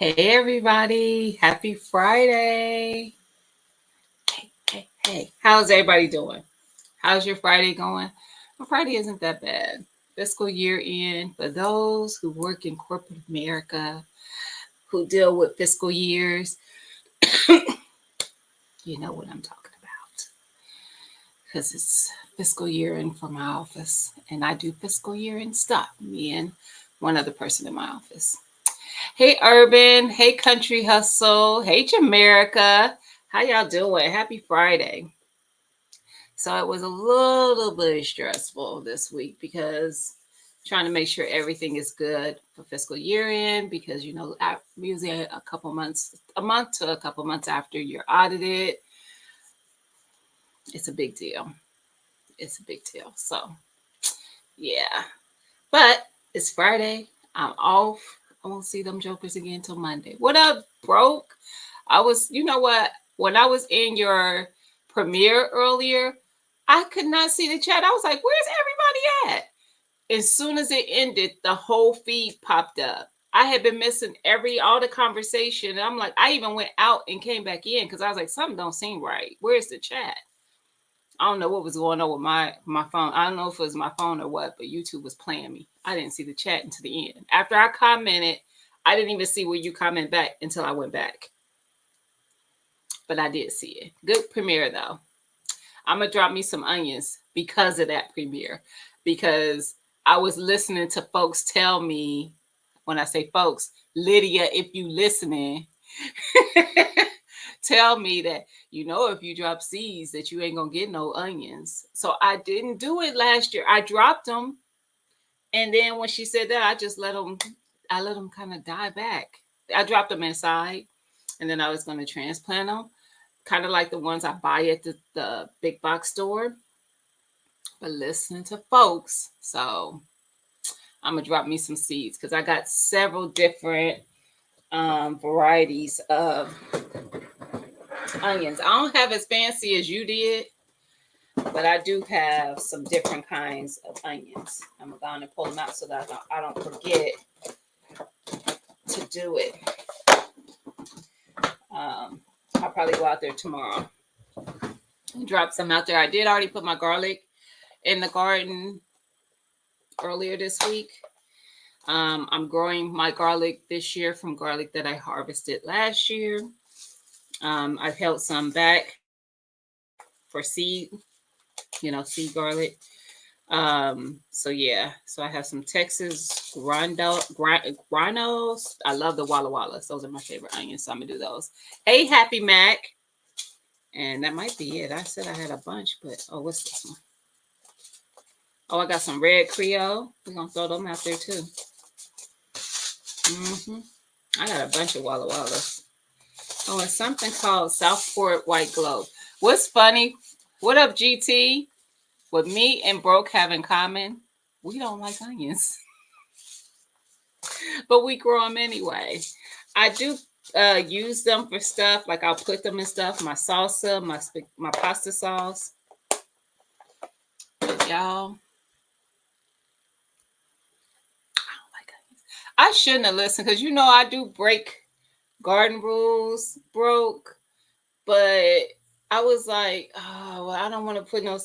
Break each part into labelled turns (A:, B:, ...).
A: Hey everybody, happy Friday. Hey. How's everybody doing? How's your Friday going? Well, Friday isn't that bad. Fiscal year end for those who work in corporate America, who deal with fiscal years, you know what I'm talking about. Because it's fiscal year end for my office, and I do fiscal year end stuff, me and one other person in my office. Hey Urban, hey Country Hustle, hey Jamaica. How y'all doing? Happy Friday. So it was a little bit stressful this week because trying to make sure everything is good for fiscal year end because usually a month to a couple months after you're audited, it's a big deal. It's a big deal. So yeah, but it's Friday. I'm off. I won't see them jokers again till Monday. What up, broke? You know what? When I was in your premiere earlier, I could not see the chat. I was like, where's everybody at? As soon as it ended, the whole feed popped up. I had been missing all the conversation. And I'm like, I even went out and came back in because I was like, something don't seem right. Where's the chat? I don't know what was going on with my phone. I don't know if it was my phone or what, but YouTube was playing me. I didn't see the chat until the end. After I commented, I didn't even see where you comment back until I went back. But I did see it. Good premiere though. I'm gonna drop me some onions because of that premiere. Because I was listening to folks tell me, when I say folks, Lydia, if you listening, tell me that if you drop seeds that you ain't gonna get no onions. So I didn't do it last year. I dropped them, and then when she said that, I just let them. I let them kind of die back. I dropped them inside, and then I was gonna transplant them, kind of like the ones I buy at the big box store. But listening to folks, so I'm gonna drop me some seeds because I got several different varieties of onions. I don't have as fancy as you did, but I do have some different kinds of onions. I'm going to pull them out so that I don't forget to do it. I'll probably go out there tomorrow and drop some out there. I did already put my garlic in the garden earlier this week. I'm growing my garlic this year from garlic that I harvested last year. I've held some back for seed garlic. So yeah, so I have some Texas Granos. I love the Walla Wallas. Those are my favorite onions, so I'm gonna do those. Hey, Happy Mac, and that might be it. I said I had a bunch, but what's this one? Oh, I got some red Creole. We're gonna throw them out there too. hmm I got a bunch of Walla Wallas. Oh, it's something called Southport White Globe. What's funny? What up, GT? What me and Broke have in common, we don't like onions, but we grow them anyway. I do use them for stuff, like I'll put them in stuff, my salsa, my pasta sauce. But y'all, I don't like onions. I shouldn't have listened because I do break garden rules, Broke, but I was like, oh, well, I don't want to put no.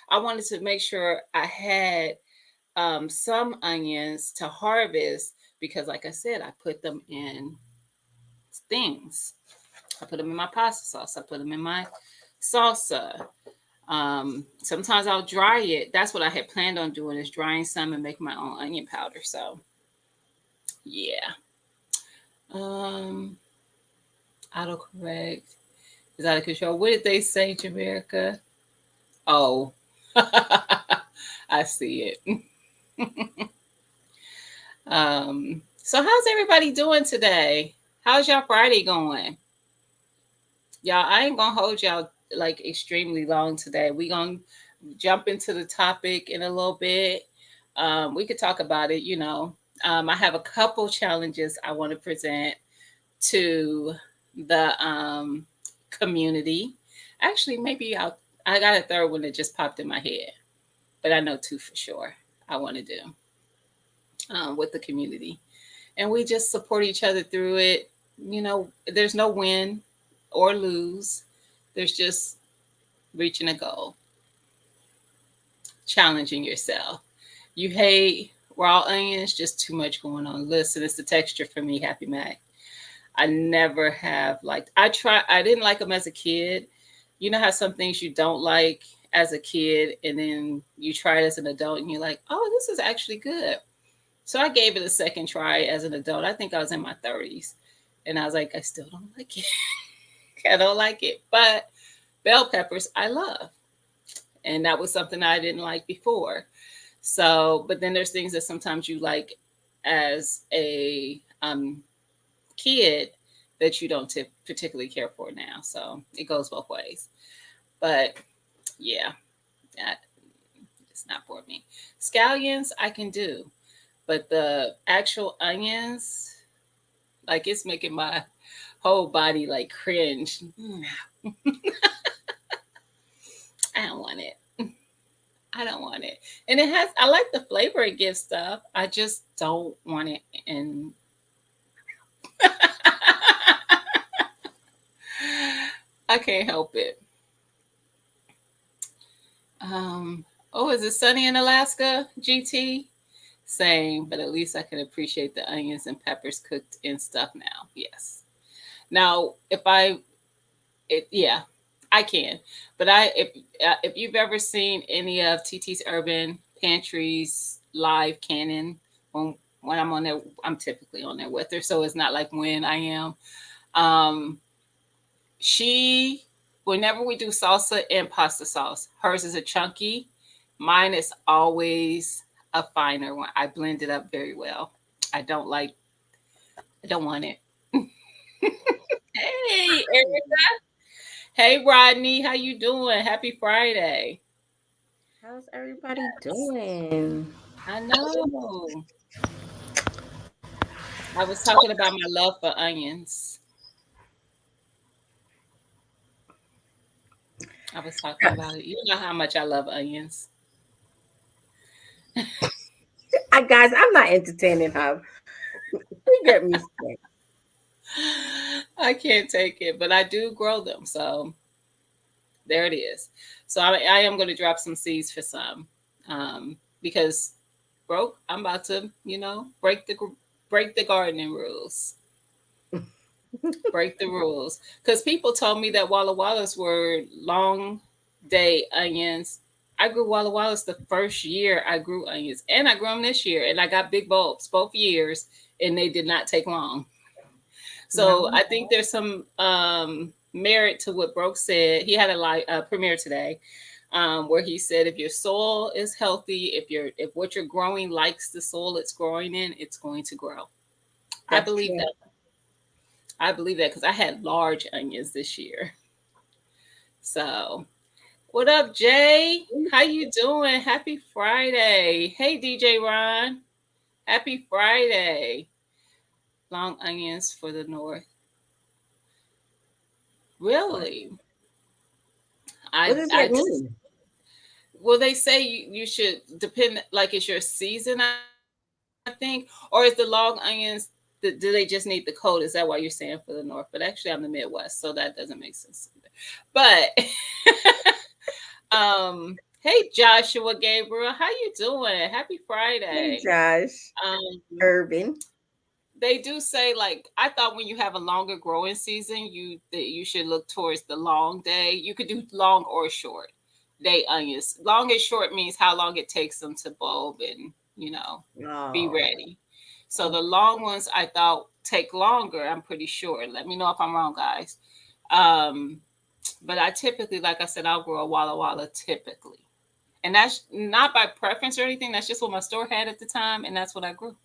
A: I wanted to make sure I had some onions to harvest because, like I said, I put them in things. I put them in my pasta sauce. I put them in my salsa. Sometimes I'll dry it. That's what I had planned on doing, is drying some and making my own onion powder. So, yeah. Um, Autocorrect is out of control. What did they say, Jamaica? Oh, I see it. So how's everybody doing today? How's y'all Friday going? Y'all, I ain't gonna hold y'all like extremely long today. We gonna jump into the topic in a little bit. We could talk about it. I have a couple challenges I want to present to the community. Actually, maybe I got a third one that just popped in my head, but I know two for sure. I want to do with the community, and we just support each other through it. there's no win or lose. There's just reaching a goal, challenging yourself. You hate raw onions, just too much going on. Listen, it's the texture for me, Happy Mac. I never have liked. I didn't like them as a kid. You know how some things you don't like as a kid, and then you try it as an adult, and you're like, "Oh, this is actually good." So I gave it a second try as an adult. I think I was in my 30s, and I was like, I still don't like it. I don't like it, but bell peppers I love, and that was something I didn't like before. So, but then there's things that sometimes you like as a kid that you don't particularly care for now. So it goes both ways. But yeah, that, it's not for me. Scallions I can do, but the actual onions, like it's making my whole body like cringe. I don't want it. I don't want it. And I like the flavor it gives stuff. I just don't want it in. I can't help it. Oh, is it sunny in Alaska, GT? Same, but at least I can appreciate the onions and peppers cooked in stuff now. Yes. Now, yeah, I can. But if you've ever seen any of TT's Urban Pantry's live canon, when I'm on there, I'm typically on there with her, so it's not like when I am. Um, she, whenever we do salsa and pasta sauce, hers is a chunky. Mine is always a finer one. I blend it up very well. I don't like. I don't want it. Hey, Erica. Hey, Rodney. How you doing? Happy Friday.
B: How's everybody doing?
A: I know. I was talking about my love for onions. I was talking about it. You know how much I love onions.
B: I guys, I'm not entertaining her. We get me sick.
A: I can't take it, but I do grow them. So there it is. So I am going to drop some seeds for some, because broke. I'm about to, break the gardening rules. Break the rules. Because people told me that Walla Wallas were long day onions. I grew Walla Wallas the first year I grew onions, and I grew them this year, and I got big bulbs both years, and they did not take long. So
B: No.
A: I think there's some merit to what Broke said. He had a live premiere today, where he said if your soil is healthy, if what you're growing likes the soil it's growing in, it's going to grow. I
B: That's
A: believe
B: true.
A: that. I believe that because I had large onions this year. So, what up, Jay? How you doing? Happy Friday. Hey, DJ Ron. Happy Friday. Long onions for the north. Really?
B: What
A: I
B: does
A: I
B: that
A: just
B: mean?
A: well, they say you should depend, like it's your season, I think, or is the long onions? Do they just need the cold? Is that why you're saying for the north? But actually, I'm the Midwest, so that doesn't make sense either. But hey, Joshua Gabriel, how you doing? Happy
B: Hey,
A: Friday.
B: Josh.
A: Um,
B: Urban.
A: they do say, like, I thought when you have a longer growing season, that you should look towards the long day. You could do long or short day onions. Long and short means how long it takes them to bulb and be
B: Oh,
A: ready. So
B: okay.
A: the long ones I thought take longer. I'm pretty sure. Let me know if I'm wrong, guys. Um, but I typically, like I said, I'll grow a Walla Walla typically. And that's not by preference or anything. That's just what my store had at the time, and that's what I grew.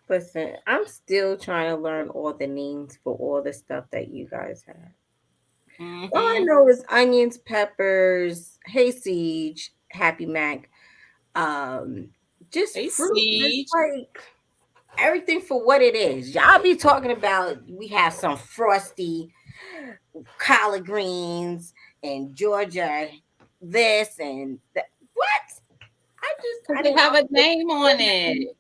B: Listen, I'm still trying to learn all the names for all the stuff that you guys have. All I
A: Mm-hmm.
B: know is onions, peppers, hayseed, Happy Mac, um, just
A: Hey,
B: fruit. Just
A: Siege.
B: like everything for what it is. Y'all be talking about we have some frosty collard greens and Georgia this and that. What? I
A: Because
B: I
A: they
B: didn't
A: have
B: know
A: a name on it.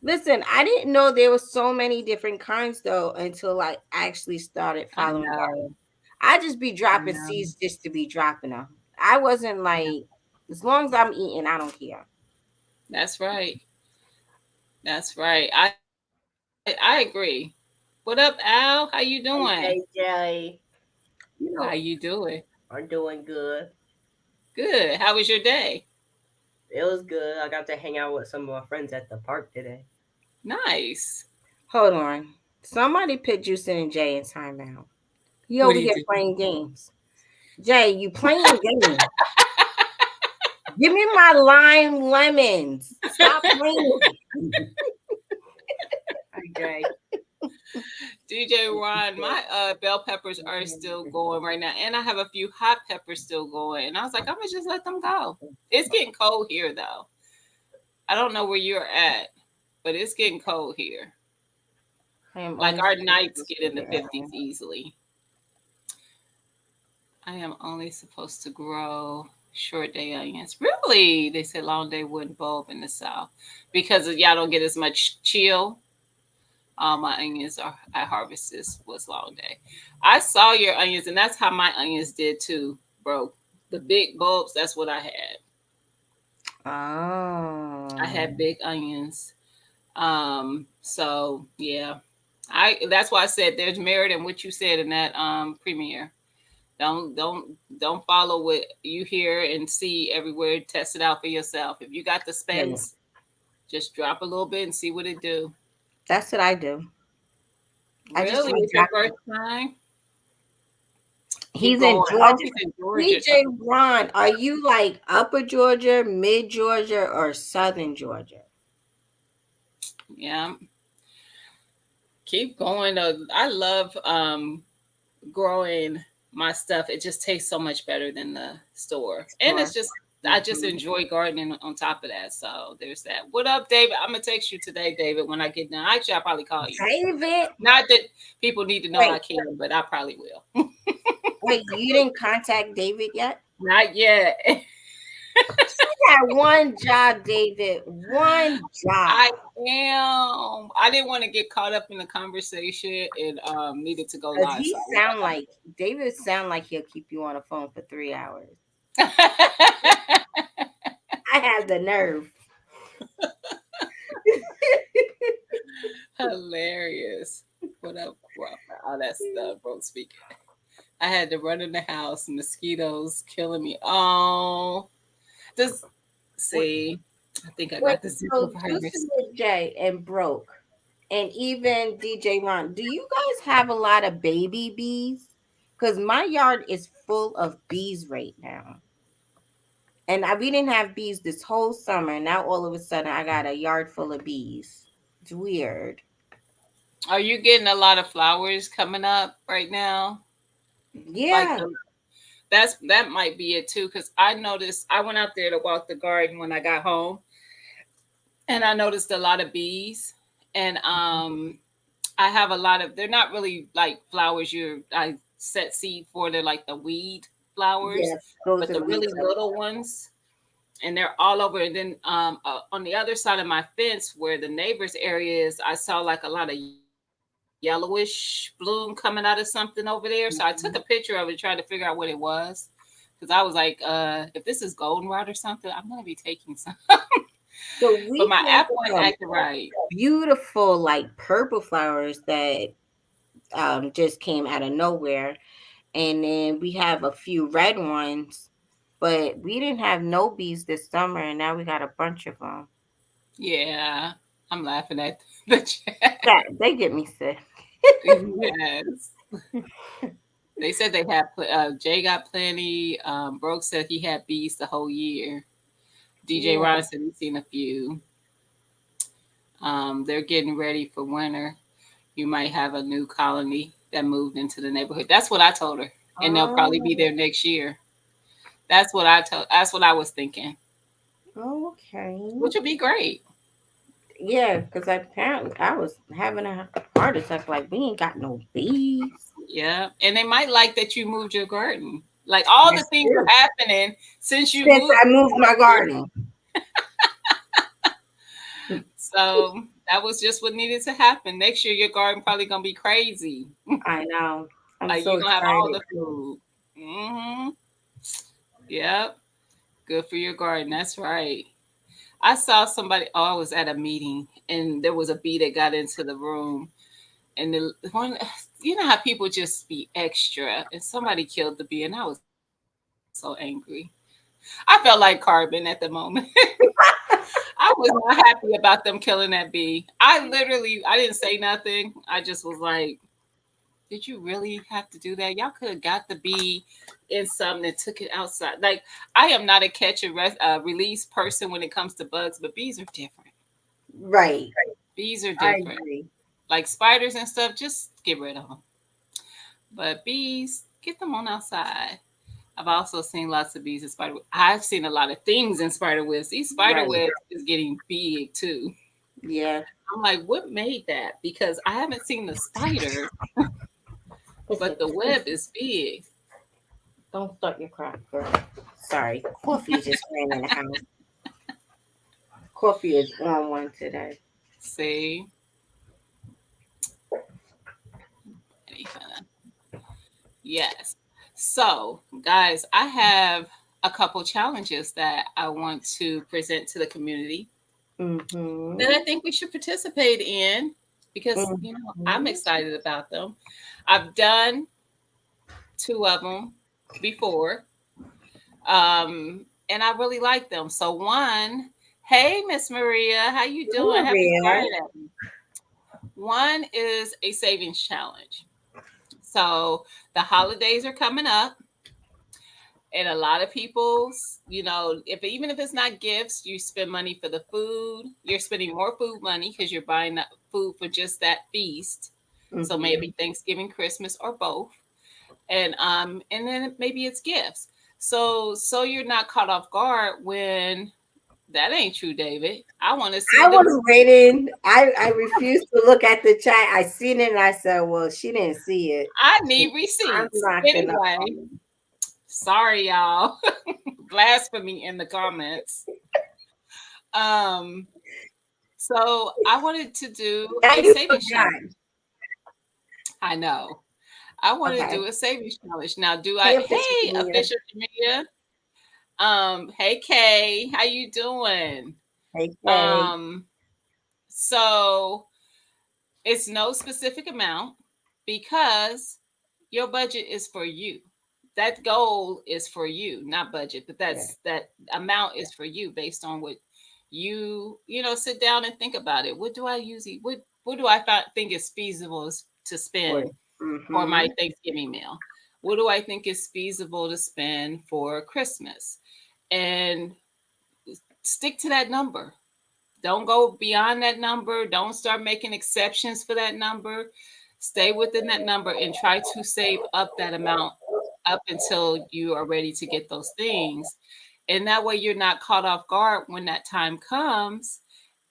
B: Listen, I didn't know there were so many different kinds though until I actually started
A: I
B: following garden.
A: know.
B: I just be
A: I
B: dropping
A: know.
B: seeds just to be dropping them. I wasn't like, as long as I'm eating, I don't care.
A: That's right. That's right. I agree. What up, Al? How you
C: Hey,
A: doing?
C: JJ. You
A: How
C: know,
A: you doing?
C: I'm doing good.
A: Good. How was your day?
C: It was good. I got to hang out with some of my friends at the park today.
A: Nice.
B: Hold on. Somebody put Juicing and Jay in timeout. He
A: What
B: over
A: do you
B: here
A: do?
B: playing games. Jay, you playing games. Give me my lime lemons. Stop playing. Okay.
A: DJ Ron, my bell peppers are still going right now, and I have a few hot peppers still going. And I was like, I'm gonna just let them go. It's getting cold here, though. I don't know where you're at, but it's getting cold here.
B: I am
A: Like
B: only
A: our
B: supposed
A: nights
B: to
A: get
B: do
A: in the
B: that.
A: 50s easily. I am only supposed to grow short day onions. Really? They said long day wouldn't bulb in the south because y'all don't get as much chill. All my onions are I harvest this was long day. I saw your onions, and that's how my onions did too, bro. The big bulbs, that's what I had. I
B: Oh.
A: had big onions. So yeah. I that's why I said there's merit in what you said in that premiere. Don't follow what you hear and see everywhere. Test it out for yourself. If you got the
B: Yeah,
A: space, just drop a little bit and see what it do.
B: that's what I do. I just
A: Really,
B: like
A: it's your first
B: dropping.
A: time. Keep
B: He's in
A: going. Oh,
B: Georgia.
A: he's in Georgia.
B: DJ Ron, are you like upper Georgia, mid Georgia, or southern Georgia?
A: Yeah, keep going. I love growing my stuff. It just tastes so much better than the store, and it's
B: Sure.
A: just I just
B: Mhm.
A: enjoy gardening on top of that. So there's that. What up, David? I'm gonna text you today, David, when I get done. Actually, I'll probably call you.
B: David,
A: Not that people need to know I
B: wait,
A: can, but I probably will.
B: wait, you didn't contact David yet?
A: Not yet.
B: I got one job, David. One
A: I
B: job.
A: am. I didn't want to get caught up in the conversation and needed to go
B: Cause
A: live.
B: he
A: So
B: sound like David sound like he'll keep you on the phone for 3 hours. I have the nerve.
A: Hilarious. What up, bro? All that stuff, bro. Speaking. I had to run in the house, mosquitoes killing me. Oh, just
B: Wait,
A: see. I think I
B: wait,
A: got the Zika
B: so Juicy
A: virus.
B: with Jay and Broke and even DJ Ron, do you guys have a lot of baby bees? Because my yard is full of bees right now. And we didn't have bees this whole summer. Now all of a sudden I got a yard full of bees. It's weird.
A: Are you getting a lot of flowers coming up right now? Like
B: Yeah.
A: that might be it too. Because I noticed I went out there to walk the garden when I got home, and I noticed a lot of bees. And I have a lot of. They're not really like flowers. I set seed for. They're like the weed flowers,
B: Yeah. Those
A: but
B: are
A: the
B: the
A: really
B: weeds.
A: little ones. And they're all over. And then on the other side of my fence, where the neighbor's area is, I saw like a lot of yellowish bloom coming out of something over there. So I took a picture of it, tried to figure out what it was. Because I was like, if this is goldenrod or something, I'm gonna be taking some.
B: So
A: But
B: we
A: my
B: have
A: apple ain't
B: some
A: acting right.
B: beautiful like purple flowers that just came out of nowhere. And then we have a few red ones, but we didn't have no bees this summer, and now we got a bunch of them.
A: Yeah, I'm laughing at the chat.
B: That they get me sick.
A: Yes. They said they had Jay got plenty. Broke said he had bees the whole year. DJ
B: Yeah.
A: Ron said he's seen a few. They're getting ready for winter. You might have a new colony that moved into the neighborhood. That's what I told her, and they'll probably be
B: Oh,
A: there next year. That's what I told. That's what I was thinking,
B: okay.
A: which would be great.
B: Yeah, because apparently I was having a heart attack. Like we ain't got no bees.
A: Yeah, and they might like that you moved your garden. Like all the
B: That's
A: things
B: true.
A: are happening since you
B: Since
A: moved.
B: I moved my garden.
A: So That was just what needed to happen. Next year, your garden probably gonna be crazy.
B: I know. I'm
A: Like
B: so
A: you're gonna have all
B: excited.
A: the food. Hmm. Yep. Good for your garden. That's right. I saw somebody. Oh, I was at a meeting, and there was a bee that got into the room, and the one, you know how people just be extra, and somebody killed the bee, and I was so angry. I felt like Carbon at the moment. I was not happy about them killing that bee. I didn't say nothing. I just was like, did you really have to do that? Y'all could have got the bee in something and took it outside. Like, I am not a release person when it comes to bugs, but bees are different.
B: Right.
A: Bees are
B: I
A: different.
B: agree.
A: Like spiders and stuff, just get rid of them. But bees, get them on outside. I've also seen lots of bees in spider. I've seen a lot of things in spider webs. These spider
B: Right.
A: webs is getting big too.
B: Yeah.
A: I'm like, what made that? Because I haven't seen the spider,
B: Listen,
A: but the web is big.
B: don't start your crap, girl. Sorry. Coffee just ran in the house. Coffee is on one today.
A: See, yes. So, guys, I have a couple challenges that I want to present to the community that
B: Mm-hmm.
A: I think we should participate in because, I'm
B: Mm-hmm.
A: excited about them. I've done two of them before, and I really like them. So, one, hey, Miss Maria, how you doing? Happy
B: Maria.
A: Friday. One is a savings challenge. So, the holidays are coming up, and a lot of people's, if even if it's not gifts, you spend money for the food. You're spending more food money because you're buying that food for just that feast. So
B: Mm-hmm.
A: maybe Thanksgiving, Christmas, or both, and then maybe it's gifts. So you're not caught off guard when that ain't true, David. I want to see
B: I
A: them.
B: was waiting. I refused to look at the chat. I seen it and I said, well, she didn't see it.
A: I need
B: I'm
A: receipts
B: not gonna
A: anyway. Sorry, y'all. Blasphemy in the comments. Um, so I wanted to do
B: now
A: a
B: you
A: savings
B: forgot.
A: challenge. I know. I want to
B: Okay.
A: do a savings challenge. Now,
B: Hey, official
A: hey,
B: Jamia.
A: official Jamia. Hey Kay, how you doing?
B: Hey, Kay.
A: Um, so it's no specific amount because your budget is for you. That goal is for you, not budget, but
B: Yeah.
A: that amount is for you based on what sit down and think about it. What do I usually what do I think is feasible to spend for
B: Mm-hmm.
A: my Thanksgiving meal? What do I think is feasible to spend for Christmas? And stick to that number. Don't go beyond that number. Don't start making exceptions for that number. Stay within that number and try to save up that amount up until you are ready to get those things. And that way you're not caught off guard when that time comes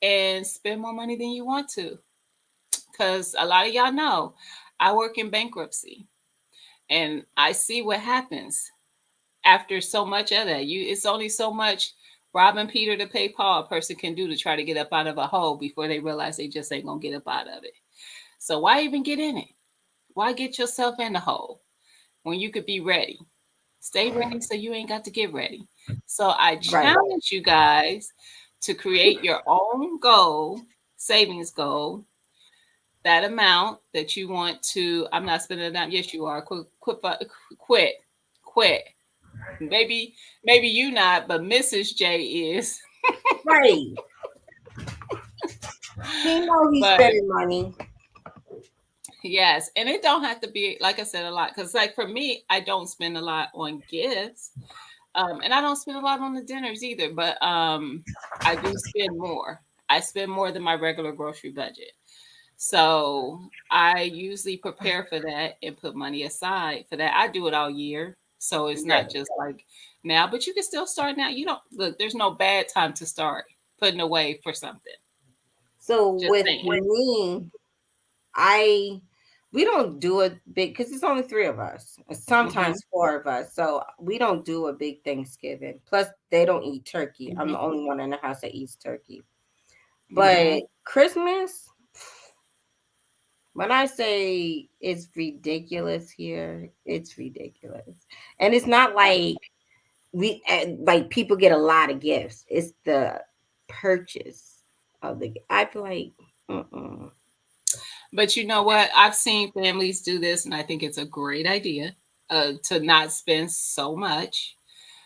A: and spend more money than you want to. Because a lot of y'all know I work in bankruptcy and I see what happens after so much of that. It's only so much robbing Peter to pay Paul a person can do to try to get up out of a hole before they realize they just ain't gonna get up out of it. So why even get in it? Why get yourself in the hole when you could be ready? Stay ready so you ain't got to get ready. So I
B: Right.
A: challenge you guys to create your own goal, savings goal, that amount that you want to. I'm not spending that. Yes, you are. Quit, quit. Maybe you not, but Mrs. J is.
B: Right. He know he's
A: But
B: spending money.
A: yes, and it don't have to be like I said a lot because like for me, I don't spend a lot on gifts, and I don't spend a lot on the dinners either. But I do spend more. I spend more than my regular grocery budget. So I usually prepare for that and put money aside for that. I do it all year. So it's
B: Right.
A: not just like now, but you can still start now. You don't look, there's no bad time to start putting away for something.
B: So
A: Just
B: with
A: saying.
B: me, I we don't do it big because it's only three of us.
A: Hmm.
B: Sometimes four of us. So we don't do a big Thanksgiving. Plus, they don't eat turkey. I'm
A: Hmm.
B: the only one in the house that eats turkey. But Christmas, when I say it's ridiculous here, it's ridiculous. And it's not like like people get a lot of gifts. It's the purchase of the. I feel like, mm-mm.
A: But you know what? I've seen families do this, and I think it's a great idea to not spend so much.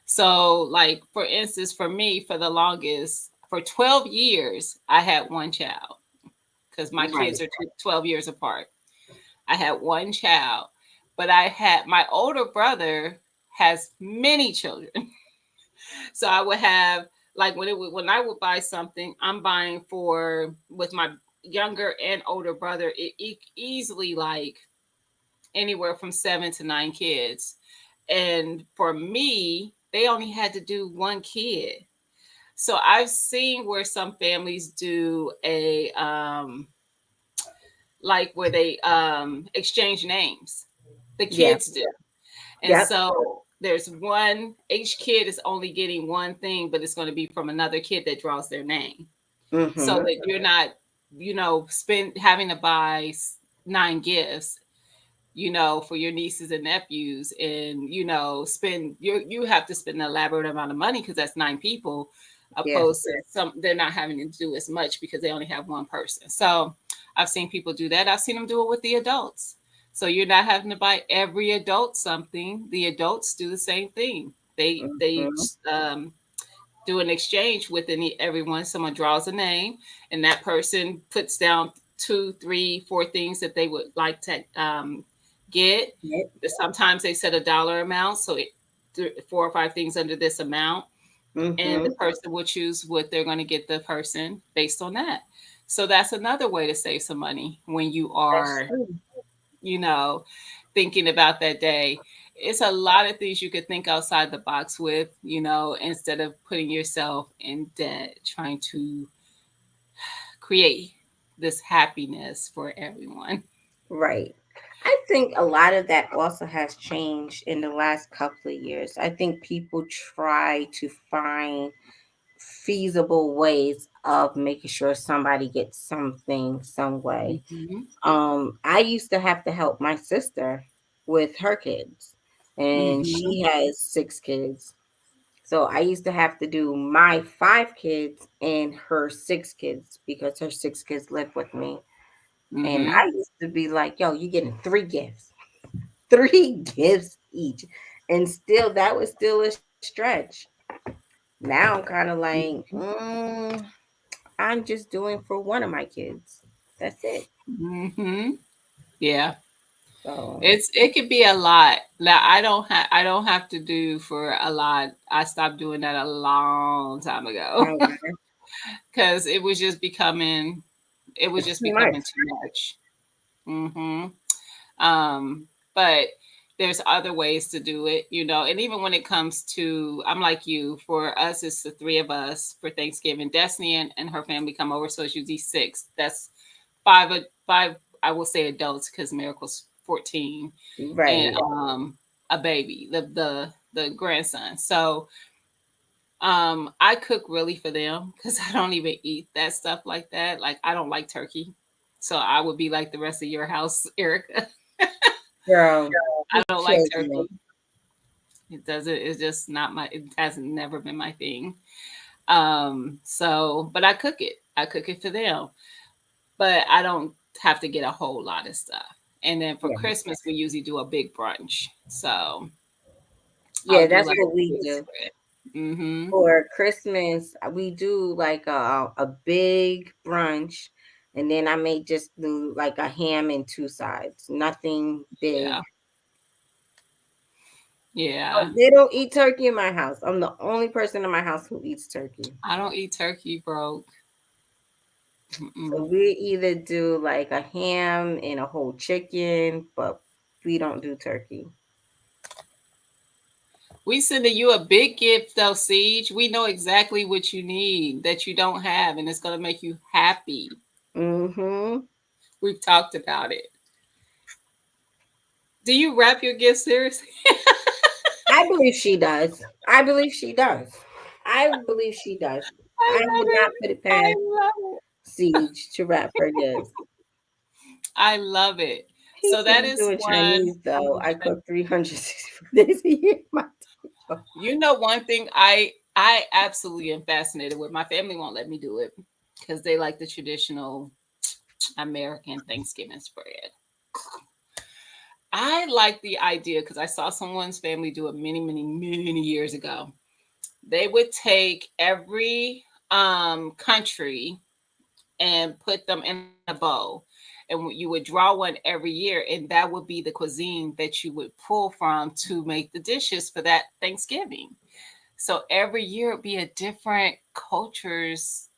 A: So, like, for instance, for me, for the longest, for 12 years, I had one child because my
B: Right.
A: kids are 12 years apart. I had one child, but I had my older brother has many children. So I would have like when I would buy something, I'm buying for with my younger and older brother, easily like anywhere from 7 to 9 kids. And for me, they only had to do one kid. So I've seen where some families do a like where they exchange names. The
B: Yeah.
A: kids do. And
B: Yep.
A: so there's one, each kid is only getting one thing, but it's going to be from another kid that draws their name. So
B: Mm-hmm.
A: that you're not, spend having to buy 9 gifts, for your nieces and nephews, and spend you have to spend an elaborate amount of money because that's 9 people,
B: Yeah.
A: opposed to some they're not having to do as much because they only have one person. So I've seen people do that. I've seen them do it with the adults. So you're not having to buy every adult something. The adults do the same thing. They
B: Mm-hmm.
A: do an exchange with everyone. Someone draws a name, and that person puts down 2, 3, 4 things that they would like to get.
B: Yep.
A: Sometimes they set a dollar amount, so 4 or 5 things under this amount, and the
B: Mm-hmm.
A: person will choose what they're going to get the person based on that. So that's another way to save some money when you
B: That's
A: are,
B: true.
A: you know, thinking about that day. It's a lot of things you could think outside the box with, instead of putting yourself in debt, trying to create this happiness for everyone.
B: Right. I think a lot of that also has changed in the last couple of years. I think people try to find feasible ways of making sure somebody gets something some way.
A: Hmm.
B: I used to have to help my sister with her kids, and
A: Hmm.
B: she has 6 kids. So I used to have to do my 5 kids and her 6 kids because her 6 kids live with me. And
A: Hmm.
B: I used to be like, yo, you getting 3 gifts, 3 gifts each. And still, that was still a stretch. Now I'm kind of like, I'm just doing for one of my kids. That's it.
A: Hmm. Yeah.
B: So,
A: It could be a lot. Now I don't have to do for a lot. I stopped doing that a long time ago
B: okay,
A: because it was
B: it's
A: just
B: too much.
A: becoming too much. Hmm. But there's other ways to do it, and even when it comes to, I'm like you, for us, it's the three of us for Thanksgiving. Destiny and her family come over, so it's usually six. That's five, I will say adults because Miracle's 14, and
B: Right.
A: a baby, the grandson. So I cook really for them because I don't even eat that stuff like that. Like I don't like turkey. So I would be like the rest of your house, Erica.
B: Girl,
A: I
B: you
A: don't like
B: killed me.
A: turkey. It doesn't. It's just not my. It hasn't never been my thing. So, but I cook it. I cook it for them. But I don't have to get a whole lot of stuff. And then for
B: Yeah.
A: Christmas, we usually do a big brunch. So
B: Yeah,
A: I'll do
B: that's
A: like
B: what
A: a
B: we
A: big
B: do.
A: spread. Mm-hmm.
B: For Christmas, we do like a big brunch, and then I may just do like a ham and 2 sides. Nothing big.
A: Yeah. Yeah.
B: They don't eat turkey in my house. I'm the only person in my house who eats turkey.
A: I don't eat turkey, bro.
B: So
A: Mm-mm.
B: we either do like a ham and a whole chicken, but we don't do turkey.
A: We sending you a big gift though, Siege. We know exactly what you need that you don't have, and it's gonna make you happy.
B: Mm-hmm.
A: We've talked about it. Do you wrap your gifts seriously?
B: I believe she does. I believe she does. I believe she does.
A: I
B: I
A: love
B: would
A: it.
B: not put it
A: I
B: past.
A: love it.
B: Siege to wrap her gifts.
A: I love it.
B: He
A: So
B: said
A: that
B: he's
A: is
B: doing
A: one.
B: Chinese though. I cook 364 days a year.
A: You know, one thing I absolutely am fascinated with. My family won't let me do it because they like the traditional American Thanksgiving spread. I like the idea because I saw someone's family do it many, many, many years ago. They would take every country and put them in a bowl. And you would draw one every year, and that would be the cuisine that you would pull from to make the dishes for that Thanksgiving. So every year it'd be a different culture's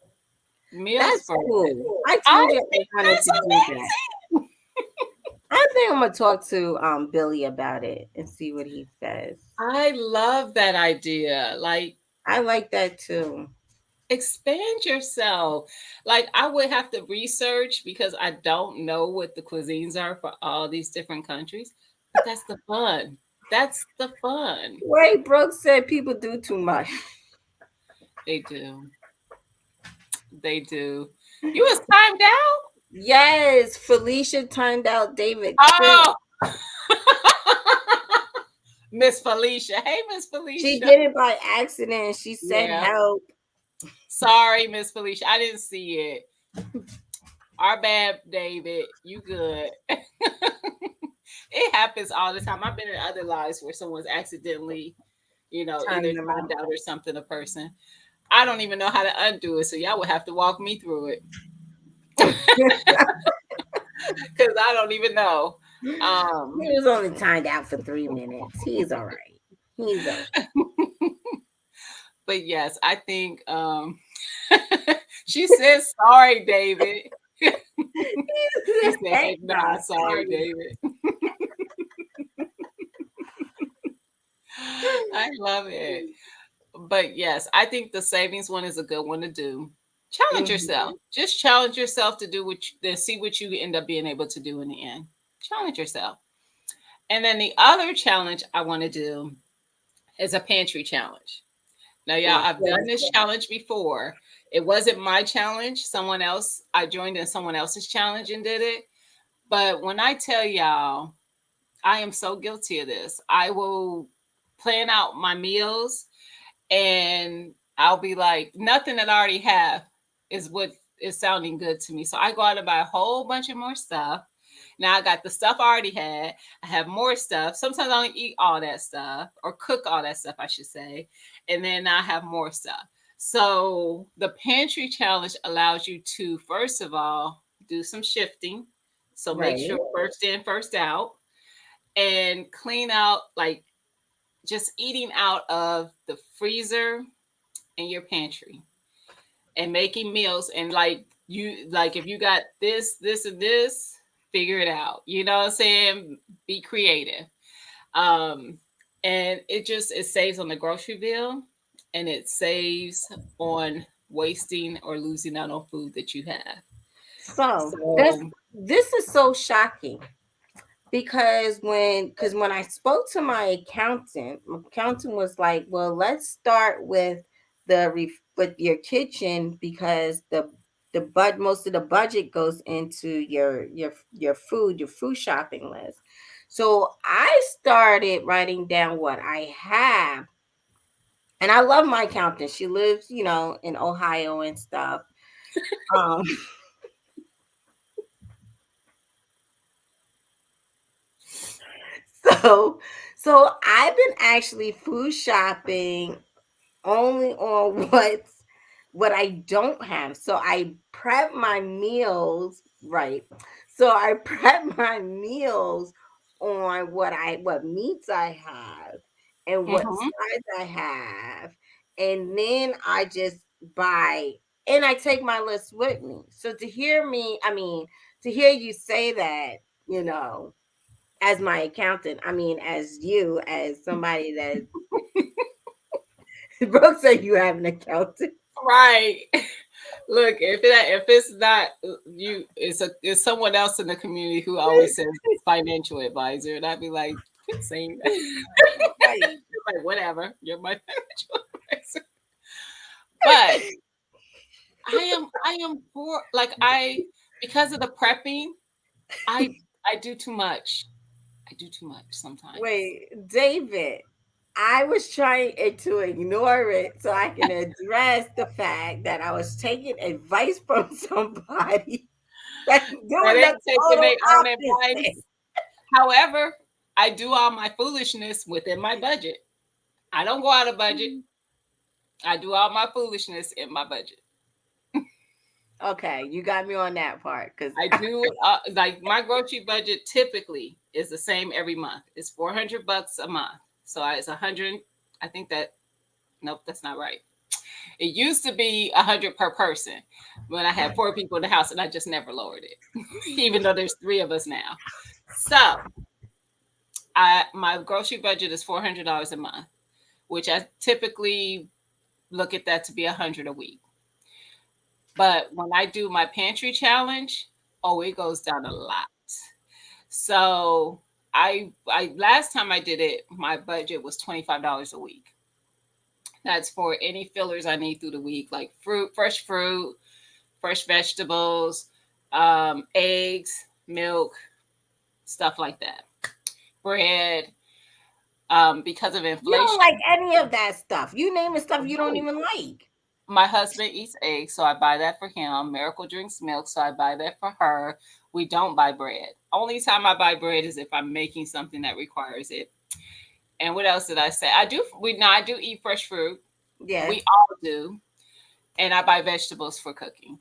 A: meal
B: That's
A: spread.
B: cool. I
A: I
B: told you I
A: think
B: wanted
A: that's
B: to do that.
A: amazing.
B: I think I'm gonna talk to Billy about it and see what he says.
A: I love that idea. Like,
B: I like that too.
A: expand yourself. Like, I would have to research because I don't know what the cuisines are for all these different countries, but that's the fun. That's the fun.
B: Wait, Brooks said people do too much.
A: They do. They do. You was timed out?
B: Yes, Felicia turned out David Cook.
A: Oh, Miss Felicia. Hey, Miss
B: She
A: Felicia.
B: did it by accident. She said
A: Yeah.
B: help.
A: Sorry, Miss Felicia. I didn't see it. Our bad, David. You good. It happens all the time. I've been in other lives where someone's accidentally,
B: Turned
A: either
B: them
A: timed
B: out.
A: out or something, a person. I don't even know how to undo it. So y'all would have to walk me through it. Because I don't even know.
B: He was only timed out for 3 minutes. He's all right. He's all right.
A: But yes, I think she says sorry, David. He said,
B: Heck
A: nah,
B: no,
A: sorry, David. I love it. But yes, I think the savings one is a good one to do. Challenge yourself. Just challenge yourself to do then see what you end up being able to do in the end. Challenge yourself. And then the other challenge I want to do is a pantry challenge. Now, y'all, I've done this challenge before. It wasn't my challenge. I joined in someone else's challenge and did it. But when I tell y'all, I am so guilty of this. I will plan out my meals and I'll be like, nothing that I already have is what is sounding good to me. So I go out and buy a whole bunch of more stuff. Now I got the stuff I already had. I have more stuff. Sometimes I don't eat all that stuff or cook all that stuff, I should say. And then I have more stuff. So the pantry challenge allows you to, first of all, do some shifting. So make
B: Right.
A: sure first in, first out, and clean out, like, just eating out of the freezer in your pantry and making meals. And like if you got this and this, figure it out. You know what I'm saying? Be creative. um and it saves on the grocery bill, and it saves on wasting or losing out on food that you have.
B: So
A: So
B: this is so shocking because when I spoke to my accountant was like, "Well, let's start with with your kitchen because the most of the budget goes into your food shopping list." So I started writing down what I have, and I love my accountant. She lives, in Ohio and stuff. Um, so so I've been actually food shopping only on what I don't have. So I prep my meals, right? So I prep my meals on what meats I have and what
A: mhm.
B: sides I have. And then I just buy and I take my list with me. So to hear you say that, as my accountant, as you, as somebody that Brooke said you have an accountant.
A: Right. Look, if it's not you, it's someone else in the community who always says financial advisor, and I'd be like, quit saying that.
B: Right.
A: You're like, whatever, you're my financial advisor. But I am poor. Like because of the prepping, I I do too much. I do too much sometimes.
B: Wait, David, I was trying to ignore it so I can address the fact that I was taking advice from somebody that's
A: That
B: doing the
A: ain't taking
B: total
A: their own
B: opposite.
A: advice. However, I do all my foolishness within my budget. I don't go out of budget. I do all my foolishness in my budget.
B: Okay, you got me on that part because
A: I do like my grocery budget typically is the same every month. It's $400 a month. So it's 100. I think that nope, that's not right. It used to be 100 per person when I had 4 people in the house, and I just never lowered it, even though there's 3 of us now. So I my grocery budget is $400 a month, which I typically look at that to be 100 a week. But when I do my pantry challenge, oh, it goes down a lot. So I last time I did it, my budget was $25 a week. That's for any fillers I need through the week, like fruit, fresh vegetables, eggs, milk, stuff like that. Bread. Because of
B: you don't
A: inflation,
B: like any of that stuff. You naming stuff you don't even like.
A: my husband eats eggs, so I buy that for him. Miracle drinks milk, so I buy that for her. We don't buy bread. Only time I buy bread is if I'm making something that requires it. And what else did I say? I do eat fresh fruit.
B: Yes.
A: We all do. And I buy vegetables for cooking.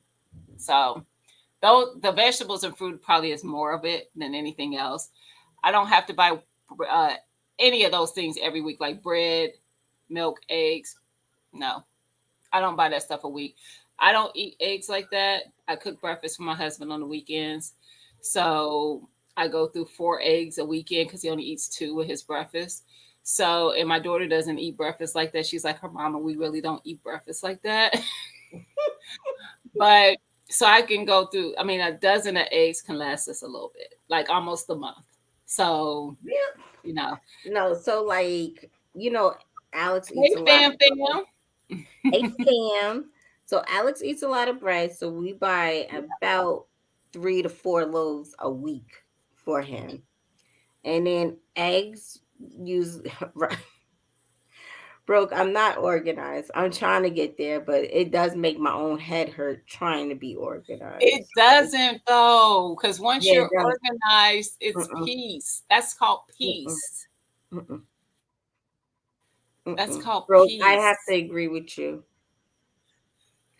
A: So though the vegetables and fruit probably is more of it than anything else. I don't have to buy uh, any of those things every week, like bread, milk, eggs. No, I don't buy that stuff a week. I don't eat eggs like that. I cook breakfast for my husband on the weekends. So I go through 4 eggs a weekend because he only eats two with his breakfast. So, and my daughter doesn't eat breakfast like that. She's like, her mama, we really don't eat breakfast like that. But so I can go through, I mean, a dozen of eggs can last us a little bit, like almost a month. So,
B: Yeah.
A: you know,
B: No, so like, Alex eats
A: hey,
B: a lot of
A: fam, fam.
B: Hey Pam. So Alex eats a lot of bread, so we buy about 3 to 4 loaves a week for him. And then eggs use broke. I'm not organized. I'm trying to get there, but it does make my own head hurt trying to be
A: It
B: organized.
A: doesn't though, because once
B: Yeah, it
A: you're
B: does.
A: organized, it's
B: Mm-mm,
A: peace. That's called
B: mm-mm,
A: peace.
B: mm-mm,
A: That's
B: mm-mm.
A: called
B: Broke, I have to
A: peace.
B: agree with you.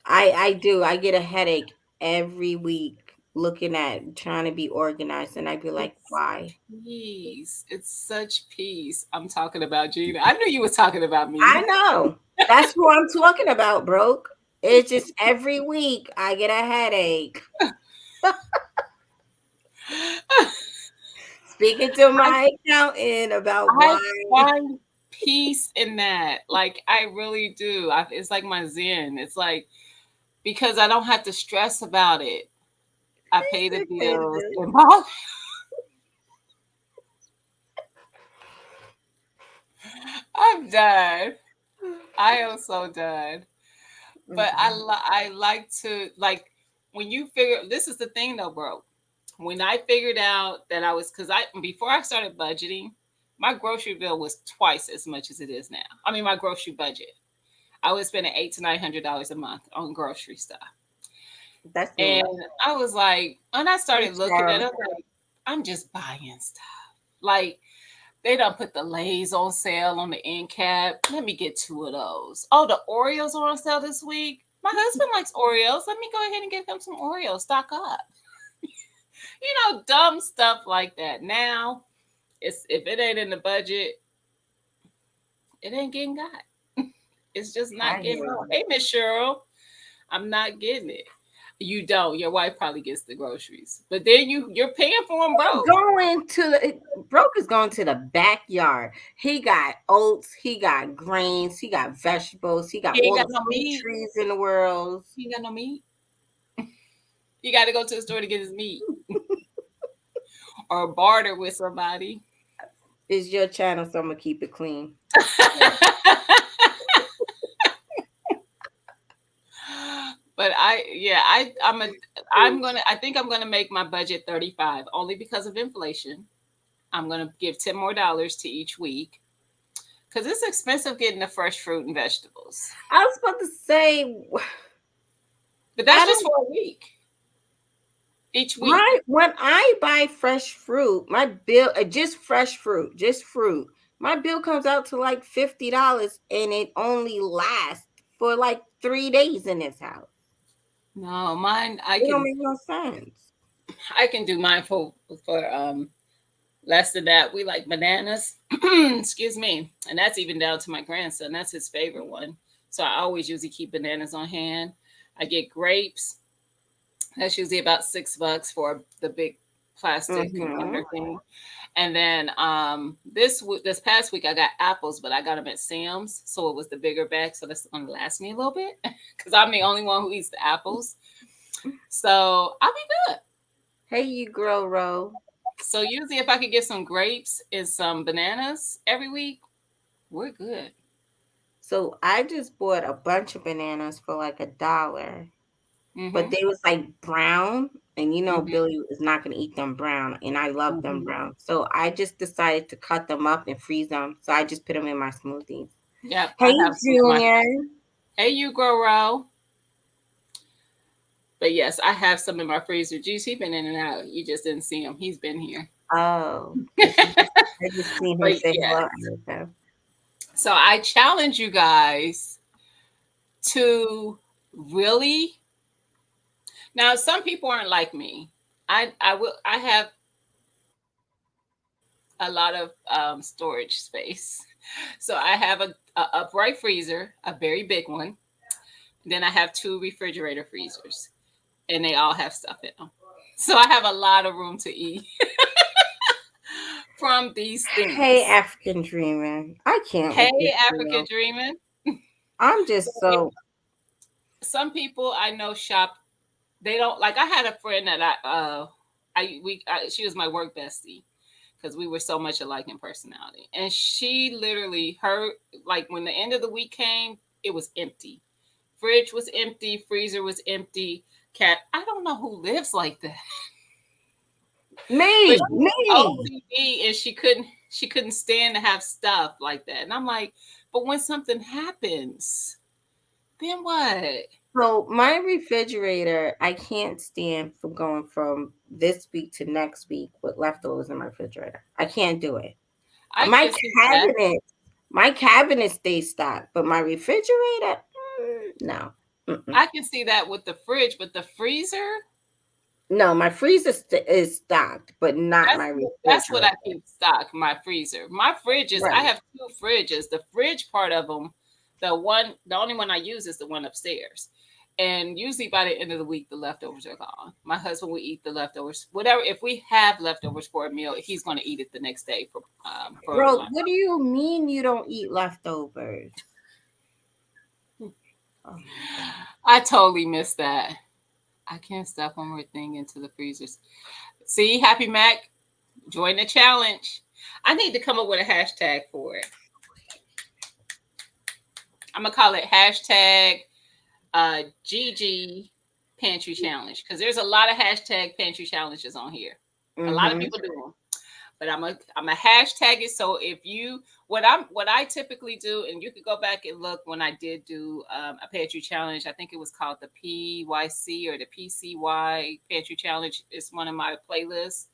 B: I do. I get a headache every week looking at trying to be organized, and I'd be like,
A: It's
B: why?
A: peace. It's such peace. I'm talking about Gina. I knew you were talking about
B: I
A: me.
B: know. That's who I'm talking about, broke. It's just every week I get a headache. Speaking to my accountant about
A: I
B: why.
A: find peace in that. Like I really do. It's like my zen. It's like because I don't have to stress about it. I pay the bills. And I'm done. I am so done. But I like to like when you figure this is the thing though, bro. When I figured out that I was because I before I started budgeting, my grocery bill was twice as much as it is now. I mean my grocery budget. I was spending $800 to $900 a month on grocery stuff.
B: That's
A: And
B: me.
A: I was like, when I
B: Hey,
A: started looking at it,
B: Cheryl.
A: I'm like, I'm just buying stuff. Like they don't put the Lay's on sale on the end cap. Let me get 2 of those. Oh, the Oreos are on sale this week. My husband likes Oreos. Let me go ahead and get him some Oreos. Stock up. Dumb stuff like that. Now, it's if it ain't in the budget, it ain't getting got. It's just not
B: I
A: getting
B: hear
A: bought.
B: you.
A: Hey, Miss Cheryl, I'm not getting it. You don't. Your wife probably gets the groceries, but then you're paying for them, bro.
B: Going to the broke is going to the backyard. He got oats, he got grains, he got vegetables, he got
A: He ain't
B: all
A: got
B: the
A: no
B: fruit
A: meat.
B: trees in the world.
A: He ain't got no meat. You got to go to the store to get his meat or barter with somebody.
B: It's your channel, so I'm gonna keep it clean.
A: But Yeah, I think I'm gonna make my budget 35 only because of inflation. I'm gonna give $10 more to each week because it's expensive getting the fresh fruit and vegetables.
B: I was about to say,
A: But
B: I
A: that's just
B: don't.
A: for a week. Each week.
B: When I buy fresh fruit, my bill just fresh fruit, just fruit. My bill comes out to like $50, and it only lasts for like 3 days in this house.
A: No, mine
B: It don't make no sense.
A: I can do mine for less than that. We like bananas. Excuse me. And that's even down to my grandson. That's his favorite one. So I always usually keep bananas on hand. I get grapes. That's usually about $6 for the big plastic
B: Mm-hmm.
A: container thing. And then this past week I got apples, but I got them at Sam's, so it was the bigger bag. So that's gonna last me a little bit because I'm the only one who eats the apples. So I'll be good.
B: Hey, you grow row.
A: So usually if I could get some grapes and some bananas every week, we're good.
B: So I just bought a bunch of bananas for like $1, but
A: Mm-hmm.
B: they was like brown, and
A: Mm-hmm.
B: Billy is not gonna eat them brown, and I love them
A: Mm-hmm.
B: brown. So I just decided to cut them up and freeze them. So I just put them in my smoothies.
A: Yep, I
B: Hey,
A: have some of my.
B: Junior.
A: Hey, you grow row. But yes, I have some in my freezer. Juice, he been in and out. You just didn't see him. He's been here.
B: Oh, because I just seen him
A: But
B: say
A: yeah,
B: hello. Okay.
A: so I challenge you guys to really. Now, some people aren't like me. I have a lot of storage space. So I have a upright freezer, a very big one. Then I have two refrigerator freezers, and they all have stuff in them. So I have a lot of room to eat from these
B: Hey,
A: things.
B: African dreamer. I can't with
A: Hey,
B: this
A: Africa
B: girl.
A: dreaming.
B: I'm just so.
A: Some people I know shop. They don't like. I had a friend that she was my work bestie because we were so much alike in personality, and she literally her like when the end of the week came, it was empty. Fridge was empty, freezer was empty. Cat, I don't know who lives like that, but
B: Me,
A: she's
B: me.
A: OCD and she couldn't stand to have stuff like that. And I'm like, but when something happens, then what?
B: So my refrigerator, I can't stand from going from this week to next week with leftovers in my refrigerator. I can't do it.
A: I
B: My
A: can see that.
B: cabinet, my cabinet stays stocked, but my refrigerator, no. Mm-mm.
A: I can see that with the fridge, but the freezer,
B: No, my freezer is stocked, but not
A: that's
B: my
A: that's what I
B: refrigerator.
A: keep stock. My freezer, my fridges. I
B: Right.
A: have two fridges. The fridge part of them, the only one I use is the one upstairs. And usually by the end of the week, the leftovers are gone. My husband will eat the leftovers, whatever. If we have leftovers for a meal, he's going to eat it the next day for
B: Bro,
A: lunch.
B: what do you mean you don't eat leftovers? Oh my God.
A: I totally missed that. I can't stuff one more thing into the freezers. See, Happy Mac, join the challenge. I need to come up with a hashtag for it. I'm gonna call it hashtag GG Pantry Challenge because there's a lot of hashtag pantry challenges on here. A lot of
B: Mm-hmm.
A: people do them, but I'm a hashtag it. So if you what I typically do, and you could go back and look when I did do a pantry challenge. I think it was called the PYC or the PCY Pantry Challenge. It's one of my playlists.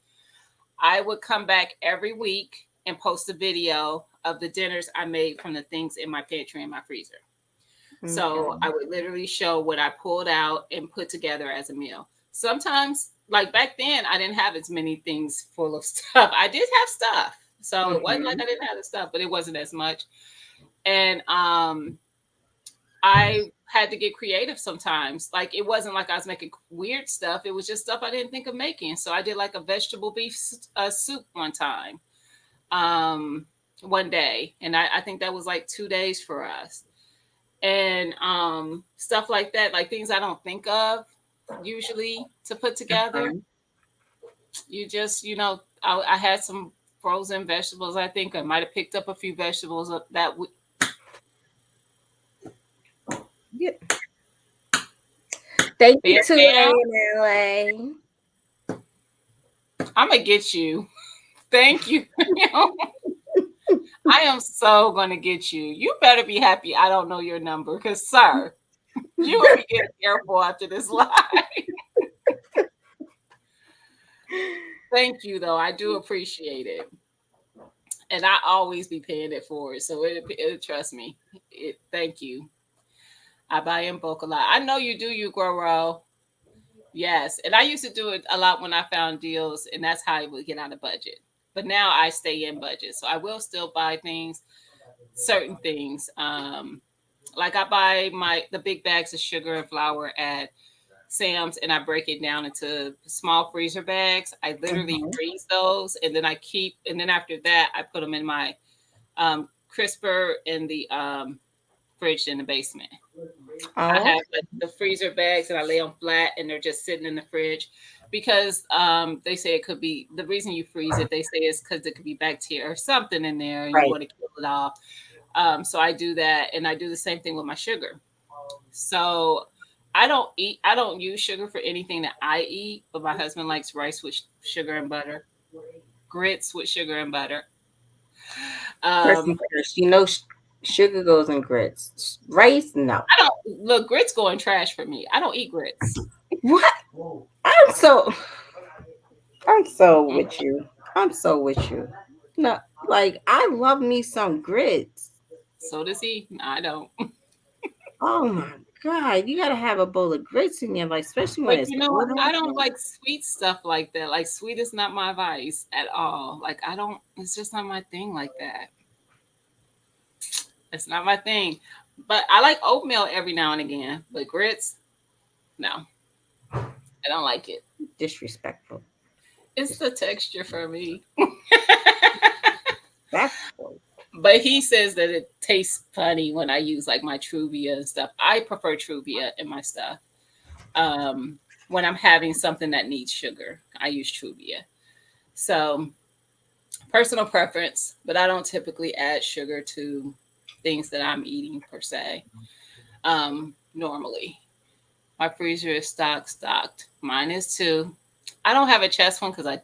A: I would come back every week and post a video of the dinners I made from the things in my pantry and my freezer. So
B: Okay.
A: I would literally show what I pulled out and put together as a meal. Sometimes, like back then, I didn't have as many things full of stuff. I did have stuff. So it wasn't like
B: Mm-hmm.
A: I didn't have the stuff, but it wasn't as much. And I had to get creative sometimes. Like it wasn't like I was making weird stuff. It was just stuff I didn't think of making. So I did like a vegetable beef soup one time, one day. And I think that was like 2 days for us and stuff like that, like things I don't think of usually to put together.
B: Uh-huh.
A: You just, I had some frozen vegetables. I think I might have picked up a few vegetables that
B: Yeah. Thank you
A: Bear
B: to
A: down.
B: LA.
A: I'm gonna get you. Thank you. I am so gonna get you. You better be happy I don't know your number, because sir, you will be getting careful after this live. Thank you though. I do appreciate it. And I always be paying it forward. So it trust me. Thank you. I buy in bulk a lot. I know you do, you grow. Yes. And I used to do it a lot when I found deals, and that's how I would get out of budget. But now I stay in budget. So I will still buy things, certain things. Like I buy the big bags of sugar and flour at Sam's, and I break it down into small freezer bags. I literally freeze those, and then after that I put them in my crisper in the fridge in the basement. I have the freezer bags, and I lay them flat, and they're just sitting in the fridge, because they say it could be, the reason you freeze it, they say, is because it could be bacteria or something in there, and you want to kill it off. So I do that, and I do the same thing with my sugar. So I don't use sugar for anything that I eat, but my husband likes rice with sugar and butter, grits with sugar and butter.
B: First, you know, sugar goes in grits. Rice, no.
A: I don't look, grits go in trash for me. I don't eat grits.
B: What? I'm so with you. I'm so with you. No, like I love me some grits.
A: So does he. No, I don't.
B: Oh my god, you gotta have a bowl of grits in your life, especially when
A: Like,
B: it's
A: you know,
B: cold.
A: I don't like sweet stuff like that. Like, sweet is not my vice at all. Like, I don't, it's just not my thing like that. It's not my thing. But I like oatmeal every now and again. But grits, no. I don't like it.
B: Disrespectful.
A: It's the texture for me.
B: That's
A: But he says that it tastes funny when I use like my Truvia and stuff. I prefer Truvia in my stuff. When I'm having something that needs sugar, I use Truvia. So personal preference, but I don't typically add sugar to things that I'm eating per se. Normally, my freezer is stocked. Mine is too. I don't have a chest one because I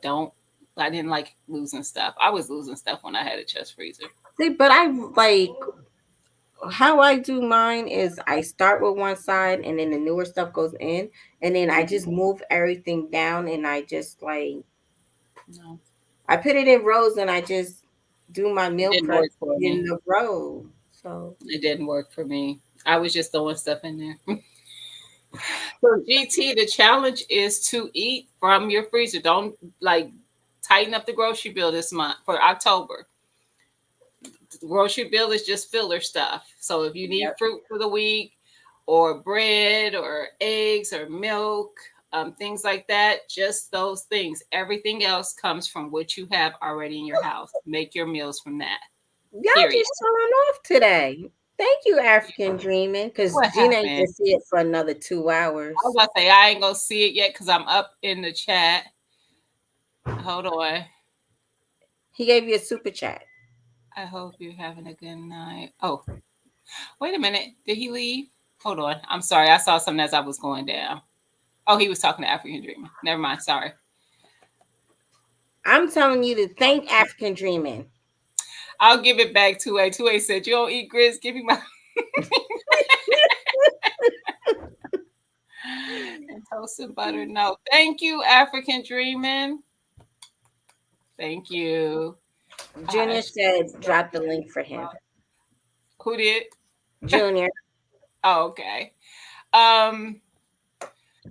A: didn't like losing stuff. I was losing stuff when I had a chest freezer.
B: See, but I like how I do mine is I start with one side and then the newer stuff goes in, and then I just move everything down, and I just like
A: No,
B: I put it in rows, and I just do my meal
A: didn't
B: prep
A: work for
B: in
A: me.
B: the row. So
A: It didn't work for me. I was just throwing stuff in there. So GT, the challenge is to eat from your freezer. Don't like tighten up the grocery bill this month for October. The grocery bill is just filler stuff. So if you need fruit for the week, or bread, or eggs, or milk, things like that, just those things. Everything else comes from what you have already in your house. Make your meals from that.
B: y'all
A: Period.
B: just showing off today. Thank you, African Dreaming, because
A: What
B: Gina ain't
A: happened?
B: gonna see it for another 2 hours.
A: I was about to say I ain't gonna see it yet because I'm up in the chat. Hold on.
B: He gave you a super chat.
A: I hope you're having a good night. Oh, wait a minute. Did he leave? Hold on. I'm sorry. I saw something as I was going down. Oh, he was talking to African Dreaming. Never mind. Sorry.
B: I'm telling you to thank African Dreaming.
A: I'll give it back to A. 2A said, you don't eat grits. Give me my. And toast and butter. No. Thank you, African Dreaming. Thank you.
B: Junior said drop the link for him.
A: Who did?
B: Junior.
A: Oh, okay.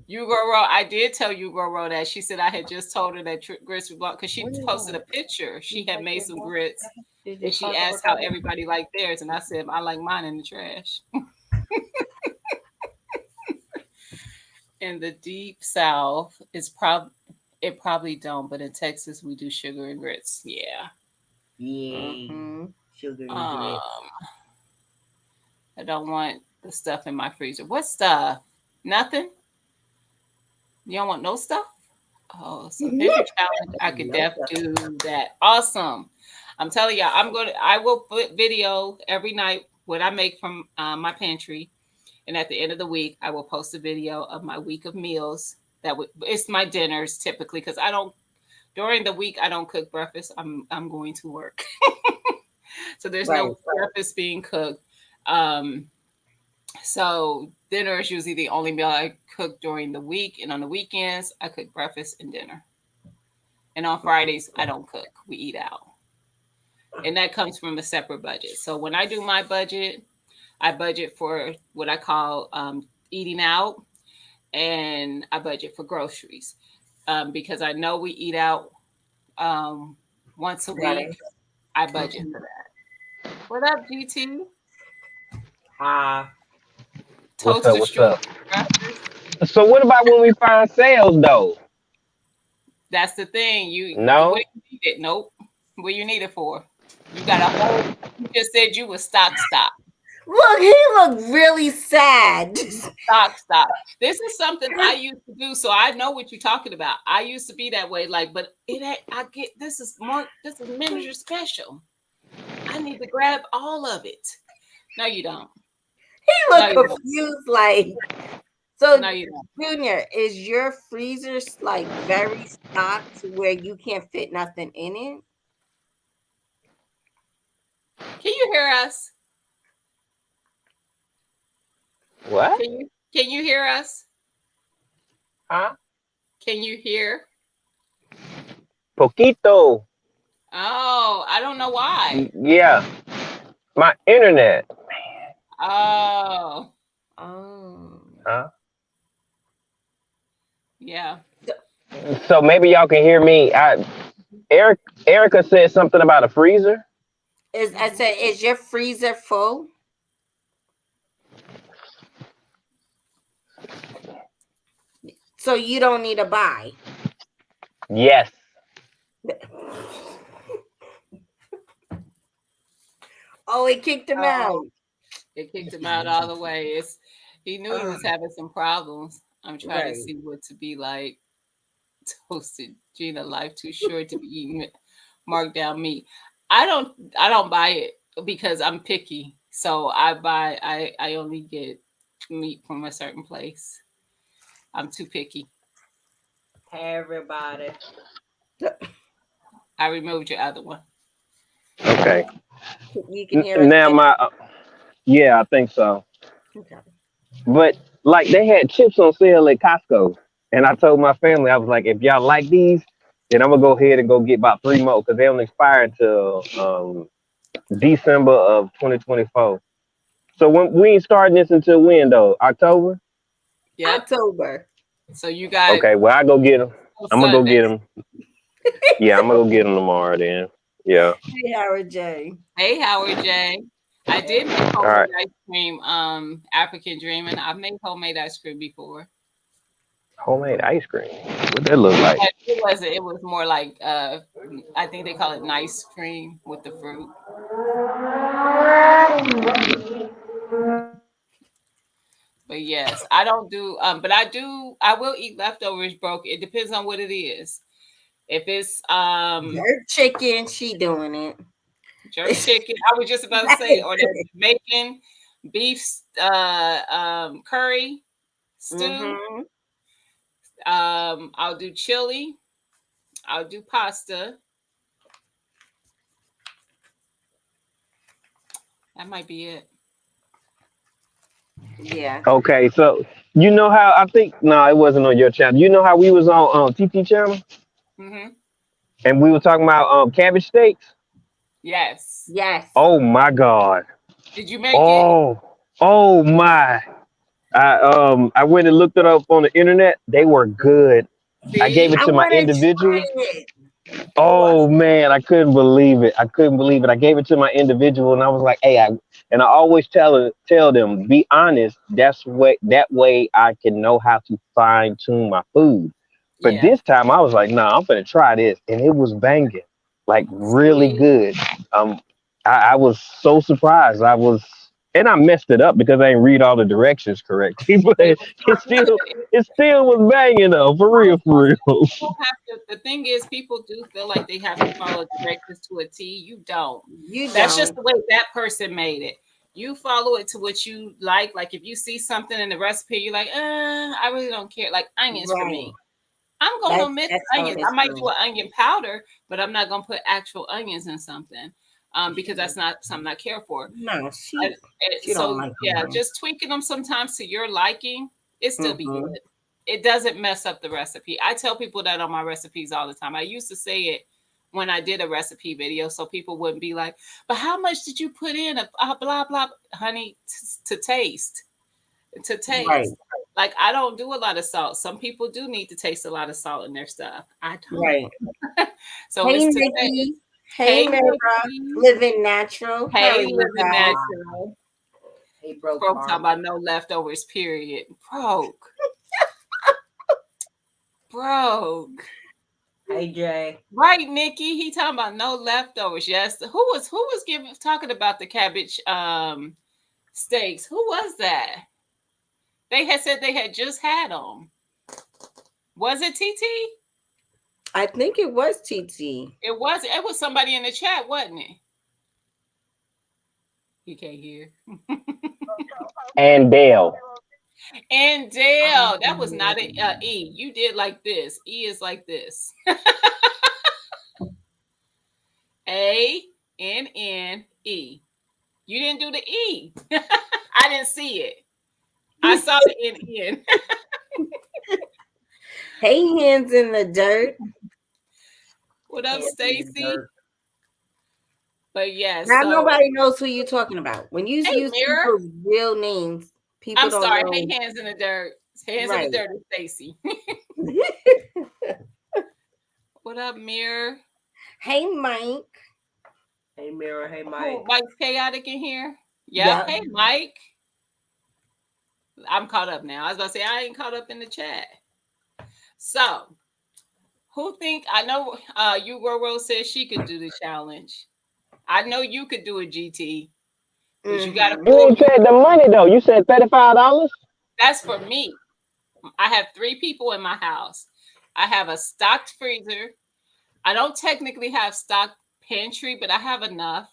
A: Ugoro, I did tell Ugoro that. She said I had just told her that grits were blocked because she posted a picture. She had made some grits, and she asked how everybody liked theirs, and I said I like mine in the trash. In the deep South, it probably don't, but in Texas we do sugar and grits. Yeah.
C: Yeah. Sugar and grits.
A: I don't want the stuff in my freezer. What stuff? Nothing? You don't want no stuff? Oh, so there's a challenge. I could definitely do that. Awesome. I'm telling y'all, I will put video every night what I make from my pantry. And at the end of the week, I will post a video of my week of meals. It's my dinners typically because I don't during the week I don't cook breakfast. I'm going to work, so there's
B: Right.
A: no breakfast being cooked. Um, so dinner is usually the only meal I cook during the week, and on the weekends I cook breakfast and dinner. And on Fridays I don't cook. We eat out, and that comes from a separate budget. So when I do my budget, I budget for what I call eating out, and I budget for groceries because I know we eat out once a
B: Right.
A: week. I budget for that. What up, GT?
C: Ah,
D: What's
A: Toaster
D: up? What's
A: strudel
D: up?
A: breakfast.
D: So what about when we find sales though?
A: That's the thing. You
D: No.
A: what do you need it? Nope. What you need it for? You got a whole. You just said you was stock.
B: Look, he looked really sad.
A: Stock. This is something I used to do, so I know what you're talking about. I used to be that way, like, but it ain't. I get this is manager special. I need to grab all of it. No, you don't.
B: He
A: No,
B: looked
A: you don't.
B: confused, like. So,
A: No, you don't.
B: Junior, is your freezer like very stocked where you can't fit nothing in it?
A: Can you hear us?
D: What?
A: Can you hear us?
D: Huh?
A: Can you hear?
D: Poquito.
A: Oh, I don't know why.
D: Yeah. My internet.
A: Oh,
B: Oh.
D: Huh?
A: yeah.
D: So maybe y'all can hear me. Erica said something about a freezer.
B: I said, is your freezer full? So you don't need to buy.
D: Yes.
B: Oh, it kicked him out.
A: It kicked him out all the way. He knew he was having some problems. I'm trying
B: Right.
A: to see what to be like. Toasted Gina, life too short to be eating marked down meat. I don't buy it because I'm picky. So I only get meat from a certain place. I'm too picky.
C: hey everybody.
A: I removed your other one.
D: Okay.
B: You can hear us.
D: Now my yeah, I think so.
B: Okay.
D: But like they had chips on sale at Costco, and I told my family I was like, if y'all like these, then I'm gonna go ahead and go get about 3 more because they don't expire until December of 2024. So when we ain't starting this until when though? October?
A: Yep.
B: October.
A: So you got
D: Okay, well I go get them. I'm gonna go
A: Sunday.
D: get them. Yeah, I'm gonna go get them tomorrow then. Yeah.
B: Hey, Howard J.
A: Hey, Howard J. I did make homemade
D: right.
A: ice cream, African Dreaming. I've made homemade ice cream before.
D: Homemade ice cream. What that look like?
A: But it wasn't. It was more like I think they call it nice cream with the fruit. But yes, I don't do. But I do. I will eat leftovers, broke. It depends on what it is. If it's
B: Jerk chicken, she doing it.
A: jerk chicken, I was just about to say, or the Jamaican beef curry stew.
B: Mhm.
A: I'll do chili. I'll do pasta. That might be it.
B: Yeah.
D: Okay, so you know how I think no, it wasn't on your channel. You know how we was on TT channel
A: Mm-hmm.
D: and we were talking about cabbage steaks.
A: Yes.
B: Yes.
D: Oh my God.
A: Did you make it?
D: Oh my. I went and looked it up on the internet. They were good. I
A: See?
D: gave it
B: I
D: to my
B: wanna
D: individual.
B: try it.
D: Oh man, I couldn't believe it. I gave it to my individual, and I was like, "Hey," I always tell them, be honest. That way I can know how to fine tune my food. But
A: Yeah.
D: this time I was like, "Nah, I'm gonna try this," and it was banging, like really
A: See?
D: good. I was so surprised. And I messed it up because I didn't read all the directions correctly, but it still was banging though, for real.
A: People have to, the thing is, people do feel like they have to follow directions to a T. You don't.
B: You
A: That's
B: don't.
A: just the way that person made it. You follow it to what you like. Like if you see something in the recipe, you're like, I really don't care. Like onions for
B: Right.
A: me. I'm gonna
B: That's
A: omit
B: that's
A: the
B: how it
A: onions.
B: is
A: I might
B: for
A: do
B: me.
A: an onion powder, but I'm not gonna put actual onions in something. Because that's not something I care for.
B: No,
A: I-
B: she don't
A: so
B: like
A: yeah,
B: them.
A: just tweaking them sometimes to your liking, it still be
B: Mm-hmm.
A: good. It doesn't mess up the recipe. I tell people that on my recipes all the time. I used to say it when I did a recipe video, so people wouldn't be like, "But how much did you put in?" Blah blah, honey, to taste, to
B: Right,
A: taste. Like I don't do a lot of salt. Some people do need to taste a lot of salt in their stuff. I don't.
B: right.
A: So
B: Hey
A: it's to taste.
B: Nikki. Hey
A: Hey,
B: Mira.
A: Nikki.
B: Living natural.
A: Hey,
B: Hurry you
A: living
B: guys.
A: natural.
C: Hey, broke
A: Broke talking
C: heart.
A: about no leftovers, period. Broke. Broke.
C: Hey, Jay.
A: Right, Nikki. He talking about no leftovers. Yes. Who was talking about the cabbage steaks? Who was that? They had said they had just had them. Was it TT?
B: I think it was TT.
A: It was. It was somebody in the chat, wasn't it? He can't hear.
D: And Dale.
A: And Dale, that was not an E. You did like this. E is like this. A-N-N-E. You didn't do the E. I didn't see it. I saw the N-N.
B: Hey, hands in the dirt.
A: What up,
C: Hands in the
A: Stacy?
C: dirt.
A: But yes,
B: Now
A: so
B: nobody knows who you're talking about. When you
A: hey,
B: use
A: Mirror.
B: people's real names, people
A: I'm
B: don't
A: sorry.
B: know.
A: Hey, hands in the dirt. Hands in
B: Right.
A: the dirt is Stacy. What up, Mirror?
B: Hey, Mike.
C: Hey, Mirror. Hey,
A: Oh,
C: Mike.
A: Mike's chaotic in here. Yep. Hey, Mike. I'm caught up now. I was about to say I ain't caught up in the chat. So, who think I know? You Roro says she could do the challenge. I know you could do a GT, but you got to.
B: Mhm.
D: You ain't said the money though. You said $35.
A: That's for me. I have 3 people in my house. I have a stocked freezer. I don't technically have stocked pantry, but I have enough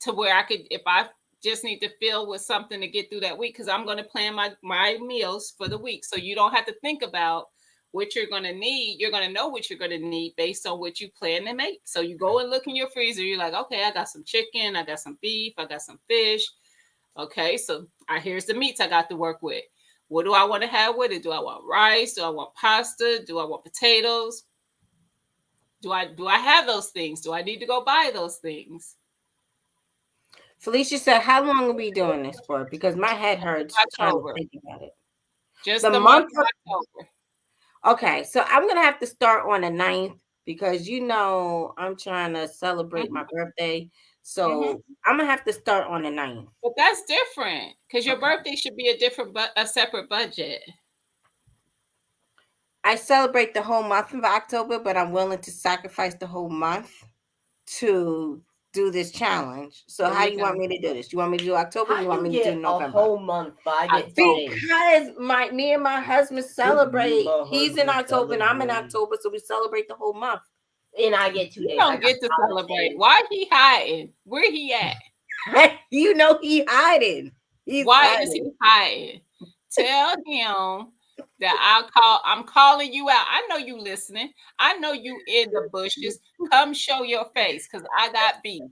A: to where I could, if I just need to fill with something to get through that week, because I'm going to plan my meals for the week. So you don't have to think about what you're going to need. You're going to know what you're going to need based on what you plan to make. So you go and look in your freezer. You're like, okay, I got some chicken. I got some beef. I got some fish. Okay, so here's the meats I got to work with. What do I want to have with it? Do I want rice? Do I want pasta? Do I want potatoes? Do I have those things? Do I need to go buy those things?
B: Felicia said, "How long are we doing this for?" Because my head hurts trying to
A: October.
B: think about it.
A: Just
B: The
A: the
B: month
A: month of October.
B: Okay, so I'm gonna have to start on the 9th because I'm trying to celebrate my birthday. So I'm gonna have to start on the 9th.
A: But that's different because your
B: Okay.
A: birthday should be a separate budget.
B: I celebrate the whole month of October, but I'm willing to sacrifice the whole month to do this challenge. So
A: There
B: how
A: you
B: do you
A: go.
B: want me to do this? You want me to do October? Or
C: How
B: you want
C: you
B: me to
C: get
B: do
C: a
B: November?
C: whole month, but I get 2 days?
B: Because me and my husband celebrate.
C: My
B: He's in
C: husband
B: October and I'm in
C: celebrate.
B: October, so we celebrate the whole month.
C: And I get 2
A: You
C: days. I
A: don't
C: got
A: get to
C: 5
A: celebrate.
C: days.
A: Why he hiding? Where he at?
B: You know he hiding. He's
A: Why
B: hiding.
A: is he hiding? Tell him that I'm calling you out. I know you listening. I know you in the bushes. Come show your face because I got beef.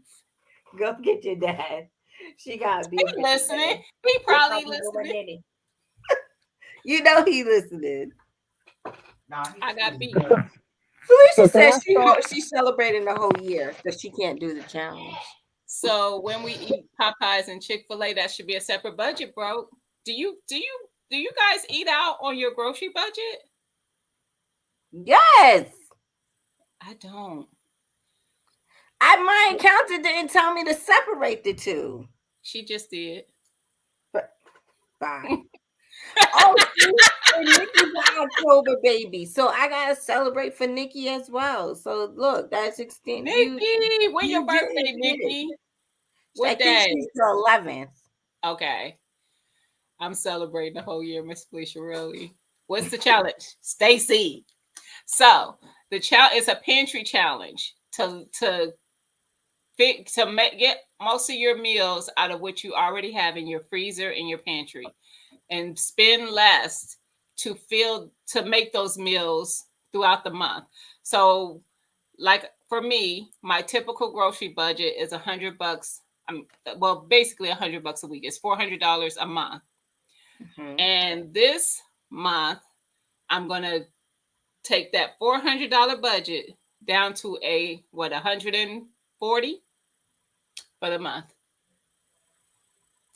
B: Go get your dad. She got beef.
A: He listening. He probably listening.
B: You know he listening.
A: I got beef.
B: Felicia
D: So can
B: says
D: I
B: she's celebrating the whole year because she can't do the challenge.
A: So when we eat Popeyes and Chick-fil-A, that should be a separate budget, bro. Do you guys eat out on your grocery budget?
B: Yes.
A: I don't.
B: My accountant didn't tell me to separate the two.
A: She just did.
B: Bye. Oh, Nikki's an October baby, so I gotta celebrate for Nikki as well. So look, that's extended.
A: Nikki, when your birthday, Nikki? What day?
B: She's the 11th.
A: Okay. I'm celebrating the whole year, Miss Felicia, really. What's the challenge? Stacy. So the challenge is a pantry challenge to get most of your meals out of what you already have in your freezer and your pantry, and spend less to make those meals throughout the month. So, like for me, my typical grocery budget is $100. Well, basically $100 a week. It's $400 a month.
B: Mhm.
A: And this month, I'm gonna take that $400 budget down to a what 140 for the month.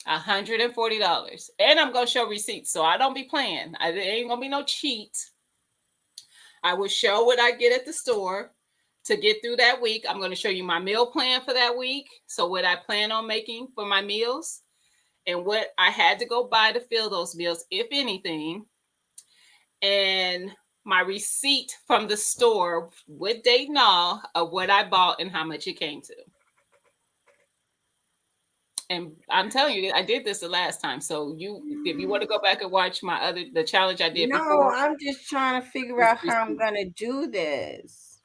A: $140. And I'm gonna show receipts. So I don't be playing. There ain't gonna be no cheat. I will show what I get at the store to get through that week. I'm gonna show you my meal plan for that week. So what I plan on making for my meals and what I had to go buy to fill those meals, if anything. And my receipt from the store with date and all of what I bought and how much it came to. And I'm telling you, I did this the last time. So if you want to go back and watch the challenge I did
B: No,
A: before.
B: I'm just trying to figure out how I'm gonna do this.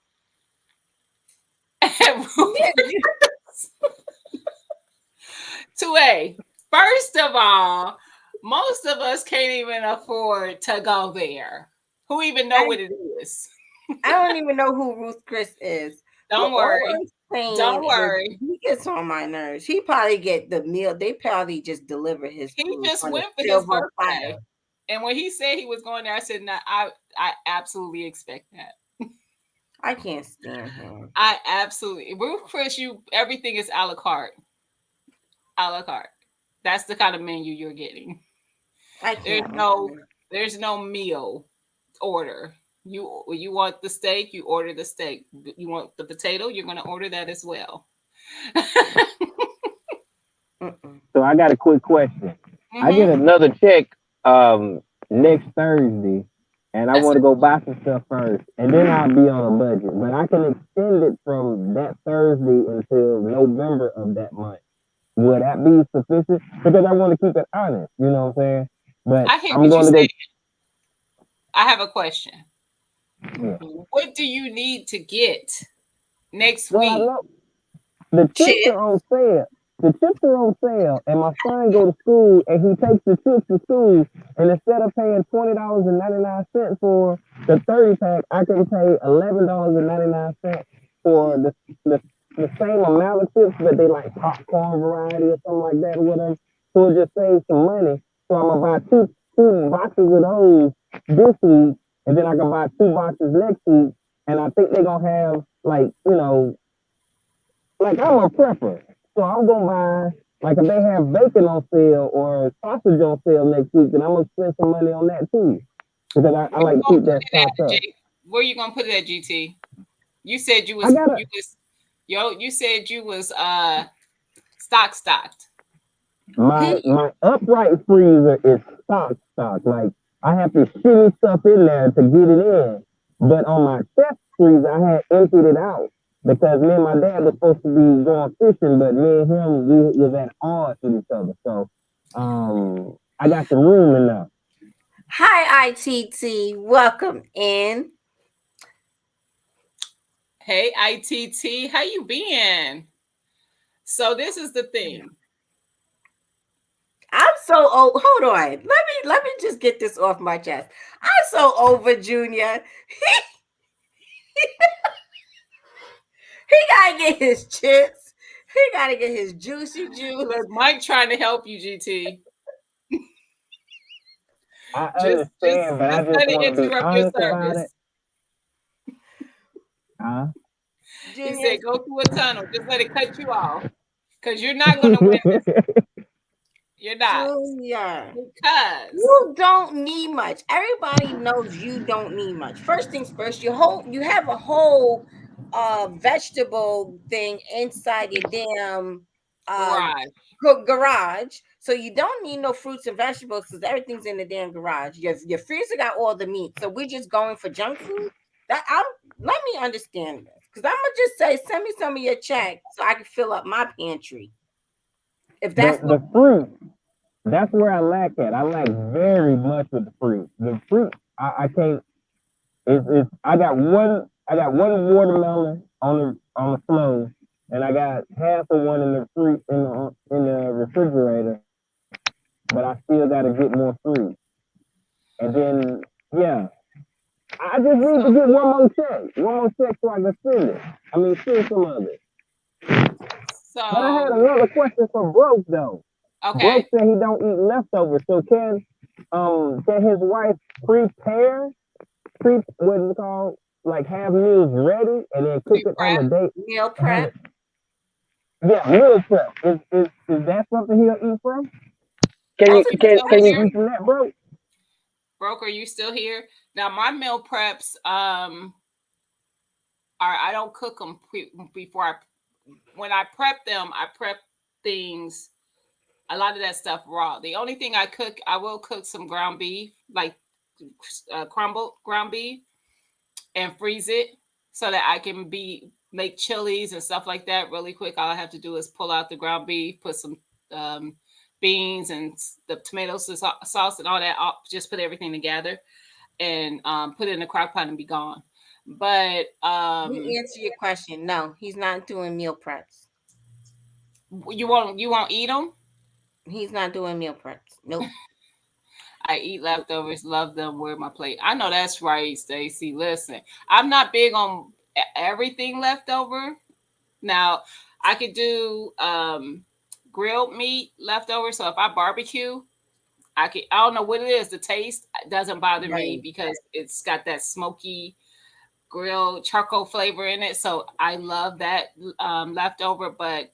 A: First of all, most of us can't even afford to go there. Who even know what it is?
B: I don't even know who Ruth Chris is.
A: Don't worry. Don't
B: Is
A: worry.
B: he gets on my nerves. He probably get the meal. They probably just deliver his
A: He
B: food
A: just
B: on a
A: went for his
B: silver
A: birthday.
B: platter.
A: And when he said he was going there, I said, "No, I absolutely expect that."
B: I can't stand him.
A: I absolutely. Ruth Chris, everything is a la carte. A la carte. That's the kind of menu you're getting.
B: I can't.
A: There's no meal order. You want the steak, you order the steak. You want the potato, you're going to order that as well.
D: So I got a quick question. I get another check next Thursday, and I want to go buy some stuff first, and then I'll be on a budget. But I can extend it from that Thursday until November of that month. Would that be sufficient? Because I want to keep it honest, you know what I'm saying? But
A: I hear
D: I'm
A: what
D: going
A: you're
D: to
A: saying. I have a question.
D: Yeah.
A: What do you need to get next week?
D: The chips are on sale. The chips are on sale, and my son go to school, and he takes the chips to school, and instead of paying $20.99 for the 30 pack, I can pay $11.99 for the same amount of chips, but they like popcorn variety or something like that or whatever. So it just saves some money. So I'm gonna buy two boxes of those this week, and then I can buy 2 boxes next week. And I think they're gonna have like I'm a prepper. So I'm gonna buy, like, if they have bacon on sale or sausage on sale next week, then I'm gonna spend some money on that too. Because I like to keep that stocked up.
A: Where you gonna put it at, GT? You said you said you was stocked.
D: My upright freezer is stocked. Like, I have to shimmy stuff in there to get it in. But on my chest freezer, I had emptied it out. Because me and my dad were supposed to be going fishing, but me and him, we was at odds with each other. So I got the room enough.
B: Hi, ITT. Welcome in.
A: Hey, ITT. How you been? So this is the thing.
B: I'm so old. Hold on. Let me just get this off my chest. I'm so over Junior. He gotta get his chips. He gotta get his juicy juice.
A: Look, Mike trying to help you, GT.
D: I understand, but I just want to be honest about it.
A: He said, "Go through a tunnel. Just let it cut you off, because you're not gonna win this. You're not.
B: Junior,
A: because
B: you don't need much. Everybody knows you don't need much. First things first, you have a whole vegetable thing inside your damn garage. So you don't need no fruits and vegetables because everything's in the damn garage. Your freezer got all the meat. So we're just going for junk food. Let me understand this, because I'm gonna just say, send me some of your check so I can fill up my pantry. If that's
D: the fruit, that's where I lack at. I lack very much with the fruit. The fruit, I can't. I got one watermelon on the floor, and I got half of one in the refrigerator, but I still got to get more fruit. And then, yeah, I just need to get one more check so I can send it. I mean, send some of it.
A: So
D: But I had another question for Broke though.
A: okay.
D: Broke said he don't eat leftovers, so can his wife prepare what is it called? Like have meals ready and then cook it on the day.
B: Meal prep.
D: Yeah, meal prep. Is that something he'll eat from? Can you eat from that, bro?
A: Broke, are you still here? Now my meal preps, I don't cook them before when I prep them. I prep things, a lot of that stuff raw. The only thing I will cook some ground beef, like crumbled ground beef, and freeze it so that I can make chilies and stuff like that really quick. All I have to do is pull out the ground beef, put some beans and the tomato sauce and all that. I'll just put everything together and put it in the crock pot and be gone. But
B: Let me answer your question. No, he's not doing meal preps.
A: You won't eat them?
B: He's not doing meal preps. Nope.
A: I eat leftovers, love them, where my plate. I know that's right, Stacy. Listen, I'm not big on everything leftover. Now, I could do grilled meat leftover. So if I barbecue, I don't know what it is. The taste doesn't bother me because it's got that smoky grilled charcoal flavor in it. So I love that leftover, but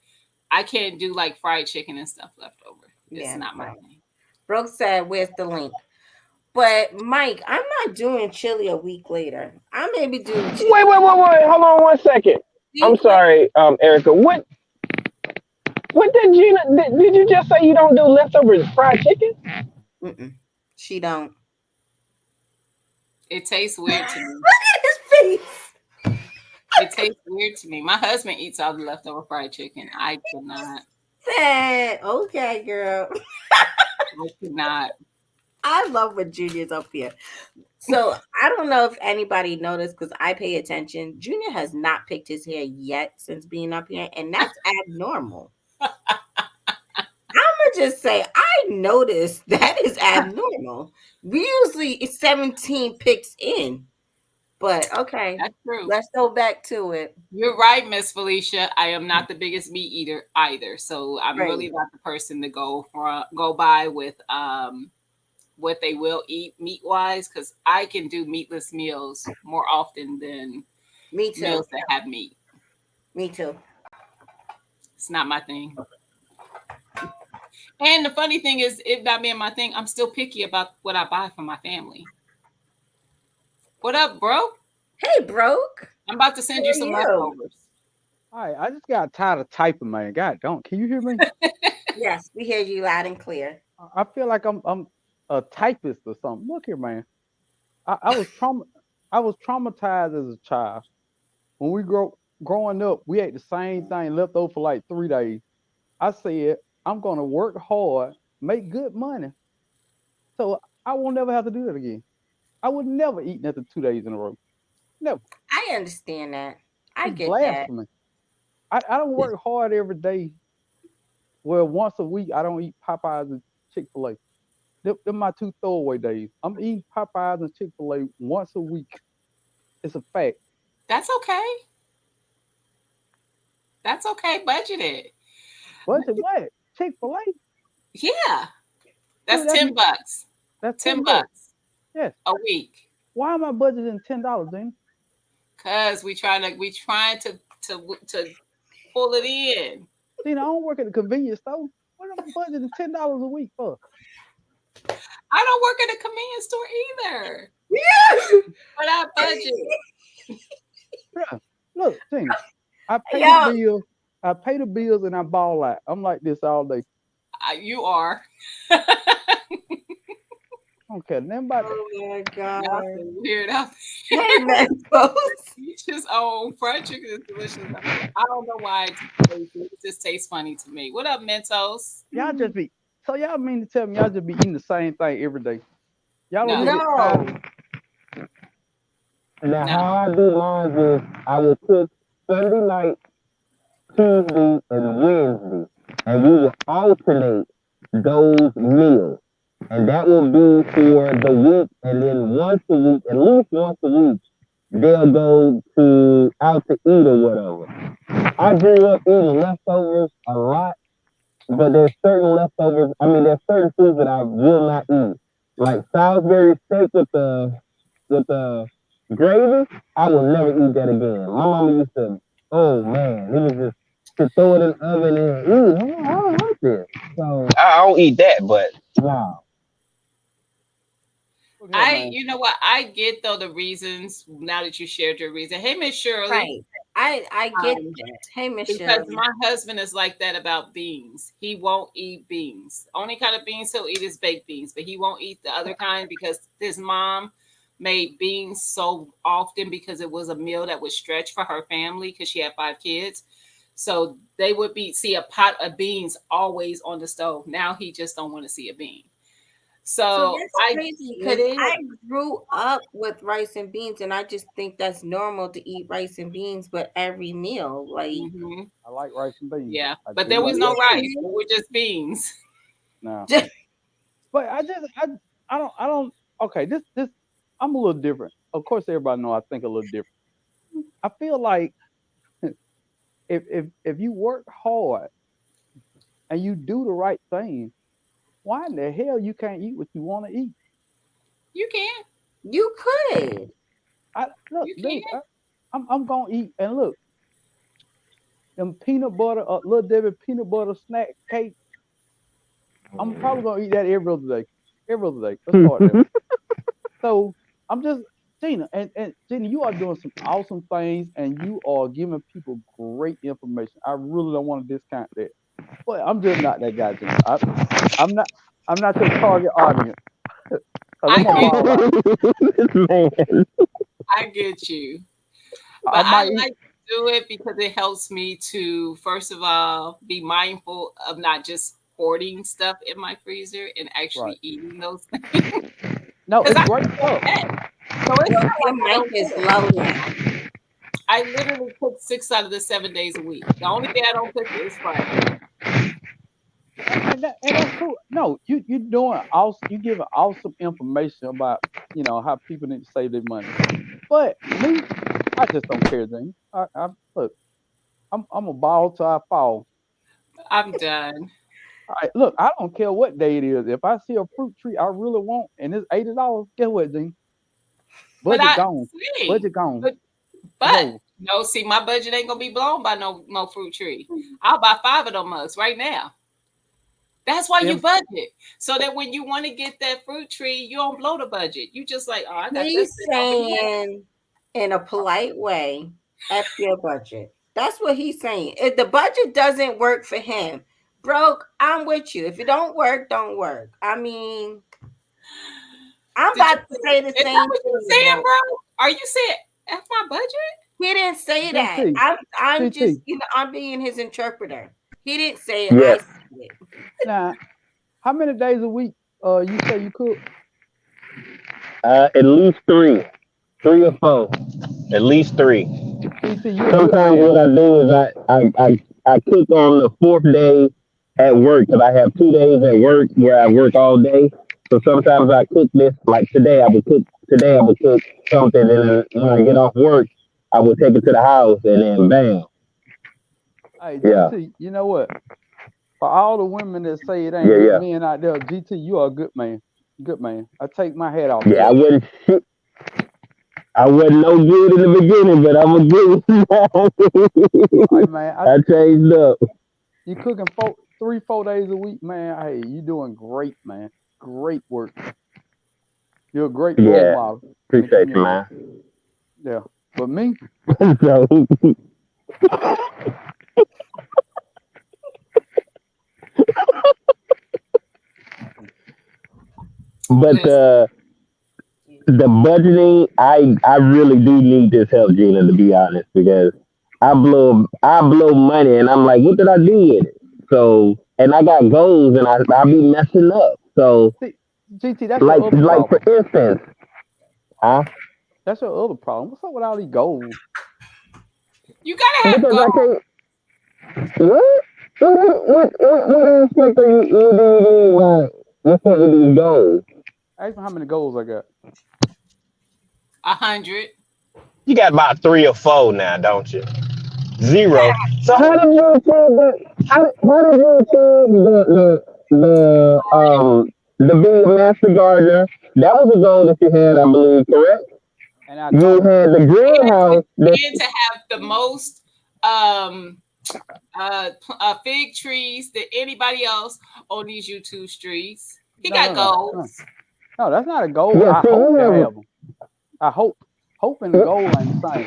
A: I can't do like fried chicken and stuff leftover. It's not my thing.
B: Brooke said, "Where's the link?" But Mike, I'm not doing chili a week later. I may be doing chili.
D: Wait. Hold on 1 second. I'm sorry, Erica. What did Gina? Did you just say you don't do leftovers fried chicken?
B: Mm-mm. She don't.
A: It tastes weird to me.
B: Look at his face.
A: It tastes weird to me. My husband eats all the leftover fried chicken. I cannot.
B: Okay, girl.
A: I cannot.
B: I love when Junior's up here. So I don't know if anybody noticed because I pay attention. Junior has not picked his hair yet since being up here, and that's abnormal. I'm gonna just say I noticed that is abnormal. We usually it's 17 picks in, but okay,
A: that's true.
B: Let's go back to it.
A: You're right, Miss Felicia. I am not the biggest meat eater either, so I'm really not the person to go by with what they will eat meat wise, because I can do meatless meals more often than meals that have meat.
B: Me too.
A: It's not my thing. And the funny thing is, it not being my thing, I'm still picky about what I buy for my family. What up, bro?
B: Hey, Broke.
A: I'm about to send you some leftovers.
E: All right, I just got tired of typing, man. God, can you hear me?
B: Yes, we hear you loud and clear.
E: I feel like I'm a typist or something. Look here, man. I was traumatized as a child. When we growing up, we ate the same thing left over for like 3 days. I said, I'm gonna work hard, make good money, so I won't never have to do that again. I would never eat nothing 2 days in a row. Never.
B: I understand that. I
E: It's
B: get
E: blasphemy. I don't work hard every day. Well, once a week I don't eat Popeyes and Chick-fil-A. They're my 2 throwaway days. I'm eating Popeyes and Chick-fil-A once a week. It's a fact.
A: That's okay. That's okay. Budget it.
E: Budget what? Chick-fil-A?
A: Yeah. That's $10.
E: That's
A: $10.
E: Yes.
A: A week.
E: Why am I budgeting $10, Dana?
A: Cause we trying to pull it in.
E: Dana, I don't work at a convenience store. What am I budgeting $10 a week for?
A: I don't work at a convenience store either.
B: Yeah.
A: But I budget.
E: Yeah. Look, Dana, I pay the bills. I pay the bills and I ball out. I'm like this all day.
A: You are.
E: Okay, nothing about that.
B: Oh my God.
A: Weird out
B: there. Hey, Mentos.
A: You just fried chicken is delicious. I don't know why it just tastes funny to me. What up, Mentos?
E: Y'all mean to tell me y'all just be eating the same thing every day? Y'all don't
B: No.
D: Now, how I do mine is I will cook Sunday night Tuesday, and Wednesday, and we will alternate those meals. And that will be for the week, and then once a week, at least once a week, they'll go to out to eat or whatever. I grew up eating leftovers a lot, but there's certain leftovers. I mean, there's certain foods that I will not eat, like Salisbury steak with the gravy. I will never eat that again. My mama used to. Oh man, it was just to throw it in the oven and eat. I don't like this. So I don't eat that, but wow.
E: Look here, man.
A: You know what? I get though the reasons now that you shared your reason. Hey, Miss Shirley.
B: Right. I get
A: Um,
B: that. Hey,
A: Because
B: Michelle.
A: my husband is like that about beans. He won't eat beans. Only kind of beans he'll eat is baked beans, but he won't eat the other kind because his mom made beans so often because it was a meal that would stretch for her family because she had 5 kids. So they would see a pot of beans always on the stove. Now he just don't want to see a bean.
B: So
A: So
B: that's
A: I
B: crazy
A: get
B: because
A: it.
B: I grew up with rice and beans, and I just think that's normal to eat rice and beans with every meal. Like,
A: Mhm.
E: I like rice and beans.
A: Yeah,
E: I
A: but
E: do
A: there
E: like
A: was no
E: rice.
A: rice.
B: yeah,
A: It were just beans.
E: No,
B: just
E: but I don't. Okay, this I'm a little different. Of course, everybody know I think a little different. I feel like if you work hard and you do the right thing, why in the hell you can't eat what you want to eat?
A: You can.
B: you could.
E: Look,
A: You
E: dude,
A: can.
E: I'm gonna eat and look them peanut butter, little Debbie peanut butter snack cake. I'm probably gonna eat that every other day. Every other day. Let's start there. So I'm just Gina, and Gina, you are doing some awesome things, and you are giving people great information. I really don't want to discount that, but I'm just not that guy, Gina. I'm not your target audience. Cause
A: I
E: I'm gonna
A: get
E: ball out.
D: Man.
A: I get you.
E: I
A: But I
E: might eat.
A: like to do it because it helps me to, first of all, be mindful of not just hoarding stuff in my freezer and
E: Right.
A: actually eating those things.
E: No,
A: Because
E: it's
A: I
E: great
A: cook
E: stuff.
A: every day. So it's
B: Well,
A: not
B: your
A: like I
B: mic
A: don't
B: is
A: cook.
B: low now.
A: I literally cook 6 out of the 7 days a week. The only day I don't cook is Friday.
E: And that's cool. No, you doing awesome. You giving awesome information about how people need to save their money. But me, I just don't care, Dean. Look, I'm a ball till I fall.
A: I'm done.
E: All right, look, I don't care what day it is. If I see a fruit tree I really want and it's $80, guess what, Dean?
A: But
E: Budget gone.
A: see,
E: Budget gone.
A: but
E: It's over.
A: no, see, my budget ain't gonna be blown by no fruit tree. I'll buy 5 of them mugs right now. That's why you
E: If
A: budget. So that when you want to get that fruit tree, you don't blow the budget. You just like, oh, I got
B: He's
A: this sitting over here.
B: saying in a polite way, F your budget. That's what he's saying. If the budget doesn't work for him, broke, I'm with you. If it don't work, don't work. I mean, I'm
A: Did you
B: about to say the
A: is that
B: same
A: what you
B: thing,
A: saying,
B: bro.
A: bro? Are you saying F my budget?
B: He didn't say that.
E: GT,
B: I'm just,
E: GT.
B: I'm being his interpreter. He didn't say it.
D: Yeah.
B: I said it.
E: Now, how many days a week you say you cook?
D: At least 3, 3 or 4, at least 3.
E: GT, you a good
D: Sometimes
E: man.
D: what I do is I cook on the 4th day at work because I have 2 days at work where I work all day. So sometimes I cook this like today. I would cook something, and then when I get off work, I would take it to the house, and then bam,
E: Hey,
D: yeah,
E: GT, you know what? For all the women that say it ain't
D: yeah,
E: good
D: yeah,
E: men out there, GT, you are a good man. Good man. I take my hat off to
D: yeah.
E: that.
D: I wasn't no good in the beginning, but I'm a good
E: Hey
D: one.
E: man,
D: I changed up.
E: you cooking 3-4 days a week, man. Hey, you doing great, man. Great work. You're a great role
D: Yeah,
E: model in the
D: appreciate you,
E: community.
D: man.
E: Yeah. But me,
D: So, but
A: Listen,
D: the budgeting, I really do need this help, Gina, to be honest, because I blow money, and I'm like, what did I do with it? So, and I got goals, and I be messing up. So,
E: see, GT, that's your other
D: like for
E: problem.
D: instance, huh?
E: That's your other problem. What's up with all these goals?
A: you gotta have
D: Because I
A: goals.
D: can't. What? What aspect are you what's up with these goals?
E: Ask me how many goals I got.
A: 100.
D: You got about 3 or 4 now, don't you? 0. So how did you achieve that? How did you achieve the being a master gardener? That was a goal that you had, I believe, correct?
E: And I
D: You
E: don't.
D: had the
A: And
D: greenhouse that
A: to have the most um fig trees than anybody else on these YouTube streets. He
E: No,
A: got
E: no, no, no.
A: goals.
E: No, that's not a goal.
D: yeah,
E: I
D: see,
E: hope
D: you
E: to
D: have
E: have them. I hope. Hope and the goal ain't the same.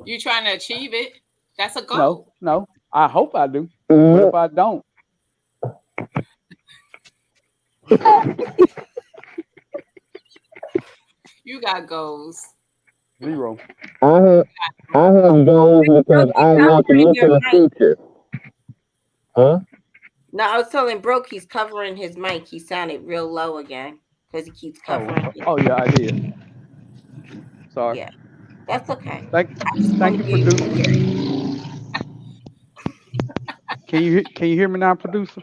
A: You trying to achieve it. That's a
E: No,
A: goal.
E: no. I hope I do. But if I don't,
A: You got goals.
E: 0.
D: I have goals because
B: Brooke,
D: I
B: he's
D: want to
B: covering
D: look
B: your
D: in the
B: mic.
D: future. Huh?
B: No, I was telling Brooke he's covering his mic. He sounded real low again because he keeps covering it.
E: Oh yeah, I did. Sorry.
B: Yeah, that's okay.
E: Thank
B: I just want
E: thank
B: to
E: you,
B: be able to
E: producer.
B: hear it.
E: Can you hear me now, producer?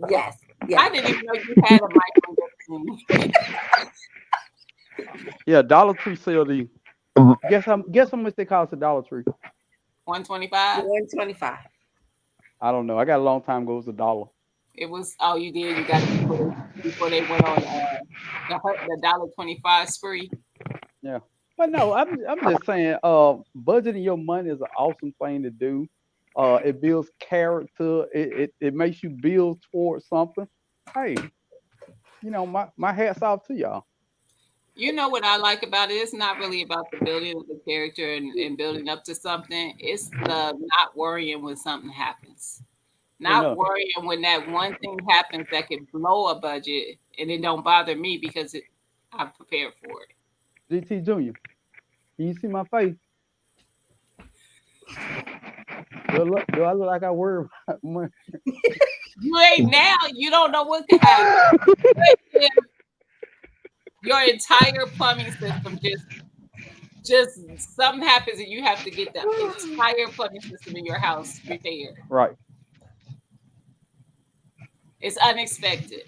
B: Yes,
A: I
B: yes.
A: didn't even know you had a microphone.
E: Yeah, Dollar Tree sell these.
D: Mhm.
E: Guess how much they cost at Dollar Tree?
A: 125.
B: 125.
E: I don't know. I got a long time ago. It was $1.
A: It was you did. You got it before they went on the $1.25 spree.
E: Yeah. But no, I'm just saying, budgeting your money is an awesome thing to do. It builds character. It makes you build towards something. Hey, my hat's off to y'all.
A: You know what I like about it? It's not really about the building of the character and building up to something. It's the not worrying when something happens. Not
E: Enough.
A: worrying when that one thing happens that could blow a budget and it don't bother me because I'm prepared for it.
E: GT Junior, can you see my face? Do I look like I worry about money?
A: You ain't now. You don't know what could happen. What if your entire plumbing system just something happens and you have to get the entire plumbing system in your house repaired.
E: Right,
A: It's unexpected.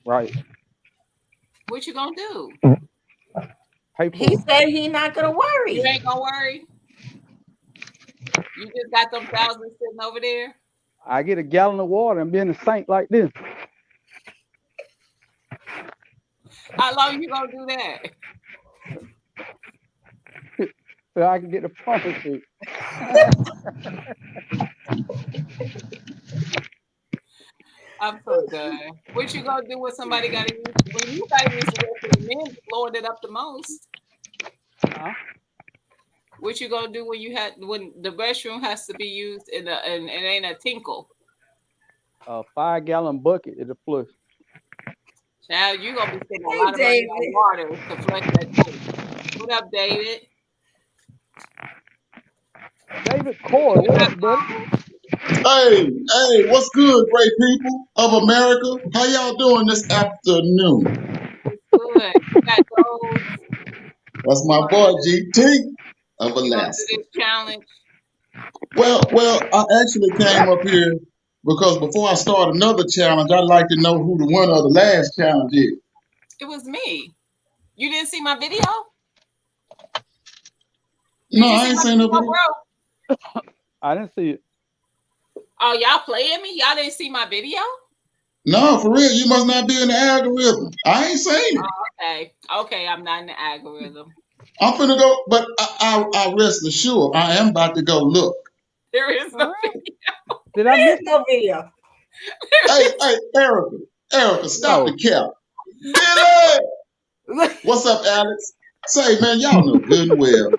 E: right.
A: What you gonna do?
E: Pay for
B: He
E: it.
B: said he's not gonna
A: You
B: worry.
A: ain't gonna worry. You just got them thousands sitting over there.
E: I get a gallon of water and be in the sink like this.
A: How long you gonna do that?
E: So I can get the plumbing fixed.
A: I'm so done. What you gonna do when somebody gotta use when you gotta use the restroom? The men blowing it up the most.
E: Huh?
A: What you gonna do when the restroom has to be used and it ain't a tinkle?
E: A 5-gallon bucket is a flush.
A: Child, you gonna be spending a
B: Hey,
A: lot of money
B: David.
A: on water to flush that tank. What up, David?
E: David Core, what up, buddy?
F: Hey, what's good, great people of America? How y'all doing this afternoon?
A: It's good. You got goals.
F: That's
A: You
F: my
A: gonna
F: boy
A: do this,
F: GT of
A: you gonna do
F: Alaska.
A: this challenge.
F: Well, I actually came up here because before I start another challenge, I'd like to know who the winner of the last challenge is.
A: It was me. You didn't see my video? Did
F: No,
A: you
F: I
A: see
F: ain't
A: my
F: seen no
A: video,
F: video.
A: bro?
E: I didn't see it.
A: Oh, y'all playing me? Y'all didn't see my video?
F: No, for real, you must not be in the algorithm. I ain't seen it.
A: Okay, I'm not in the algorithm.
F: I'm finna go, but I rest assured, I am about to go look.
A: There is no
E: Huh?
A: video.
E: Did I miss
B: There's no video.
F: Hey, Erica, stop the
E: No.
F: cap. Billy! What's up, Alex? Say, man, y'all know good and well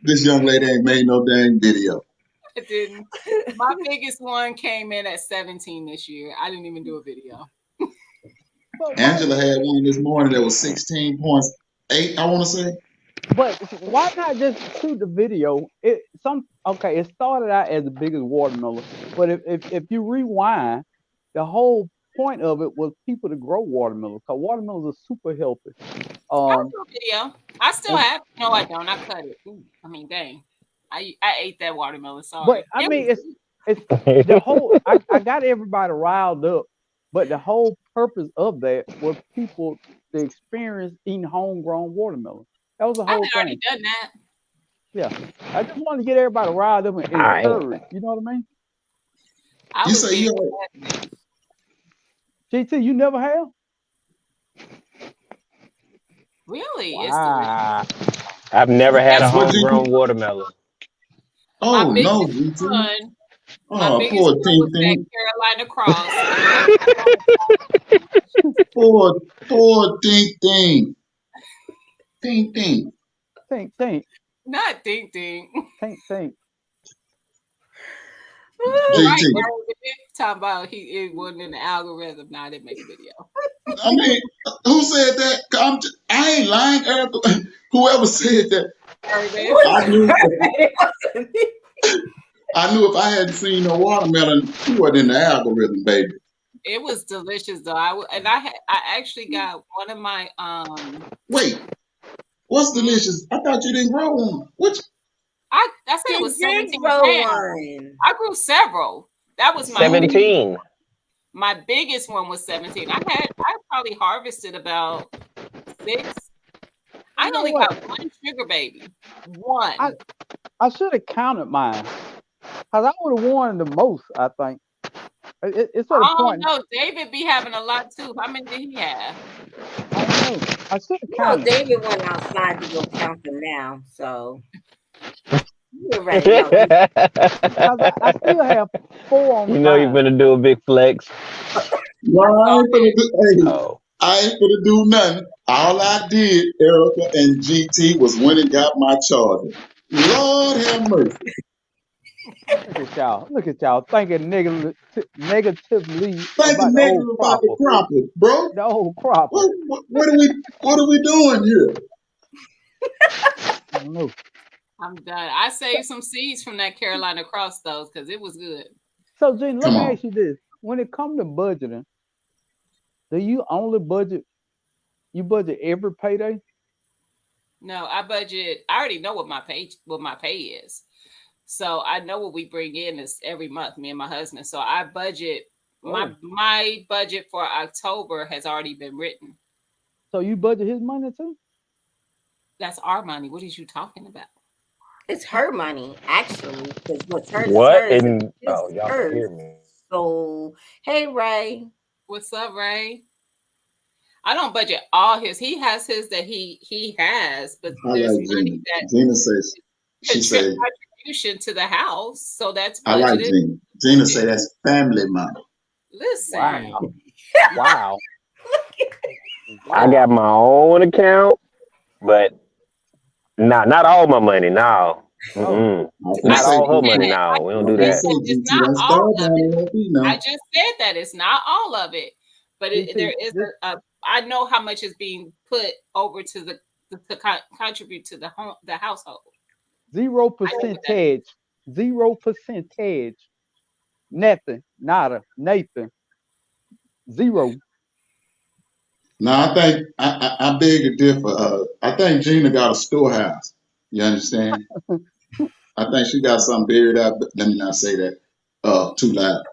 F: this young lady ain't made no dang video.
A: I didn't. My biggest one came in at 17 this year. I didn't even do a video.
E: But
F: Angela had one this morning that was 16.8, I want to say.
E: But why not just shoot the video? It started out as the biggest watermelon, but if you rewind, the whole point of it was people to grow watermelons because watermelons are super healthy.
A: I'll do a video. I still
E: and
A: have. No, I don't. I cut it. Ooh, I mean, dang. I ate that watermelon. Sorry.
E: But I mean, it's the whole. I got everybody riled up, but the whole purpose of that was people to experience eating homegrown watermelon. That was the
A: I
E: whole
A: had already
E: thing.
A: done that.
E: Yeah, I just wanted to get everybody riled up and
D: I ain't.
E: encouraged. You know what I mean?
A: I
F: You
A: was
F: say
A: being
F: you
A: competitive.
E: GT, you never have?
A: Really, it's delicious.
E: Wow.
D: I've never had a
A: That's
F: what you?
D: homegrown watermelon.
A: my
F: Oh no,
A: biggest
F: GT.
A: one. My
F: Oh,
A: biggest
F: poor
A: one was
F: Tink
A: that
F: Tink.
A: Carolina Cross. It wasn't
F: Poor Tink Tink. Tink Tink.
E: Think,
A: not ding ding.
E: think. But
A: Right,
F: GT.
E: but
A: talking about it wasn't in the algorithm. Now I didn't make a video.
F: I mean, who said that? I ain't lying, Erica. Whoever said that,
A: Sorry, man.
B: What?
F: I knew.
B: It wasn't me.
F: I knew if I hadn't seen no watermelon, she wasn't in the algorithm, baby.
A: It was delicious though. I actually got one of my
F: Wait, what's
A: mhm.
F: delicious? I thought you didn't grow one. Which?
A: I said it
B: She
A: was
B: did
A: 17
B: grow
A: pounds.
B: one.
A: I grew several. That was my
F: Oh,
D: 17.
A: my biggest one was 17. I probably harvested about 6. I
E: you know
A: only
E: what?
A: got one sugar baby. One.
E: I should have counted mine, cause I would have wanted the most. I think it's at a
A: I don't
E: point.
A: know. David be having a lot too. How many did he have?
E: I don't know. I should have
B: You know,
E: counted.
B: David went outside to go count them now, so you already know.
E: Cause I still have 4 on
D: You
E: the
D: know you're
E: vine.
D: gonna do a big flex.
F: no, I
A: So
F: ain't finna do. Hey,
D: Oh,
F: I ain't finna do nothing. All I did, Erica and GT, was went and got my charger. Lord have mercy.
E: Look at y'all. Look at y'all thinking negatively
F: Thinking
E: about the
F: negative
E: old
F: about the
E: cropper.
F: cropper, bro.
E: The old cropper.
F: What are we doing here?
E: I don't know.
A: I'm done. I saved some seeds from that Carolina Cross though, because it was good.
E: So, Gene, let
F: Come
E: me
F: on.
E: ask you this: when it comes to budgeting, do you only budget? You budget every payday?
A: No, I budget. I already know what my pay is. So I know what we bring in is every month, me and my husband. So I budget
E: Oh,
A: my budget for October has already been written.
E: so you budget his money too?
A: That's our money. What is you talking about?
B: It's her money, actually, because what's hers is
D: what?
B: hers and
D: And
B: his
D: oh,
B: is
D: y'all can
B: hers.
D: hear me.
B: So, hey, Ray.
A: What's up, Ray? I don't budget all his. He has his that he has, but
F: I
A: there's
F: like
A: money
F: Gina.
A: that
F: Gina says she say
A: contribution to the house, so that's
F: I like
A: budgeted.
F: Gina. Gina say that's family money.
A: Listen,
E: Wow, wow,
D: I
E: wow.
D: got my own account, but not all my money. No,
E: Oh,
D: mm-mm.
A: I
D: Not
F: Say
A: just
D: all her
A: said
D: money.
A: it. I
D: No, we don't
A: just
D: do
F: like I
A: said
D: that.
F: say,
A: that it's
F: GT,
A: not
F: don't
A: all
F: start
A: of
F: down
A: it.
F: on me
A: I
F: now.
A: just said that it's not all of it, but there
E: GT,
A: is
E: this
A: a. I know how much is being put over to contribute to the household.
E: zero
A: I know what that is.
E: percentage, 0%, nothing, nada, Nathan, zero.
F: No, I think I beg to differ. I think Gina got a storehouse. You understand? I think she got something buried out. But let me not say that too loud.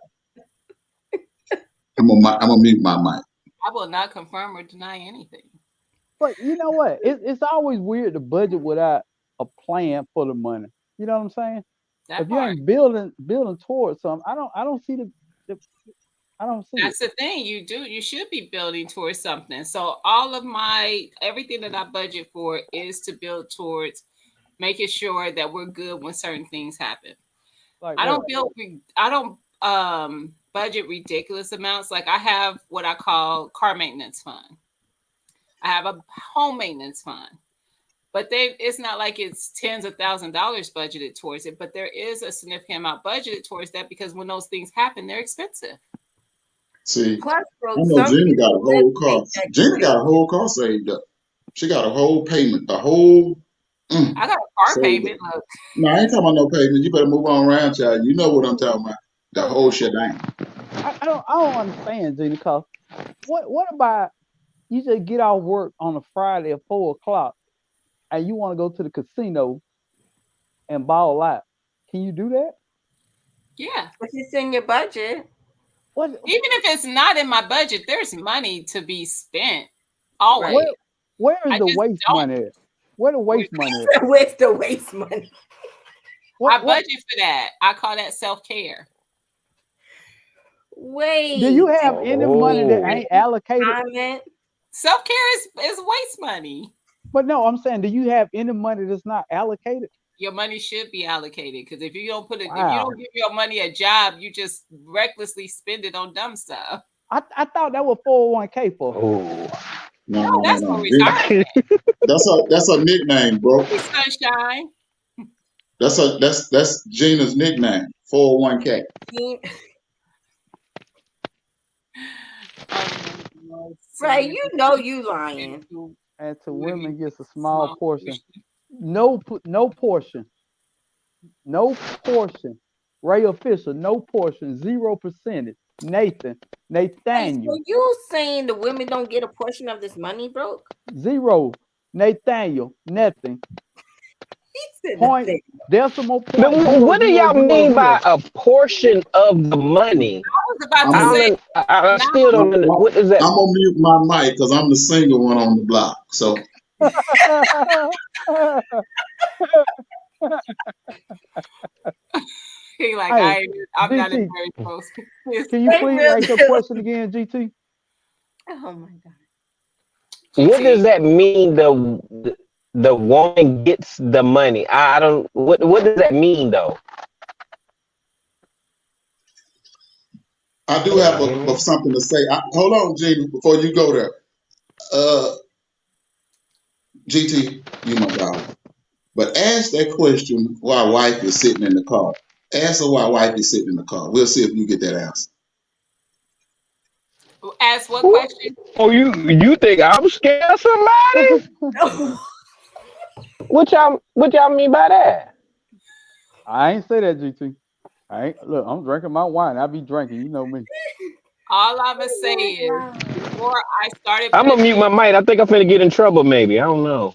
F: I'm gonna mute my mic.
A: I will not confirm or deny anything.
E: But you know what? It's always weird to budget without a plan for the money. You know what I'm saying?
A: That
E: If you
A: part.
E: ain't building towards something, I don't see the I don't see it.
A: That's the thing. You should be building towards something. So all of everything that I budget for is to build towards making sure that we're good when certain things happen.
E: Like
A: I
E: what?
A: don't build. I don't budget ridiculous amounts. Like I have what I call car maintenance fund. I have a home maintenance fund. But it's not like it's tens of $1,000s budgeted towards it, but there is a significant amount budgeted towards that because when those things happen, they're expensive.
F: See,
B: Plus,
F: I
B: bro,
F: know
B: some
F: Gina got a
B: people live
F: whole car.
B: paycheck to
F: Gina got a whole car saved up. She got a whole payment, the whole
A: I got a car
F: saved up.
A: payment. Look,
F: No, I ain't talking about no payment. You better move on around, child. You know what I'm talking about. The
E: So
F: whole shebang.
E: I don't understand, Gina. Cause what about you just get off work on a Friday at 4 o'clock and you want to go to the casino and ball out. Can you do that?
A: Yeah.
B: If it's in your budget.
E: What?
A: Even if it's not in my budget, there's money to be spent. Always.
B: Right.
E: Where is
A: I
E: the
A: just
E: waste
A: don't.
E: money at? Where the waste money at?
B: Where's the waste money?
A: I budget for that. I call that self-care.
B: Wait.
E: Do you have any money that ain't allocated?
B: Comment.
A: Self-care is waste money.
E: But no, I'm saying, do you have any money that's not allocated?
A: Your money should be allocated, because if you don't put it, if you
E: Wow.
A: don't give your money a job, you just recklessly spend it on dumb stuff.
E: I thought that was 401k for.
D: Oh,
A: No, that's for
F: Gina.
A: retirement.
F: That's a nickname, bro.
A: Hey, sunshine.
F: That's Gina's nickname. 401k.
B: Right, you know you lying.
E: And to women gets a small portion. No portion. No portion. Ray Official, no portion, 0%. Nathaniel,
B: So you saying the women don't get a portion of this money, bro?
E: 0. Nathaniel, nothing.
B: He said
E: Point,
B: nothing.
E: decimal point.
D: But what do y'all mean by a portion of the money?
A: I was about to
F: I'm
A: say,
D: I still don't know. What is that?
F: I'm gonna mute my mic because I'm the single one on the block. So
A: he like,
E: Hey,
A: I'm not
E: DT,
A: very close.
E: Can you
B: Hey,
E: please
B: real
E: ask your
B: deal.
E: question again, GT?
B: Oh my god.
D: What does that mean? The woman gets the money. I don't. What does that mean though?
F: I do have something to say. Hold on, Gina, before you go there. GT, you my dog. But ask that question while wife is sitting in the car. Ask her while wife is sitting in the car. We'll see if you get that answer.
A: Ask what question?
D: Oh, you think I'm scared of somebody? What y'all mean by that?
E: I ain't say that, GT. I ain't look. I'm drinking my wine. I be drinking. You know me.
A: All I'm gonna say is, before I started,
D: I'm gonna mute my mic. I think I'm finna get in trouble. Maybe I don't know.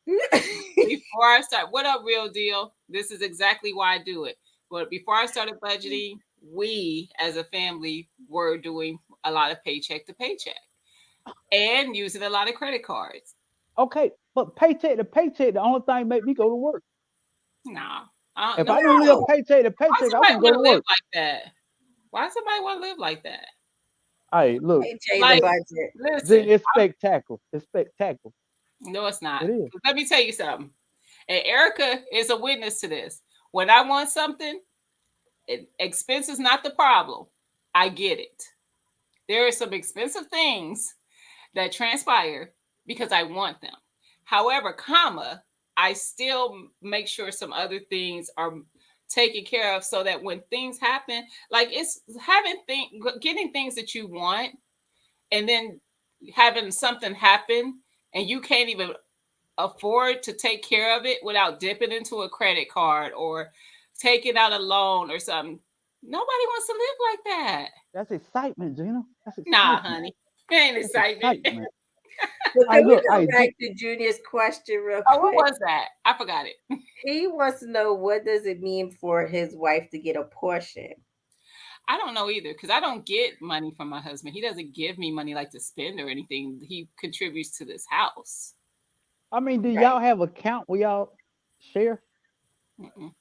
A: before I start, what up, real deal? This is exactly why I do it. But before I started budgeting, we as a family were doing a lot of paycheck to paycheck and using a lot of credit cards.
E: Okay, but paycheck to paycheck, the only thing make me go to work.
A: Nah.
E: If I don't live paycheck to
A: Why
E: paycheck, I
A: somebody
E: wouldn't go
A: want to
E: to
A: live
E: work.
A: like that? Why somebody want to live like that?
E: Hey, look,
B: AJ
A: Like,
B: the budget.
A: Listen,
E: it's spectacular. It's spectacular.
A: no, it's not.
E: It is.
A: Let me tell you something. And Erica is a witness to this. When I want something, expense is not the problem. I get it. There are some expensive things that transpire because I want them. However, I still make sure some other things are taken care of so that when things happen, like it's getting things that you want and then having something happen and you can't even afford to take care of it without dipping into a credit card or taking out a loan or something. Nobody wants to live like that.
E: That's excitement, Gina. That's excitement.
A: Nah, honey. It ain't excitement.
B: But
E: Hey,
B: can we
E: look,
B: go
E: hey,
B: back to Junior's question real
A: Oh, what
B: quick?
A: was that? I forgot it.
B: He wants to know, what does it mean for his wife to get a portion?
A: I don't know either, because I don't get money from my husband. He doesn't give me money like to spend or anything. He contributes to this house.
E: I mean, do y'all have a count where y'all share?
A: Mm-mm.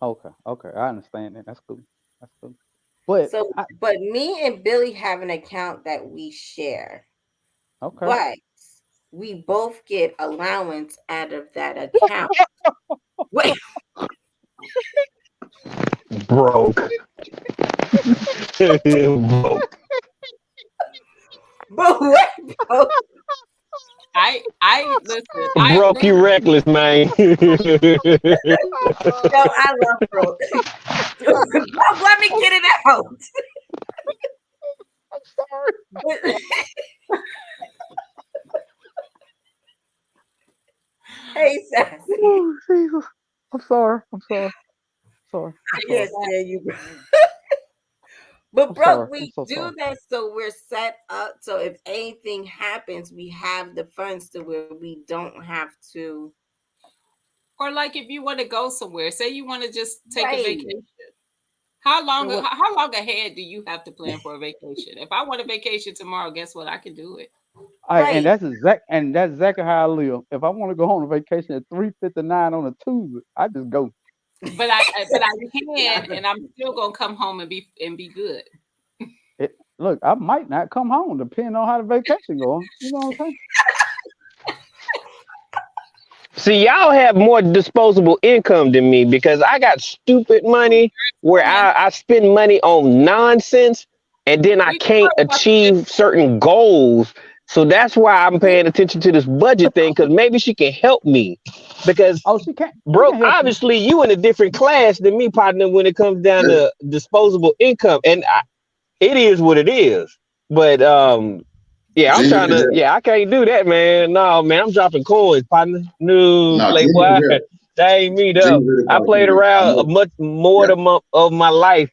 E: Okay, I understand that. That's cool. But
B: But me and Billy have an account that we share.
E: okay.
B: But we both get allowance out of that account. Wait.
D: Broke. Broke.
B: But what, bro?
A: I listen.
D: Broke, you reckless, man.
B: No, I love bro. Let me get it out.
E: I'm sorry.
B: Hey, Sassy.
E: Oh, Jesus. I'm sorry.
B: I can't stand you, bro. But
E: I'm
B: bro,
E: sorry.
B: we
E: I'm so
B: do
E: sorry.
B: that so we're set up. So if anything happens, we have the funds to where we don't have to.
A: Or like if you want to go somewhere, say you want to just take a
B: Right.
A: vacation. How long?
E: Yeah, what-
A: How long ahead do you have to plan for a vacation? If I want a vacation tomorrow, guess what? I can do it.
B: Right.
E: that's exactly how I live. If I want to go on a vacation at 3:59 on a Tuesday, I just go.
A: But I can, and I'm still gonna come home and be good.
E: Look, I might not come home depending on how the vacation goes. You know what I'm saying?
D: See, y'all have more disposable income than me because I got stupid money where I spend money on nonsense and then I
A: We
D: can't
A: talk about
D: achieve certain goals. So that's why I'm paying attention to this budget thing because maybe she can help me. Because,
E: Oh, she can't. She
D: bro,
E: can help you.
D: obviously you in a different class than me, partner, when it comes down to disposable income. And it is what it is. But yeah, I'm
F: Gina
D: trying
F: can
D: to.
F: help.
D: Yeah, I can't do that, man. No, man, I'm dropping coins, partner. No,
F: No, Gina
D: playboy,
F: can help.
D: that ain't me
F: Gina
D: though.
F: really
D: I
F: probably
D: played
F: can help. I
D: around
F: know.
D: much more
F: Yeah.
D: of my life.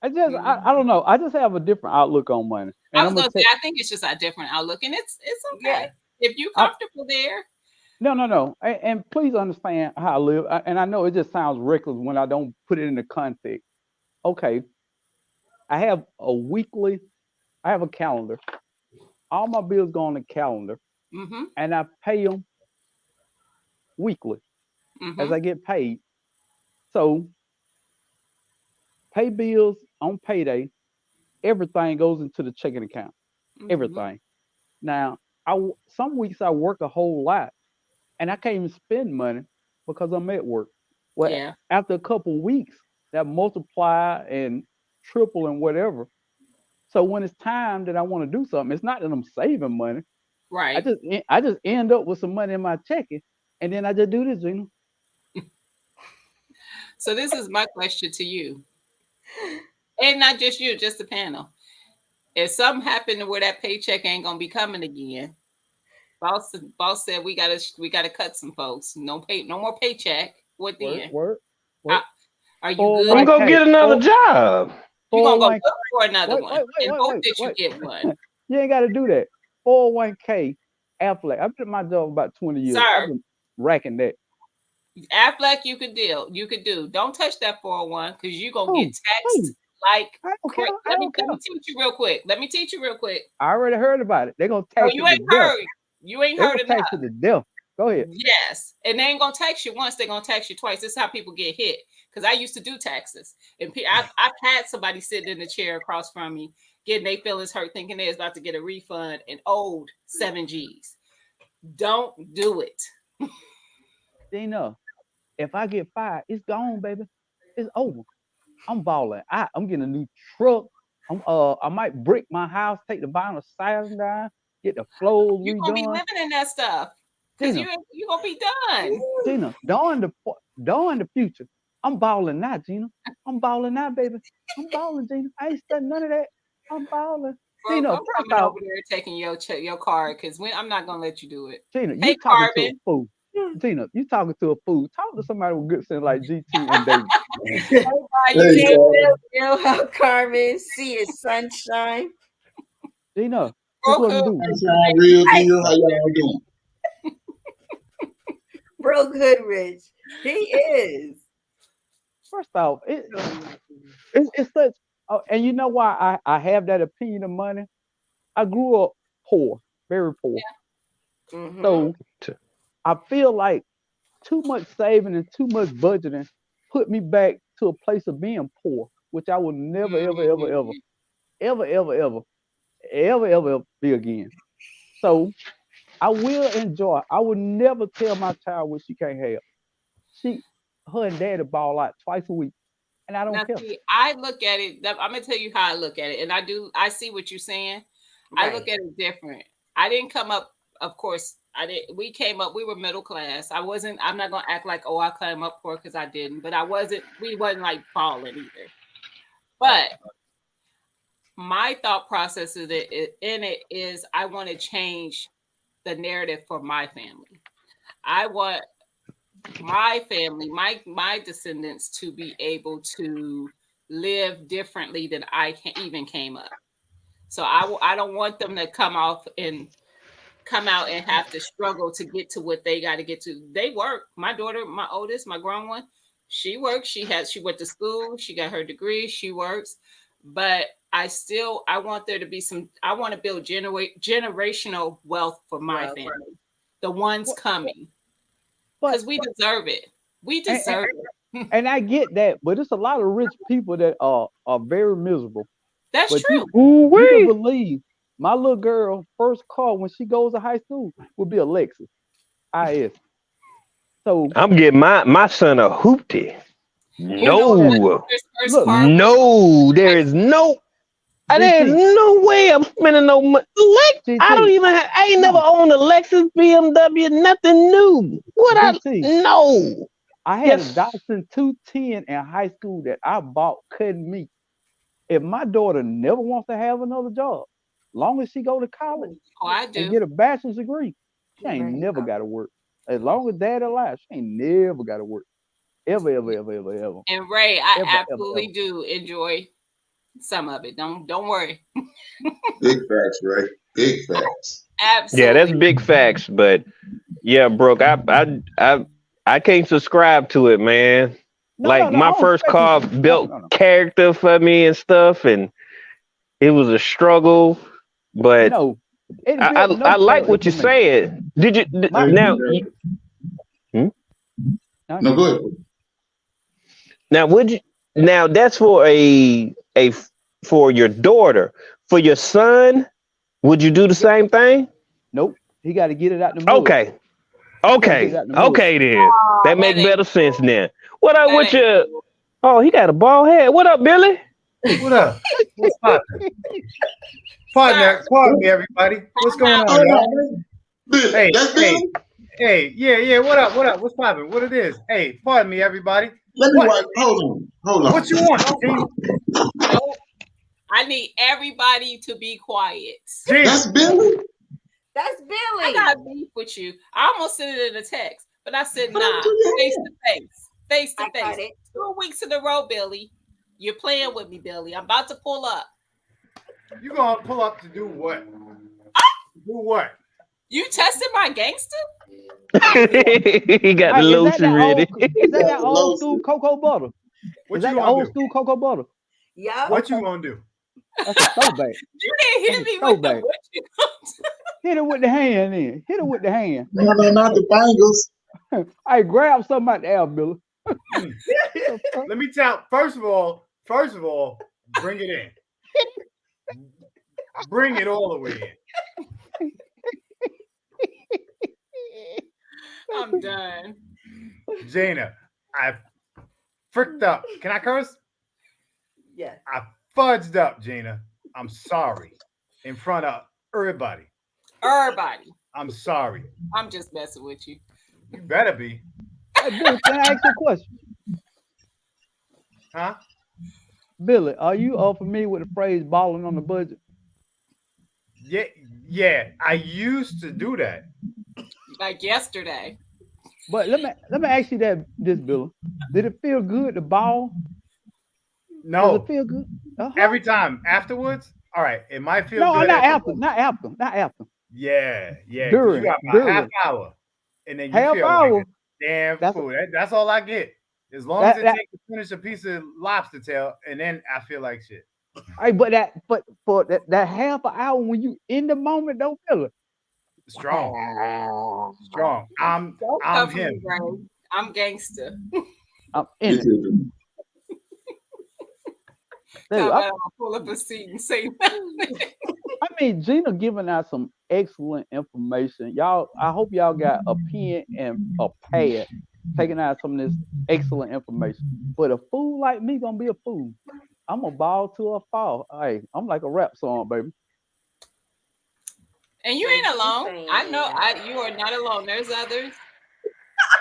E: I don't know. I just have a different outlook on money,
A: I
E: and
A: was
E: I'm gonna
A: gonna say
E: tell.
A: I think it's just a different outlook, and it's
B: Yeah.
A: okay if you're
E: I,
A: comfortable there.
E: no. And please understand how I live. And I know it just sounds reckless when I don't put it in the context. Okay, I have a weekly. I have a calendar. All my bills go on the calendar,
A: Mm-hmm.
E: and I pay them weekly as
A: Mm-hmm.
E: I get paid. So pay bills on payday. Everything goes into the checking account.
A: Mm-hmm.
E: Everything. Now, some weeks I work a whole lot, and I can't even spend money because I'm at work. Well,
A: Yeah.
E: after a couple weeks, that multiply and triple and whatever. So when it's time that I want to do something, it's not that I'm saving money.
A: Right.
E: I just end up with some money in my checking, and then I just do this, Gina.
A: So this is my question to you, and not just you, just the panel. If something happened to where that paycheck ain't gonna be coming again, boss said we gotta cut some folks. No more paycheck. What
E: Word,
A: then?
E: word,
A: Uh,
E: word.
A: Are you good?
D: I'm gonna
E: 401k,
D: get another job.
A: You gonna go
E: 401.
A: look for another
E: Wait,
A: one
E: wait, wait,
A: and
E: wait,
A: hope
E: wait,
A: that you
E: wait.
A: get one,
E: You ain't got to do that. 401k, Affleck. I've been at my job about 20 years. I've
A: sir.
E: been racking that.
A: Aflac, you could do. Don't touch that 401 because you're gonna get
E: Who?
A: taxed
E: Who?
A: like
E: I don't care.
A: crazy.
E: I don't care.
A: Let me teach you real quick.
E: I already heard about it. They're gonna
A: No,
E: tax
A: you
E: it to
A: ain't
E: death.
A: heard. You ain't
E: They're
A: heard
E: gonna
A: enough.
E: tax it to death. Go ahead.
A: Yes, and they ain't gonna tax you once. They're gonna tax you twice. This is how people get hit. Because I used to do taxes, and I've had somebody sitting in the chair across from me getting their feelings hurt, thinking they was about to get a refund and owed 7 G's. Don't do it.
E: Gina, if I get fired, it's gone, baby. It's over. I'm balling. I'm getting a new truck. I might brick my house, take the vinyl siding down, get the floors
A: You're gonna be
E: redone.
A: living in that stuff because
E: Gina,
A: you gonna be done.
E: Gina, during the future, I'm balling now, Gina. I'm balling now, baby. I'm balling, Gina. I ain't studying none of that. I'm balling.
A: Bro,
E: Gina,
A: I'm
E: first
A: coming
E: off,
A: over there taking your card because I'm not gonna let you do it.
E: Gina,
A: Hey,
E: you talking to a
A: Carbon.
E: fool. Gina, you talking to a fool. Talk to somebody with good sense like GT and David.
A: You
F: Hey,
A: can't
B: You know how Carmen see his sunshine?
E: Gina, this
A: broke
E: what we
A: hood.
E: do.
F: Sunshine, real deal. How y'all doing?
B: Bro Goodrich. He is.
E: First off, it's such. And you know why I have that opinion of money? I grew up poor, very poor.
B: Mhm.
E: So I feel like too much saving and too much budgeting put me back to a place of being poor, which I will never, ever be again. So I will enjoy. I will never tell my child what she can't have. Her and daddy ball out twice a week, and I don't
A: Now,
E: care.
A: see, I look at it. I'm gonna tell you how I look at it, and I see what you're saying. I look
B: Right.
A: at it different. I didn't come up, of course. I did. We came up. We were middle class. I wasn't. I'm not gonna act like I came up poor because I didn't. But I wasn't. We wasn't like falling either. But my thought process in it is I want to change the narrative for my family. I want my family, my descendants to be able to live differently than I even came up. So I don't want them to come off and come out and have to struggle to get to what they got to get to. They work. My daughter, my oldest, my grown one, she works. She went to school. She got her degree. She works. But I want there to be I want to build generational wealth for my
C: Well,
A: family, the ones coming,
E: But
A: because we deserve it. We deserve it.
E: and I get that, but it's a lot of rich people that are very miserable.
A: That's
E: But
A: true.
E: you can
D: Ooh-wee.
E: believe my little girl first car when she goes to high school will be a Lexus IS. So
D: I'm getting my son a hoopty.
A: You know what?
D: No,
A: His first
E: Look,
A: car.
D: no, there is no. There's
E: GT,
D: no way I'm spending no money. I don't
E: GT,
D: even. I ain't never
E: no,
D: owned a Lexus, BMW, nothing new.
E: GT.
D: No.
E: I had a
D: Yes.
E: Datsun 210 in high school that I bought cutting meat. If my daughter never wants to have another job, long as she go to college
A: Oh, I
E: and
A: do.
E: get a bachelor's degree, she ain't
B: Right.
E: never got to work. As long as dad alive, she ain't never got to work. Ever, ever, ever, ever, ever,
A: And Ray, I
E: ever, ever,
A: absolutely
E: ever.
A: do enjoy some of it. Don't worry.
F: Big facts, right? Big facts.
D: Yeah, that's
A: Absolutely.
D: big facts, but yeah, Brooke, I can't subscribe to it, man.
E: No,
D: Like
E: no, I
D: my
E: don't
D: first
E: expect you
D: car
E: to. No,
D: built
E: no, no.
D: character for me and stuff, and it was a struggle. But
E: No, it
D: I
E: built
D: I,
E: no
D: I like
E: character
D: what
E: for
D: you're
E: me.
D: saying. Did you
E: My
D: now?
F: No,
D: Hmm?
E: no,
F: go ahead.
D: Now would you? Now that's for for your daughter. For your son, would you do the same thing?
E: nope. He got to get it out the mud.
D: Okay,
E: He got to get it
D: okay,
E: out the mud.
D: okay. Then that
A: That
D: make
A: ain't
D: better sense. Then what up
A: that
D: with
A: ain't
D: your?
A: cool.
D: Oh, he got a bald head. What up, Billy?
G: What up? What's poppin'?
A: Sir,
G: Pardon me, everybody. What's going on,
F: Hold
G: y'all?
F: on, Billy.
G: Hey,
F: That's
G: hey,
F: Billy.
G: yeah. What up? What's poppin'? What it is? Hey, pardon me, everybody.
F: Let me
G: What?
F: watch. Hold on.
G: What you want, Gina?
A: nope. I need everybody to be quiet.
G: Gina,
F: That's Billy.
B: That's
A: I
B: Billy.
A: got beef with you. I almost sent it in a text, but I said,
F: Put it
A: nah,
F: to your
A: face
F: head.
A: to face. Face to
B: I got
A: face.
B: it.
A: 2 weeks in a row, Billy. You're playing with me, Billy. I'm about to pull up.
G: you gonna pull up to do what? Do what?
A: You tested my gangster?
D: He got the
E: Hey, is that
D: lotion ready.
E: that old school cocoa butter?
G: What
E: Is
G: you
E: that the
G: gonna
E: old
G: do?
E: school cocoa butter?
B: Yup.
G: What you gonna do?
E: That's a throwback.
A: You didn't hit
E: That's a
A: me with the
E: throwback.
A: what you
E: Hit it with the hand then. Hit it with the hand.
F: No, not the bangles.
E: Hey, grab something out the air, Billy.
G: Hmm. Let me tell. First of all, bring it in. Bring it all the way in.
A: I'm done.
G: Jana, I fricked up. Can I curse?
B: Yes.
G: I fudged up, Gina. I'm sorry. In front of everybody.
A: Everybody.
G: I'm sorry.
A: I'm just messing with you.
G: You better be.
E: Hey, Billy, can I ask you a question?
G: Huh?
E: Billy, are you familiar with the phrase balling on the budget?
G: Yeah. I used to do that.
A: Like yesterday.
E: But let me ask you this, Billy. Did it feel good to ball? Does
G: No.
E: it feel good? Uh-huh.
G: Every time afterwards, all right, it might feel
E: No,
G: good.
E: not after. Not after.
G: Yeah. 'Cause
E: During,
G: you got about
E: during.
G: half hour. And then you
E: Half
G: feel
E: hour.
G: like a damn
E: That's
G: fool. That's all I get. As long as it
E: that.
G: takes to finish a piece of lobster tail, and then I feel like shit.
E: Hey, but for that half an hour when you in the moment, don't feel it.
G: Strong. Strong. I'm
A: Don't come for
G: him.
A: me, Ray. I'm gangster.
E: I'm in
F: Me
E: it.
F: too.
E: Dude,
A: Now
E: I,
A: I'm gonna pull up a seat and say nothing.
E: I mean, Gina giving out some excellent information. Y'all, I hope y'all got a pen and a pad, taking out some of this excellent information. But a fool like me gonna be a fool. I'm a ball to a fall. Hey, I'm like a rap song, baby.
A: And you ain't alone. I know you are not alone. There's others.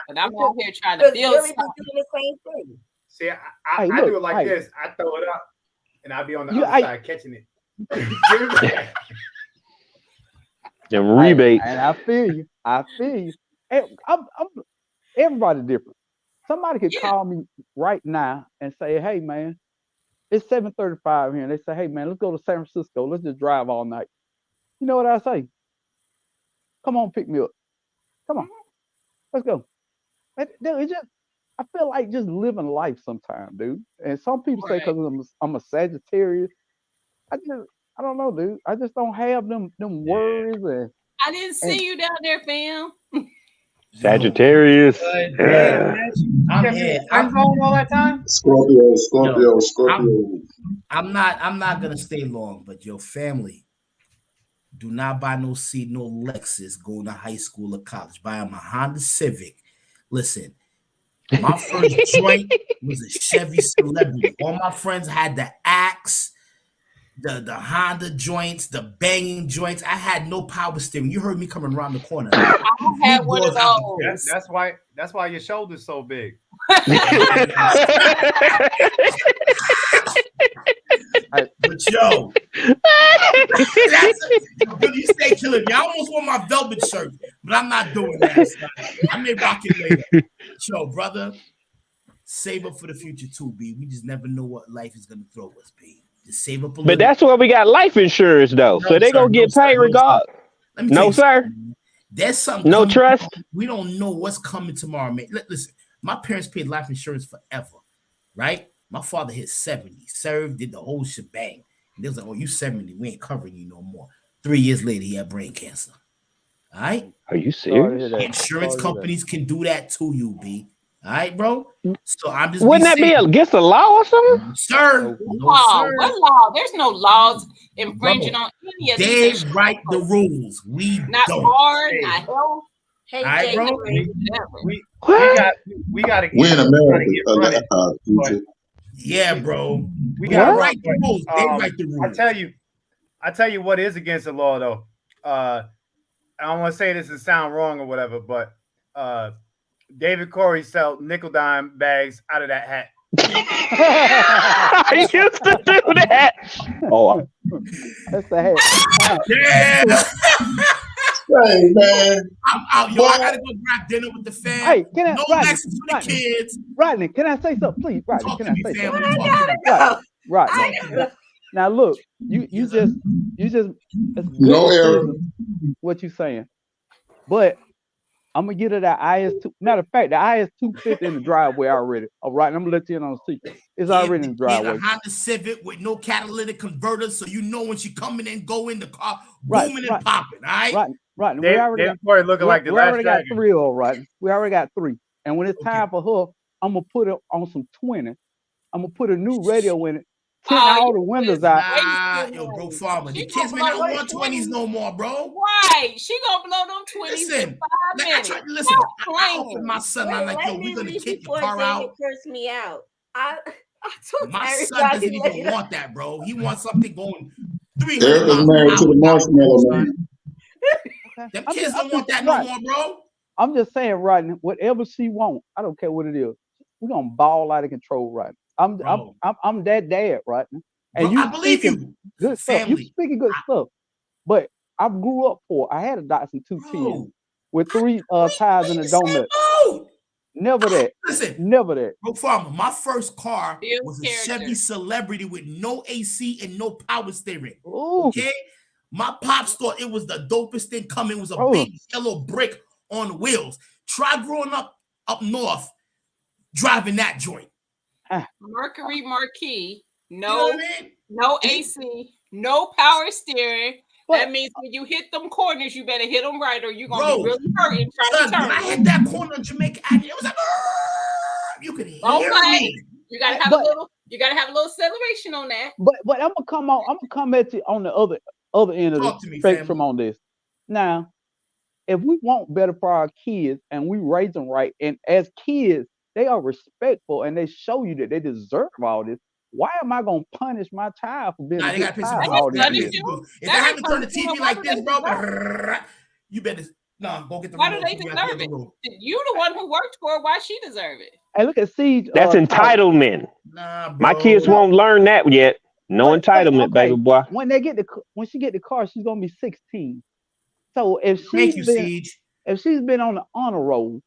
A: But I'm out here trying to
B: Because
A: build
B: Billy
A: something.
B: was doing the same thing.
G: See,
E: Hey,
G: I
E: look,
G: do it like
E: hey.
G: this. I throw it up, and I'll be on the
E: You-
G: other
E: I-
G: side catching it. Give it back.
D: Them rebates.
E: And I feel you. I'm everybody different. Somebody could
A: Yeah.
E: call me right now and say, "Hey, man, it's 7:35 here," and they say, "Hey, man, let's go to San Francisco. Let's just drive all night." You know what I say? Come on, pick me up. Come on, let's go. Dude, it just I feel like just living life sometimes, dude. And some people say
A: Right.
E: because I'm a Sagittarius, I don't know, dude. I just don't have them worries
A: I didn't see you down there, fam.
D: Sagittarius.
H: Good.
D: Yeah.
H: Hey, I'm
G: Kept
H: here.
G: you friend zone all that time?
F: Scorpio.
H: I'm not gonna stay long, but your family, do not buy no seat, no Lexus going to high school or college. Buy them a Honda Civic. Listen, my first joint was a Chevy Celebrity. All my friends had the Axe, the Honda joints, the banging joints. I had no power steering. You heard me coming around the corner.
A: I had one of
G: That,
A: those.
G: that's why your shoulder's so big.
H: But yo, you stay killing me. I almost want my velvet shirt, but I'm not doing that. Son. I may rock it later. Yo, brother, save up for the future too, B. We just never know what life is gonna throw us, B. Just save up a little.
D: But that's why we got life insurance though, so they gonna get paid regardless. No, sir.
H: There's something.
D: No trust.
H: We don't know what's coming tomorrow, man. Listen, my parents paid life insurance forever, right? My father hit 70, served, did the whole shebang. And they was like, "Oh, you 70, we ain't covering you no more." 3 years later, he had brain cancer. All right.
D: Are you serious?
H: Insurance companies can do that to you, B. All right, bro. So I'm just.
D: Wouldn't that be against the law or something?
H: Sir,
A: Law. What law? There's no laws infringing on any of
H: they
A: these.
H: write the rules. We
A: Not
H: don't.
A: hard, not health.
B: Hey,
H: Alright,
B: Jay,
H: bro.
G: We got to
F: We're in America.
G: But
H: Yeah, bro.
G: we got to
H: write the rules. They write the rules.
G: I tell you what is against the law though. I don't want to say this and sound wrong or whatever, but David Corey sell nickel dime bags out of that hat.
D: I used to do that. Oh,
E: That's the hat.
H: Yeah.
F: Hey man,
H: I'm out, yo. I gotta go grab dinner with the fam.
E: Hey, can I,
H: no
E: Rodney,
H: lessons for the kids.
E: Rodney, can I say something, please? Rodney,
H: Talk
E: can
H: to
E: I
H: me,
E: say
H: fam.
E: something?
H: Talk to me.
E: Rodney. Now look, you just it's good
F: no error.
E: what you saying, but I'm gonna get her that IS2. Matter of fact, the IS250 in the driveway already. All right, I'm gonna let you in on the secret. It's already in the driveway.
H: A Honda Civic with no catalytic converter, so you know when she coming in, go in the car,
E: Right,
H: booming
E: right.
H: and popping. All right.
E: Right. We
G: David
E: already
G: Corey looking like the
E: we
G: last
E: already got
G: dragon.
E: 3 of them, right? We already got 3. And when it's
H: Okay.
E: time for her, I'm gonna put it on some 20. I'm gonna put a new radio in it, tint
A: Oh,
E: all the
A: you
E: windows
A: is
E: out.
H: Yo, bro, farmer. The
A: She
H: kids
A: gonna
H: may not
A: blow
H: want
A: them
H: 20s no more, bro.
A: Right. She gonna blow them 20s
H: Listen,
A: in 5
H: like,
A: minutes.
H: listen.
A: Stop
H: I
A: playing.
H: offered my son. I'm like,
B: let
H: yo,
B: me
H: we're gonna
B: read
H: kick the
B: before
H: car
B: David
H: out.
B: curse me out. I told
H: My son
B: everybody
H: doesn't even
B: later.
H: want that, bro. He wants something going 300
F: Eric is
H: miles
F: married
H: an
F: to the
H: hour.
F: marshmallow man.
H: Them
E: I'm
H: kids
E: just-
H: don't
E: I'm
H: want
E: just-
H: that no
E: right.
H: more, bro.
E: I'm just saying, Rodney, whatever she wants, I don't care what it is. We're gonna ball out of control, Rodney. I'm that dad, Rodney. And
H: Bro, I believe
E: speaking
H: you.
E: good stuff. You
H: Family.
E: speaking good stuff. But I grew up poor. I had a Datsun 210
H: Bro,
E: with 3 tires and a donut.
H: Oh,
E: Never that.
H: listen,
E: Never that.
H: bro, farmer. My first car
A: Build
H: was a
A: character.
H: Chevy Celebrity with no AC and no power steering.
E: Ooh.
H: Okay, my pops thought it was the dopest thing coming. It was a
E: Oh.
H: big yellow brick on wheels. Try growing up north, driving that joint.
A: Mercury Marquis.
H: You know what
A: No,
H: I mean?
A: no AC, no power steering.
E: But-
A: That means when you hit them corners, you better hit them right, or you're gonna
H: Bro,
A: be really hurting trying
H: Son,
A: to
H: when
A: turn.
H: I hit that corner on Jamaica Avenue, it was like, you could hear
A: Okay.
H: me.
A: You gotta have
E: But-
A: you gotta have a little acceleration on that.
E: But I'm gonna come at you on the other end of
H: Talk
E: the
H: to me,
E: spectrum
H: family.
E: on this. Now, if we want better for our kids and we raise them right, and as kids, they are respectful and they show you that they deserve all this. Why am I gonna punish my child for being
H: Nah,
E: a
H: they
E: good
H: gotta pay some
E: child
A: They
E: all
H: bills.
E: these
H: They gotta
A: punish
E: years?
H: pay some bills. If
A: That
H: I have
A: ain't
H: to turn the
A: punishment.
H: TV
A: Why
H: like
A: do
H: this,
A: they
H: bro,
A: deserve
H: you better go get the
A: Why do
H: remote.
A: they
H: from me at the
A: deserve
H: other
A: it?
H: room.
A: You the one who worked for it. Why she deserve it?
E: Hey, look at Siege.
D: that's
E: talk.
D: entitlement.
H: Nah, bro.
D: My kids won't learn that yet. No
E: But,
D: entitlement,
E: okay,
D: baby boy.
E: when she get the car, she's gonna be 16. So
H: Thank you, Siege.
E: if she's been on the honor roll,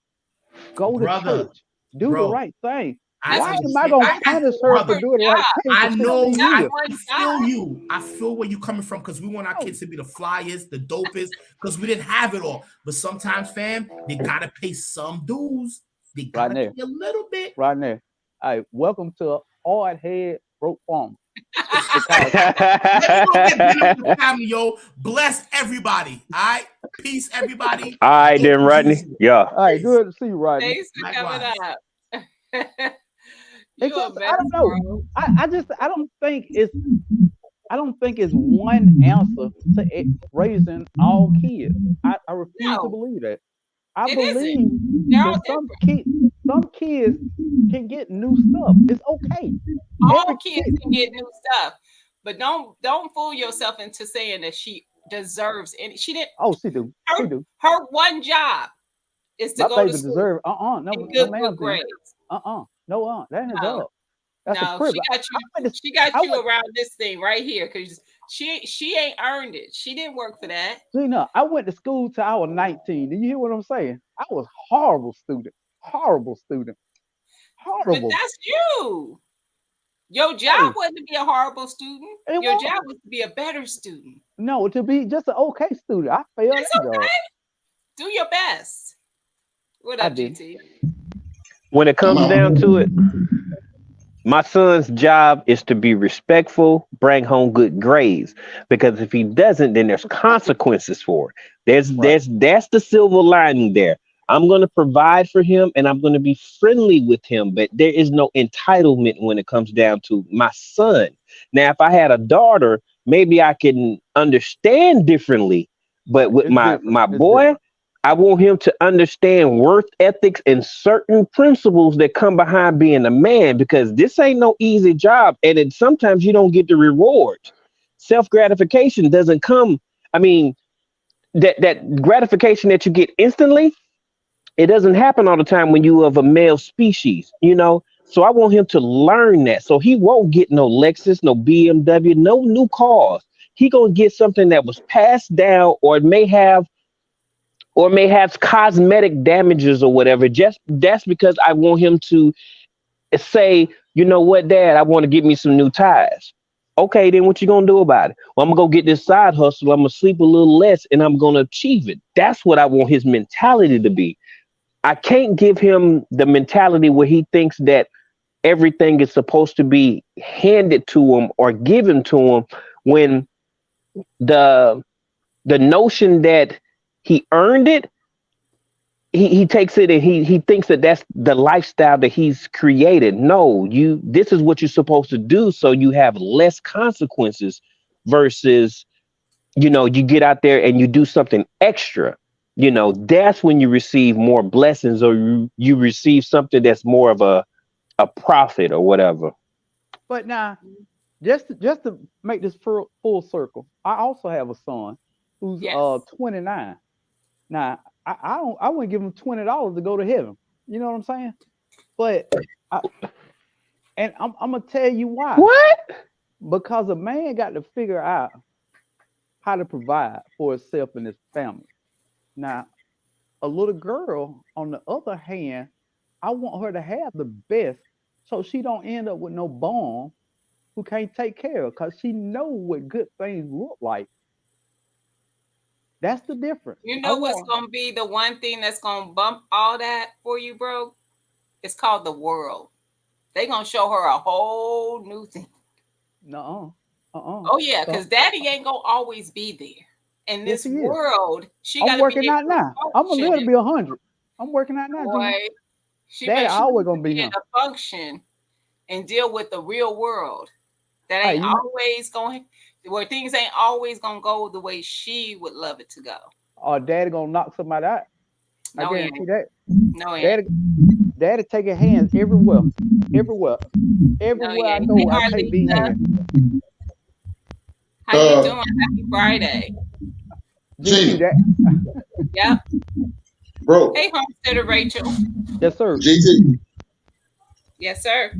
E: go
H: Brother,
E: to church, do
H: bro.
E: the right thing.
H: I
E: Why am I
H: understand.
E: gonna punish her for
H: brother,
E: doing it like
H: I
E: 10 to
H: know.
E: 15
H: I
E: years?
H: feel you. I feel where you're coming from because we want our
E: No.
H: kids to be the flyest, the dopest, because we didn't have it all. But sometimes, fam, they gotta pay some dues. They gotta
E: there.
H: pay a little bit.
E: Right there. All right, welcome to Hard Head Broke Farmer.
H: Let me go get dinner with the family, yo. Bless everybody. All right. Peace, everybody.
D: All right, then, Rodney. Yeah.
E: All right, good to see you, Rodney.
A: Thanks for coming
H: Likewise.
A: up.
E: It's
A: You a
E: just, I
A: mess,
E: don't know.
A: bro.
E: I don't think it's one answer to raising all kids. I refuse to
A: No,
E: believe that. I
A: it
E: believe
A: isn't. They're all
E: that
A: different.
E: some kids can get new stuff. It's okay.
A: All
E: Every
A: kids
E: kid,
A: can get new stuff, but don't fool yourself into saying that she deserves any. She didn't.
E: oh, she do. She do.
A: Her one job is to
E: My
A: go to
E: baby
A: school
E: deserve. No,
A: and
E: no,
A: good
E: ma'am.
A: good grades.
E: No, that ain't a
A: No,
E: job. That's a
A: no,
E: privilege.
A: she got
E: I
A: you
E: went,
A: around this thing right here because she ain't earned it. She didn't work for that.
E: Gina, I went to school till I was 19. Do you hear what I'm saying? I was horrible student. Horrible student.
A: But
E: Horrible.
A: that's you. Your
E: Hey,
A: job wasn't to be a horrible student.
E: it
A: Your
E: was
A: job was to be a better student.
E: no to be just an okay student. I failed
A: That's
E: that job.
A: okay. Do your best. What
E: I
A: up,
E: did.
A: GT?
D: When it
F: Come
D: comes down
F: on.
D: to it, my son's job is to be respectful, bring home good grades. Because if he doesn't, then there's consequences for it.
E: Right.
D: That's the silver lining there. I'm going to provide for him and I'm going to be friendly with him, but there is no entitlement when it comes down to my son. Now, if I had a daughter, maybe I can understand differently. But with
E: It's
D: my
E: different. It's
D: boy,
E: different.
D: I want him to understand worth ethics and certain principles that come behind being a man because this ain't no easy job. And sometimes you don't get the rewards. Self gratification doesn't come. I mean, that gratification that you get instantly, it doesn't happen all the time when you of a male species, you know. So I want him to learn that. So he won't get no Lexus, no BMW, no new cars. He gonna get something that was passed down or may have cosmetic damages or whatever. Just that's because I want him to say, you know what, Dad, I want to get me some new tires. Okay, then what you gonna do about it? Well, I'm gonna go get this side hustle. I'm gonna sleep a little less, and I'm gonna achieve it. That's what I want his mentality to be. I can't give him the mentality where he thinks that everything is supposed to be handed to him or given to him when the notion that he earned it, he takes it and he thinks that that's the lifestyle that he's created. No, this is what you're supposed to do so you have less consequences versus you get out there and you do something extra. That's when you receive more blessings or you receive something that's more of a profit or whatever.
E: But now, just to make this full circle, I also have a son who's
A: Yes.
E: 29. Now, I wouldn't give him $20 to go to heaven. You know what I'm saying? But I'm gonna tell you why.
D: What?
E: Because a man got to figure out how to provide for himself and his family. Now, a little girl, on the other hand, I want her to have the best so she don't end up with no bum who can't take care of because she know what good things look like. That's the difference.
A: You know what's going to be the one thing that's going to bump all that for you, bro? It's called the world. They're going to show her a whole new thing.
E: No.
A: Oh, yeah, because daddy ain't going to always be there. In this world, she got to be.
E: I'm working out now. I'm going to live to be 100. I'm working out now.
A: Boy, she
E: always going to be
A: here to function and deal with the real world. That ain't always going, where things ain't always going to go the way she would love it to go.
E: Or daddy going to knock somebody out.
A: No,
E: I guarantee that.
A: No,
E: daddy taking hands everywhere. Everywhere I go, I take these hands.
A: How you doing? Happy Friday.
F: Gina.
A: Yep.
F: Bro.
A: Hey, Homesteader Rachel.
E: Yes, sir.
F: GT.
A: Yes, sir.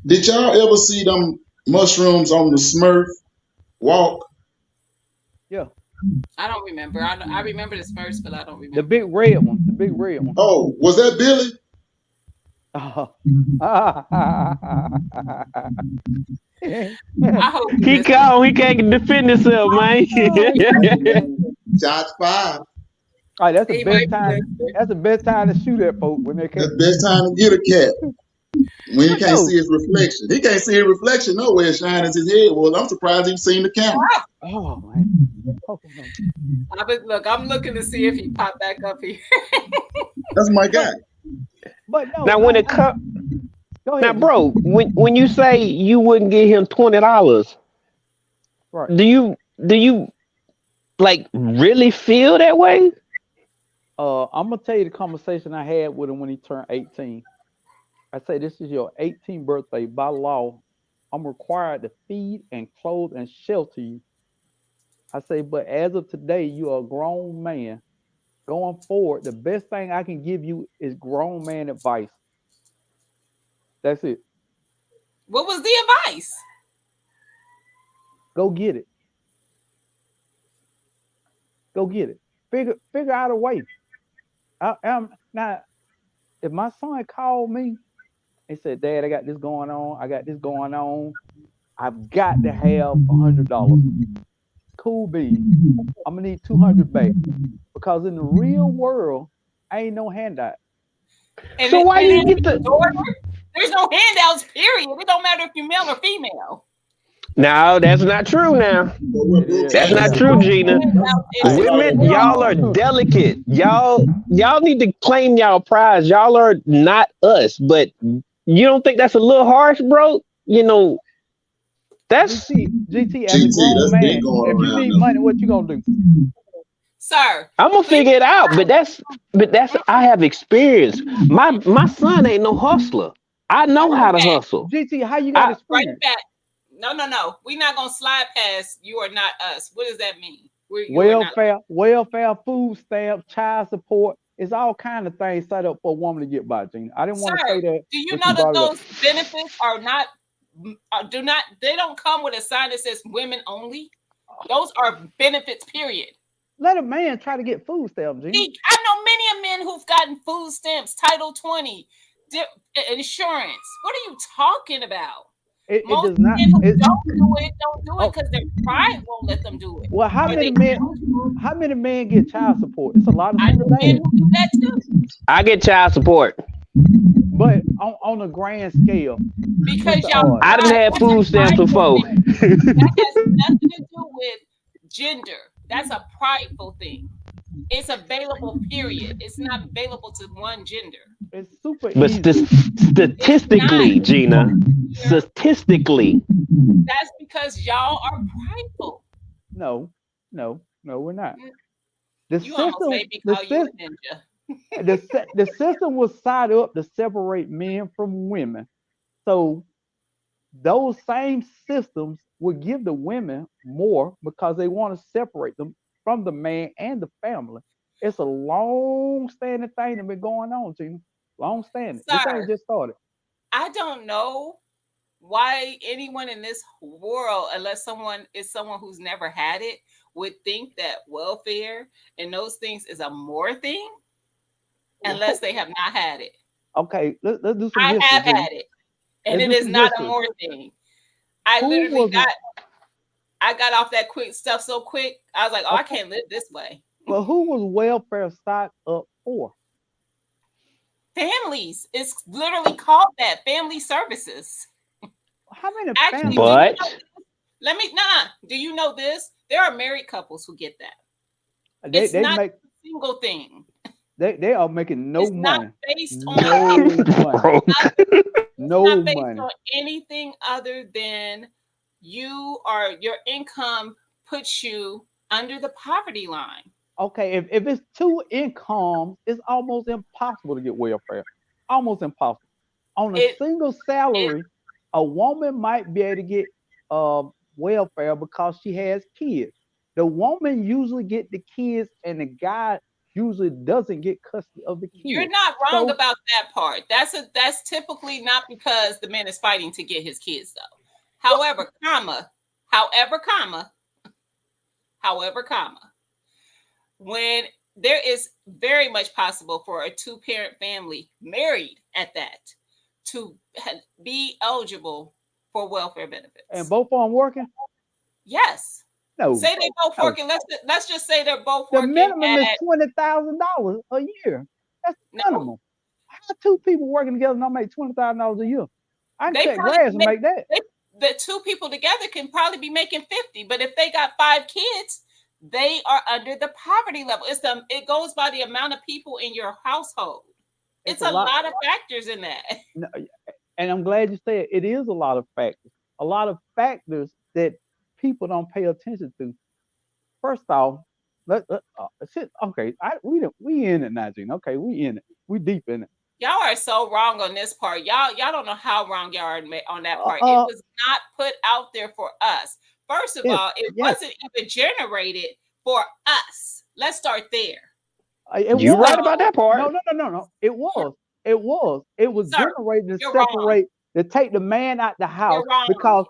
F: Did y'all ever see them mushrooms on the Smurf walk?
E: Yeah.
A: I don't remember. I remember the Smurfs, but I don't remember.
E: The big red one. The big red one.
F: Oh, was that Billy?
E: Oh.
A: I hope
D: He
A: this.
D: called. He can't defend himself, man.
F: Shots fired.
E: All right, that's the
A: He
E: best
A: might be
E: time.
A: listening.
E: That's the best time to shoot at folk when they
F: That's
E: can't.
F: the best time to get a cat. When you
E: I
F: can't
E: know.
F: see his reflection. He can't see his reflection nowhere shining his head. Well, I'm surprised he's seen the camera.
E: Oh man. Oh, no.
A: I'm looking to see if he popped back up here.
F: That's my guy.
E: But no.
D: Now, when it comes,
E: Go
D: now,
E: ahead.
D: bro, when you say you wouldn't give him $20,
E: Right.
D: do you like really feel that way?
E: I'm gonna tell you the conversation I had with him when he turned 18. I say, this is your 18th birthday. By law, I'm required to feed and clothe and shelter you. I say, but as of today, you are a grown man. Going forward, the best thing I can give you is grown man advice. That's it.
A: What was the advice?
E: Go get it. Go get it. Figure out a way. I'm now. If my son called me and said, "Dad, I got this going on. I got this going on. I've got to have $100." Cool beans. I'm gonna need 200 back because in the real world, I ain't no handout.
A: And
D: So why you get
A: the daughter? There's no handouts. Period. It don't matter if you're male or female.
D: No, that's not true. Now, that's not true, Gina. Women, y'all are delicate. Y'all need to claim y'all prize. Y'all are not us. But you don't think that's a little harsh, bro? You know, that's
E: GT as a grown man. If you need money, what you gonna do?
A: Sir,
D: I'm gonna figure it out. But that's I have experience. My son ain't no hustler. I know how to hustle.
E: GT, how you got
A: right
E: experience?
A: back. No. We're not gonna slide past you are not us. What does that mean?
E: Welfare, food stamps, child support. It's all kind of things set up for a woman to get by, Gina. I didn't want to say that.
A: Do you know that those benefits are not they don't come with a sign that says women only? Those are benefits, period.
E: Let a man try to get food stamps, Gina.
A: I know many men who've gotten food stamps, Title 20, insurance. What are you talking about? Most
E: does not.
A: Men who don't do it because their pride won't let them do it.
E: Well, how many men get child support? It's a lot of single
A: men who do that too.
D: I get child support,
E: but on a grand scale.
A: Because y'all,
D: I done had food stamps before.
A: That has nothing to do with gender. That's a prideful thing. It's available, period. It's not available to one gender.
E: It's super
D: but
E: easy.
D: Statistically, Gina, statistically.
A: That's because y'all are prideful.
E: No, we're not. The
A: you almost made me call you a ninja.
E: the system was set up to separate men from women. So those same systems would give the women more because they want to separate them from the man and the family. It's a long-standing thing that's been going on, Gina. Long-standing. This ain't just started.
A: I don't know why anyone in this world, unless someone who's never had it, would think that welfare and those things is a more thing, unless they have not had it.
E: Okay, let's do some.
A: I have had it, and it is not a more thing. I literally got off that quick stuff so quick. I was like, I can't live this way.
E: Well, who was welfare set up for?
A: Families. It's literally called that. Family services.
E: How many
D: families? But
A: do you know this? There are married couples who get that.
E: They
A: not
E: make
A: a single thing.
E: They are making no
A: it's
E: money.
A: Not based on
E: no
A: based
E: money.
A: On anything other than your income puts you under the poverty line.
E: Okay, if it's two incomes, it's almost impossible to get welfare. Almost impossible. On a single salary, a woman might be able to get welfare because she has kids. The woman usually get the kids, and the guy usually doesn't get custody of the kids.
A: You're not wrong about that part. That's typically not because the man is fighting to get his kids, though. However, when there is very much possible for a two-parent family married at that to be eligible for welfare benefits.
E: And both of them working?
A: Yes.
E: No.
A: Say they both
E: No.
A: working. Let's just say they're both
E: The
A: working.
E: minimum is
A: at,
E: $20,000 a year. That's the
A: No.
E: minimum. How two people working together and I make $20,000 a year? I can
A: They
E: cut
A: probably
E: grass and make that.
A: the two people together can probably be making 50, but if they got 5 kids, they are under the poverty level. It goes by the amount of people in your household. It's a lot of factors in that.
E: No, and I'm glad you said it is a lot of factors. A lot of factors that people don't pay attention to. First off, okay, we in it now, Gene. Okay, we in it. We deep in it.
A: Y'all are so wrong on this part. Y'all don't know how wrong y'all are on that part. It was not put out there for us. First of all, it wasn't even generated for us. Let's start there.
D: You right about that part.
E: No. It was
A: Sir,
E: generated to
A: you're
E: separate, to take the man out the house.
A: You're wrong.
E: Because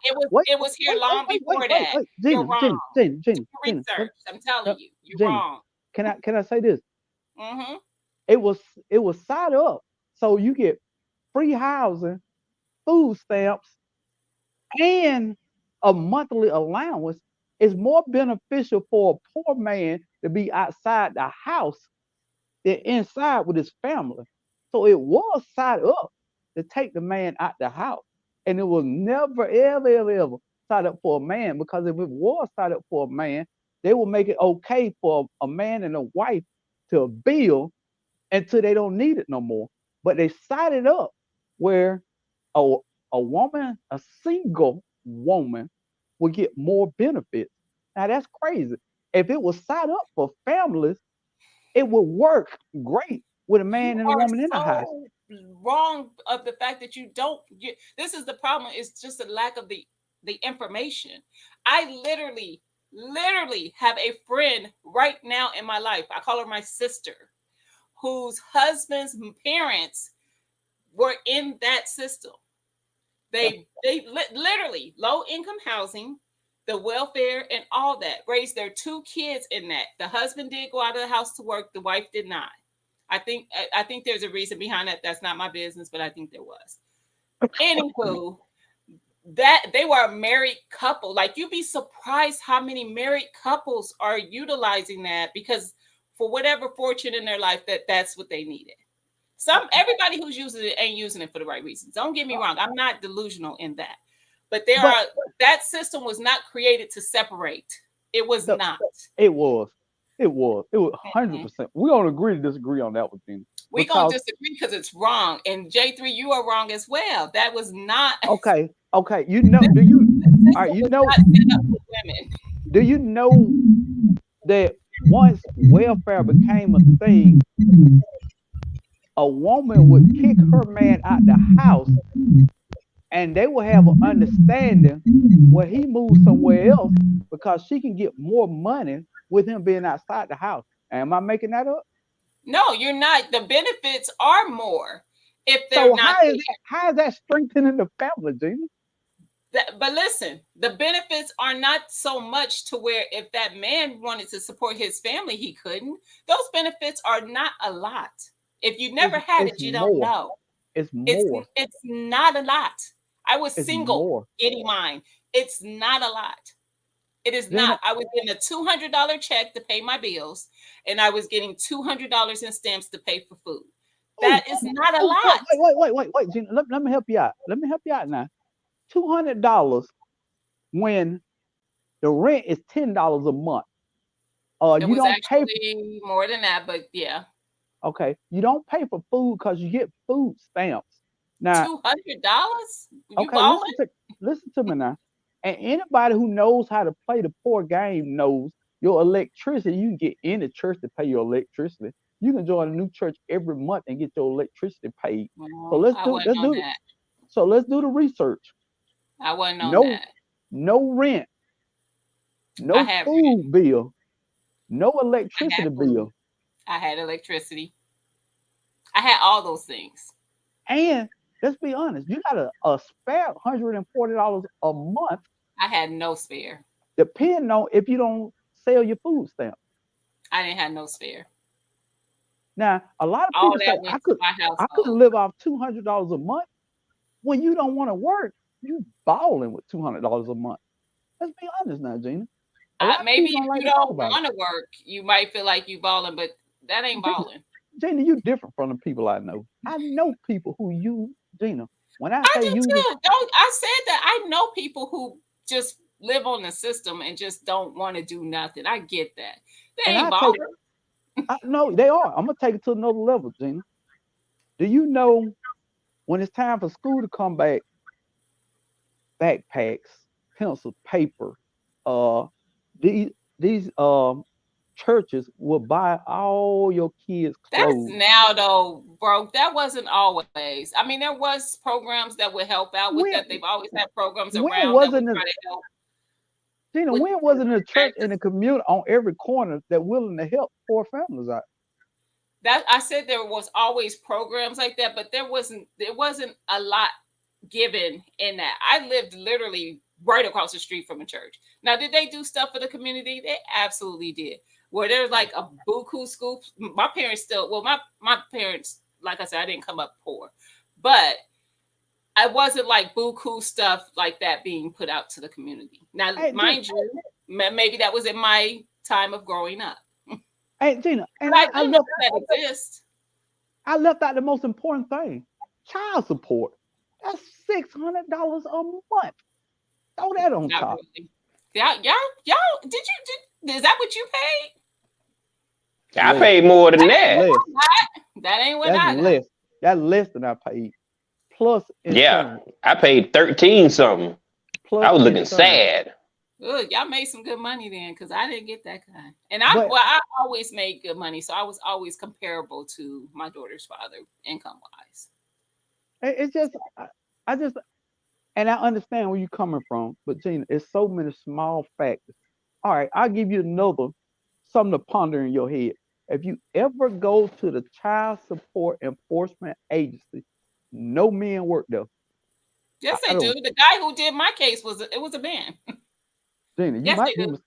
A: it was here long before that. You're wrong.
E: Gina,
A: Research. I'm telling you, you're
E: Gina,
A: wrong.
E: Can I say this?
A: Mm-hmm.
E: It was set up so you get free housing, food stamps, and a monthly allowance. It's more beneficial for a poor man to be outside the house than inside with his family. So it was set up to take the man out the house. And it was never, ever set up for a man, because if it was set up for a man, they will make it okay for a man and a wife to build until they don't need it no more. But they set it up where a woman, a single woman, will get more benefits. Now that's crazy. If it was set up for families, it would work great with a man and a woman in the house.
A: Wrong of the fact that this is the problem. It's just a lack of the information. I literally have a friend right now in my life. I call her my sister, whose husband's parents were in that system. They literally low income housing, the welfare and all that, raised their 2 kids in that. The husband did go out of the house to work. The wife did not. I think there's a reason behind that. That's not my business, but I think there was. Anywho, that they were a married couple. Like, you'd be surprised how many married couples are utilizing that, because for whatever fortune in their life, that's what they needed. Everybody who's using it ain't using it for the right reasons. Don't get me wrong. I'm not delusional in that. But that system was not created to separate. It was not.
E: It was 100%. We don't agree to disagree on that one, Gina.
A: We're going to disagree because it's wrong. And J3, you are wrong as well. That was not.
E: Okay. You know, do you know that once welfare became a thing, a woman would kick her man out the house, and they will have an understanding where he moves somewhere else because she can get more money with him being outside the house. Am I making that up?
A: No, you're not. The benefits are more if they're
E: so
A: not.
E: How is that strengthening the family, Gina?
A: But listen, the benefits are not so much to where if that man wanted to support his family, he couldn't. Those benefits are not a lot. If you never had it, you don't know.
E: It's more.
A: It's not a lot. I was single getting mine. It's not a lot. It is not. I was getting a $200 check to pay my bills, and I was getting $200 in stamps to pay for food. That is not a lot.
E: Wait, Gina, let me help you out. Let me help you out now. $200 when the rent is $10 a month.
A: It was actually more than that, but yeah.
E: Okay, you don't pay for food because you get food stamps. Now,
A: $200?
E: Okay, listen to me now. And anybody who knows how to play the poor game knows your electricity. You can get any church to pay your electricity. You can join a new church every month and get your electricity paid.
A: Well,
E: so let's do the research.
A: I wasn't on that.
E: No rent, no food bill, no electricity bill.
A: I had electricity. I had all those things.
E: And let's be honest, you got a spare $140 a month.
A: I had no spare.
E: Depending on if you don't sell your food stamps.
A: I didn't have no spare.
E: Now, a lot of people say I couldn't live off $200 a month. when you don't want to work, you balling with $200 a month. Let's be honest now, Gina. A lot of
A: Maybe
E: people
A: if
E: don't like
A: you
E: to talk
A: don't
E: about it.
A: want to work, you might feel like you balling, but that ain't balling.
E: Gina, you different from the people I know. I know people who use Gina. When I
A: I
E: say
A: do
E: use it,
A: too. Don't I said that I know people who just live on the system and just don't want to do nothing. I get that. They
E: and
A: ain't
E: I take
A: balling.
E: no, they are. I'm gonna take it to another level, Gina. Do you know when it's time for school to come back, backpacks, pencil, paper, uh these churches will buy all your kids
A: That's
E: clothes.
A: now though, bro. That wasn't always. I mean, there was programs that would help out with
E: When
A: that. They've always had programs
E: when
A: around that would
E: wasn't
A: try
E: it,
A: to help
E: Gina,
A: with
E: when wasn't a church in
A: practice.
E: the community on every corner that willing to help poor families out?
A: That I said there was always programs like that, but there wasn't a lot given in that. I lived literally right across the street from a church. Now, did they do stuff for the community? They absolutely did. Where there's like a buku school. My parents still, well, my parents, like I said, I didn't come up poor, but I wasn't like buku stuff like that being put out to the community. Now,
E: Hey, Gina,
A: mind you, maybe that was in my time of growing up.
E: hey, Gina, and
A: But I
E: I
A: do know
E: left
A: that exists.
E: I left out the most important thing. Child support. That's $600 a month. Throw that on
A: Not
E: top.
A: really. Y'all, is that what you paid?
D: I
E: Less.
D: paid more than that.
E: Less.
A: That ain't what
E: That's
A: I got.
E: less. That's less than I paid. Plus
D: Yeah,
E: insurance.
D: I paid 13 something.
E: Plus
D: I was looking
E: insurance.
D: sad.
A: Ugh, y'all made some good money then, because I didn't get that kind. And
E: But
A: I always made good money, so I was always comparable to my daughter's father, income wise.
E: it's just I just and I understand where you're coming from, but Gina, it's so many small factors. All right, I'll give you another something to ponder in your head. If you ever go to the Child Support Enforcement Agency, no men work there.
A: Yes,
E: I
A: they do.
E: don't.
A: The guy who did my case was a man.
E: Gina, you
A: Yes,
E: might
A: they
E: be.
A: do.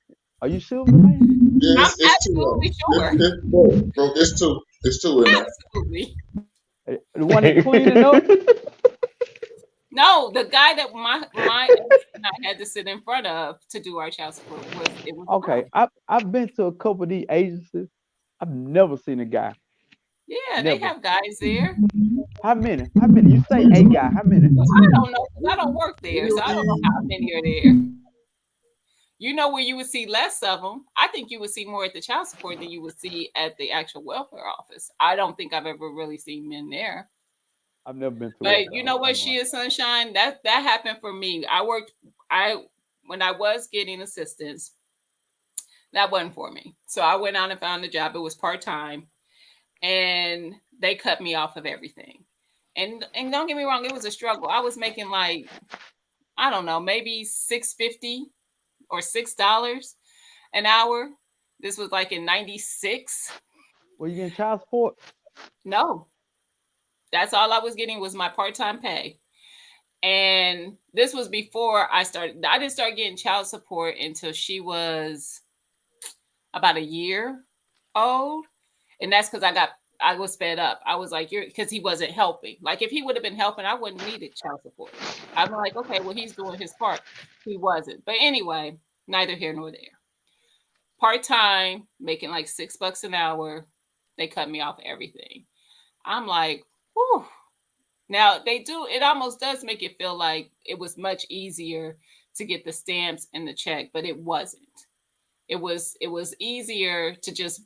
E: Are you sure, man?
F: Yeah,
A: I'm
F: it's two of
A: absolutely
F: them.
A: sure.
F: Bro, it's two in there.
A: Absolutely.
E: The one that cleaning up.
A: No, the guy that my ex and I had to sit in front of to do our child support was
E: Okay, I've been to a couple of these agencies. I've never seen a guy.
A: Yeah, they
E: Never.
A: have guys there.
E: How many? How many? You say a guy. How many?
A: I don't know, 'cause I don't work there, so I don't know how many are there. You know where you would see less of them. I think you would see more at the child support than you would see at the actual welfare office. I don't think I've ever really seen men there.
E: I've never been to.
A: But you know what, she is sunshine. That happened for me. When I was getting assistance, that wasn't for me. So I went out and found a job. It was part-time, and they cut me off of everything. And don't get me wrong, it was a struggle. I was making like, I don't know, maybe $6.50 or $6 an hour. This was like in 96.
E: Were you getting child support?
A: No. That's all I was getting was my part-time pay. And this was before I didn't start getting child support until she was about a year old. And that's because I was fed up. I was like, because he wasn't helping. Like, if he would have been helping, I wouldn't need child support. I'm like, okay, well, he's doing his part. He wasn't. But anyway, neither here nor there. Part-time, making like $6 an hour. They cut me off everything. I'm like, whew. Now it almost does make it feel like it was much easier to get the stamps and the check, but it wasn't. It was easier to just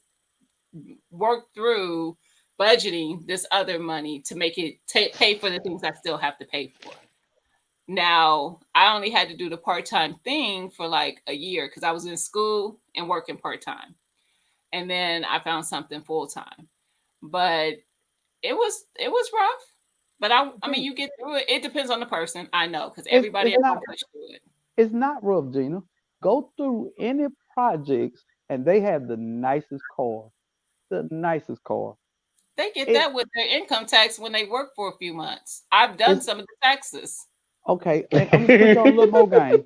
A: work through budgeting this other money to make it pay for the things I still have to pay for. Now, I only had to do the part-time thing for like a year because I was in school and working part-time. And then I found something full-time. But it was rough. But I mean, you get through it. It depends on the person. I know, because everybody
E: it's not,
A: push through it.
E: It's not rough, Gina. Go through any projects and they have the nicest car. The nicest car.
A: They get that with their income tax when they work for a few months. I've done some of the taxes.
E: Okay, and I'm gonna put on a little more game.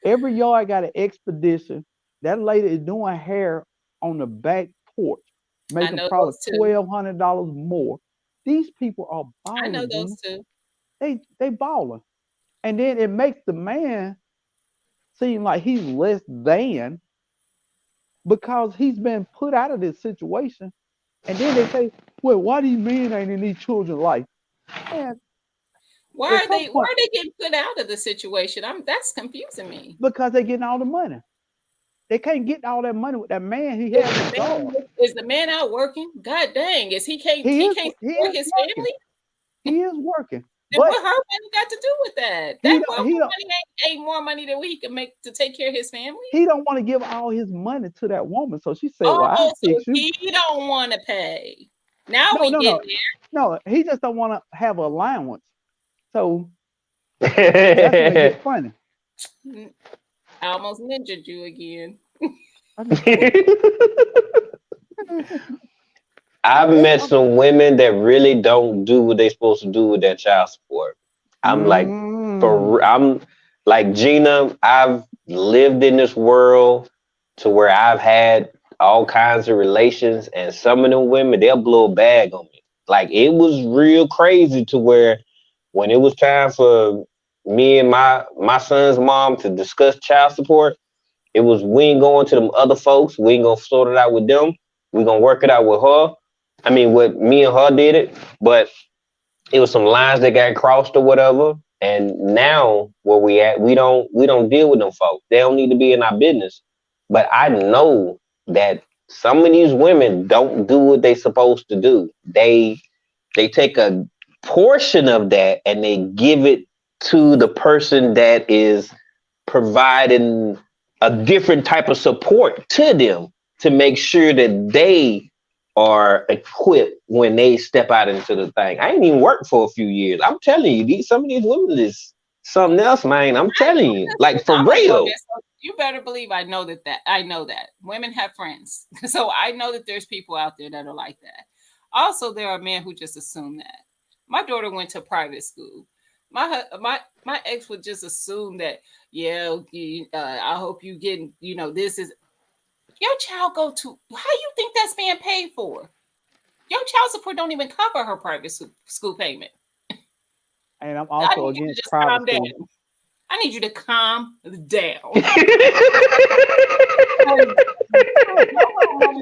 E: Every yard got an expedition. That lady is doing hair on the back porch, making probably $1,200 more. These people are balling.
A: I know those too.
E: they balling, and then it makes the man seem like he's less than because he's been put out of this situation. And then they say, well, why these men ain't in these children's life? Man,
A: Why
E: at
A: are
E: some
A: they
E: point,
A: getting put out of the situation? That's confusing me.
E: because they're getting all the money. They can't get all that money with that man. He has a job.
A: Is the man out working? God dang, is he can't
E: He is
A: support his
E: working.
A: family?
E: He is working.
A: Then
E: But
A: what her money got to do with that?
E: he
A: That
E: don't,
A: money
E: he don't
A: ain't more money than he can make to take care of his family.
E: he don't want to give all his money to that woman. So she said, well,
A: Oh,
E: I'll
A: so
E: fix you.
A: he don't want to pay. Now
E: No,
A: we
E: no,
A: get
E: no.
A: there.
E: No, he just don't want to have allowance. So that's when it gets funny.
A: I almost ninjaed you again.
D: I've met some women that really don't do what they're supposed to do with their child support. I'm like, I'm like Gina. I've lived in this world to where I've had all kinds of relations, and some of them women, they'll blow a bag on me. Like, it was real crazy to where when it was time for me and my son's mom to discuss child support, it was, we ain't going to them other folks. We ain't gonna sort it out with them. We gonna work it out with her. I mean, what me and her did it, but it was some lines that got crossed or whatever. And now where we at, we don't deal with them folks. They don't need to be in our business. But I know that some of these women don't do what they supposed to do. They take a portion of that and they give it to the person that is providing a different type of support to them to make sure that they are equipped when they step out into the thing. I ain't even worked for a few years. I'm telling you, some of these women is something else, man. I'm telling you, like, for real.
A: So you better believe I know that women have friends, so I know that there's people out there that are like that. Also, there are men who just assume that. My daughter went to private school. My ex would just assume that, yeah, I hope you getting, this is your child go to, how you think that's being paid for? Your child support don't even cover her private school payment.
E: And I'm also against
A: calm
E: private
A: down.
E: school.
A: I need you to calm down.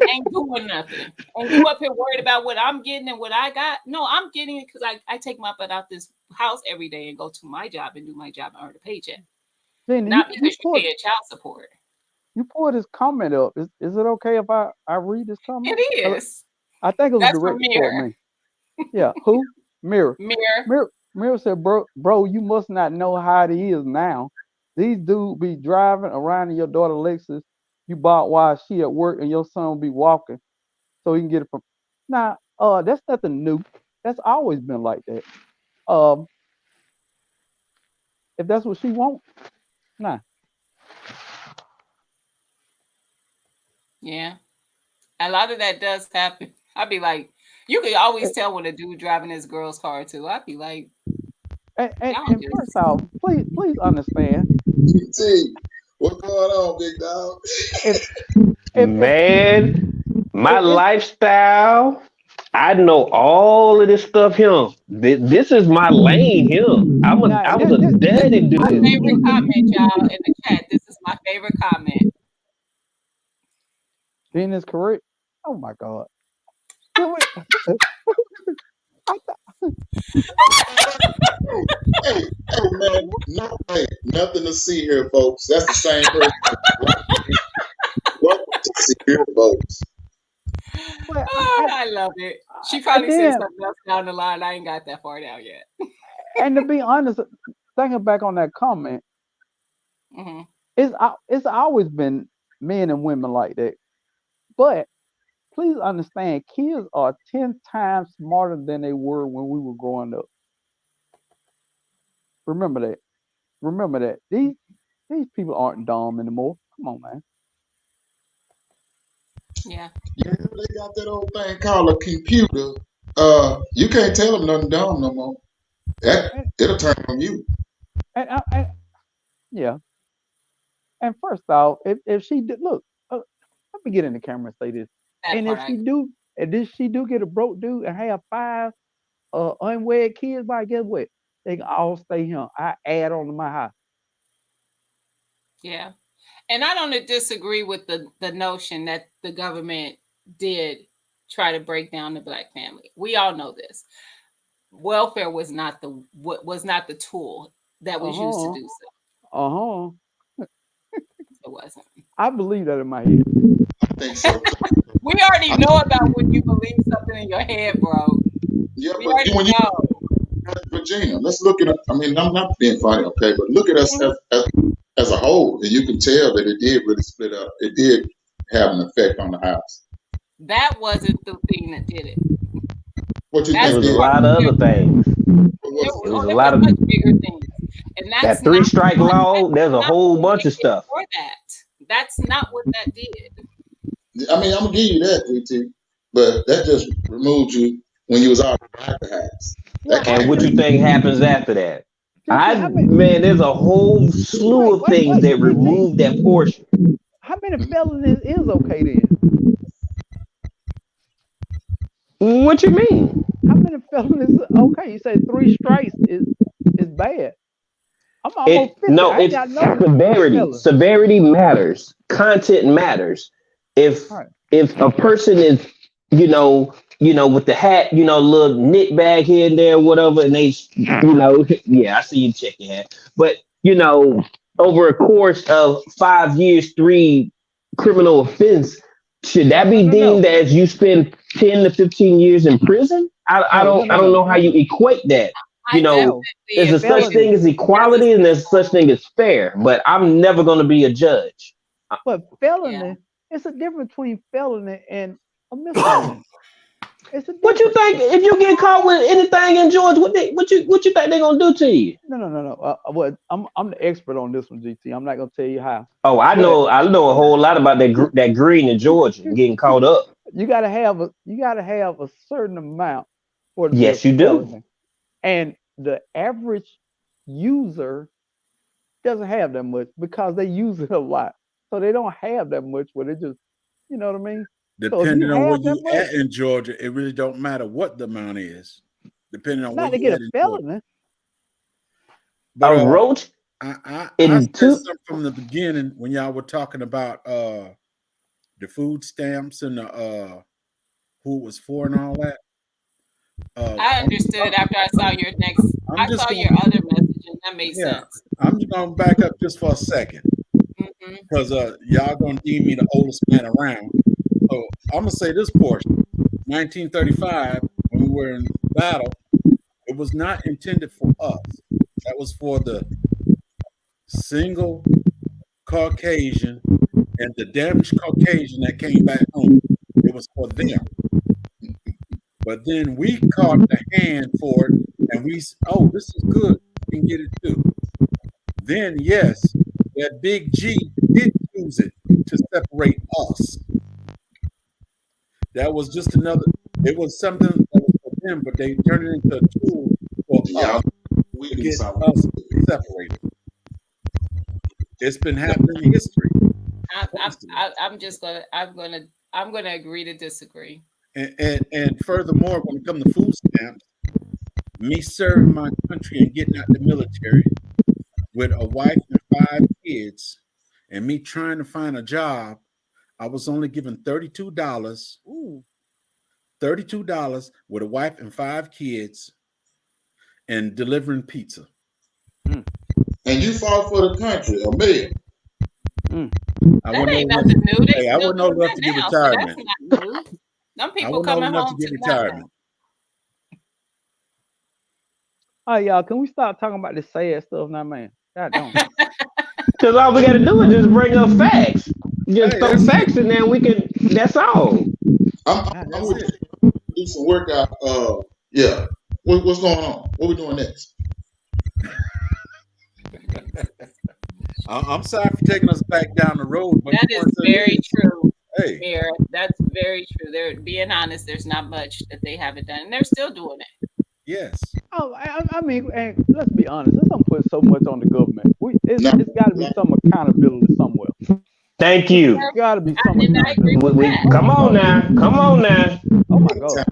A: Ain't doing nothing. And you up here worried about what I'm getting and what I got? No, I'm getting it because I take my butt out this house every day and go to my job and do my job and earn a paycheck.
E: Then
A: Not because you're paying child support.
E: You pulled this comment up. Is it okay if I read this comment?
A: It is.
E: I think it was
A: That's
E: directed
A: from
E: toward me. Yeah, who? Mirror. Mirror said, bro, you must not know how it is now. These dudes be driving around in your daughter Lexus you bought while she at work, and your son will be walking so he can get it from. Now, that's nothing new. That's always been like that. If that's what she wants, nah.
A: Yeah, a lot of that does happen. I'd be like, you could always tell when a dude driving his girl's car too. I'd be like,
E: and first off, please understand.
F: GT, what's going on, big dog?
D: Man, my lifestyle, I know all of this stuff here. This is my lane here. I was a daddy dude.
A: My favorite comment, y'all, in the chat. This is my favorite comment.
E: Being is correct. Oh my God.
F: Hey, man, nothing to see here, folks. That's the same person. Welcome to see here, folks.
A: I love it. She probably said something else down the line. I ain't got that far down yet.
E: And to be honest, thinking back on that comment, it's always been men and women like that. But please understand, kids are 10 times smarter than they were when we were growing up. Remember that. These people aren't dumb anymore. Come on, man.
A: Yeah.
F: Yeah, they got that old thing called a computer. You can't tell them nothing dumb no more. It'll turn on you.
E: Yeah. And first off, if she did look, let me get in the camera and say this. If she do get a broke dude and have 5 unwed kids, by guess what? They can all stay here. I add on to my house.
A: Yeah. And I don't disagree with the notion that the government did try to break down the Black family. We all know this. Welfare was not the tool that was used to do so. It wasn't.
E: I believe that in my head.
F: I think so.
A: We already know about when you believe something in your head, bro.
F: Yeah,
A: We already
F: when you,
A: know.
F: but Gina, let's look at it. I mean, I'm not being funny, okay, but look at us as a whole, and you can tell that it did really split up. It did have an effect on the house.
A: That wasn't the thing that did it.
F: What you
D: It
A: That's
F: think
D: was a
F: did?
D: lot of other things.
F: What
D: It was a
A: there
D: lot of
A: much bigger things. And that's
D: that 3
A: not
D: strike
A: what
D: law. There's a
A: not
D: whole
A: what
D: bunch
A: they
D: of
A: did
D: stuff.
A: for that. That's not what that did.
F: I mean, I'm gonna give you that, GT, but that just removed you when you was already at the house.
E: Yeah,
F: That
D: And
F: can't
D: what you
F: bring
D: think happens after that?
E: how many,
D: Man, there's a whole slew of things that remove that portion.
E: how many felonies is okay then?
D: What you mean?
E: How many felonies? Okay, you say 3 strikes is bad. I'm almost 50.
D: No,
E: I ain't
D: it's
E: got no
D: severity.
E: felons.
D: Severity matters. Content matters. If
E: Right.
D: if a person is, with the hat, little knit bag here and there, whatever, and they, yeah, I see you check your hat. But over a course of 5 years, 3 criminal offense, should that be deemed as you spend 10 to 15 years in prison? I don't know how you equate that. There's a such thing as equality and there's such thing as fair, but I'm never going to be a judge.
E: But felony, it's a difference between felony and a misdemeanor. It's a
D: What you think if you get caught with anything in Georgia? What you think they're gonna do to you?
E: No. I'm the expert on this one, GT. I'm not gonna tell you how.
D: Oh, I know a whole lot about that green in Georgia and getting caught up.
E: You gotta have a certain amount for the
D: Yes, you do.
E: And the average user doesn't have that much because they use it a lot. So they don't have that much where they just, you know what I mean?
I: Depending on where you at in Georgia, it really don't matter what the amount is. Depending on
E: not
I: where
E: to
I: you
E: get
I: at
E: a
I: in
E: felony.
I: Georgia.
D: But Roach,
I: I said something from the beginning when y'all were talking about the food stamps and the who it was for and all that.
A: I understood it after I saw your your other message, and that made sense.
I: I'm just gonna back up just for a second. Because y'all gonna deem me the oldest man around. So I'm gonna say this portion. 1935, when we were in battle, it was not intended for us. That was for the single Caucasian and the damaged Caucasian that came back home. It was for them. But then we caught the hand for it, and this is good. We can get it too. Then yes, that big G did use it to separate us. That was just it was something that was for them, but they turned it into a tool for us to get us separated. It's been happening in history.
A: I'm gonna agree to disagree.
I: And furthermore, when it comes to food stamps, me serving my country and getting out the military with a wife and 5 kids, and me trying to find a job, I was only given $32. $32 with a wife and 5 kids, and delivering pizza.
F: And you fought for the country, a million.
A: That ain't nothing new.
I: I wasn't old enough to get retirement.
A: That's not new. Some people coming home
I: to get retirement.
E: All right, y'all, can we stop talking about this sad stuff now, man? God don't.
D: Because all we gotta do is just bring up facts. Just throw facts in there, that's all.
F: I'm going to do some workout. What's going on? What we doing next?
I: I'm sorry for taking us back down the road, but
A: that is very true.
I: Hey,
A: Mayor, that's very true. They're being honest. There's not much that they haven't done, and they're still doing it.
I: Yes.
E: Oh, I mean, and let's be honest. Let's not put so much on the government. It's got to be some accountability somewhere.
D: Thank you.
E: There's got to be some accountability.
D: Come on now.
E: Oh my God.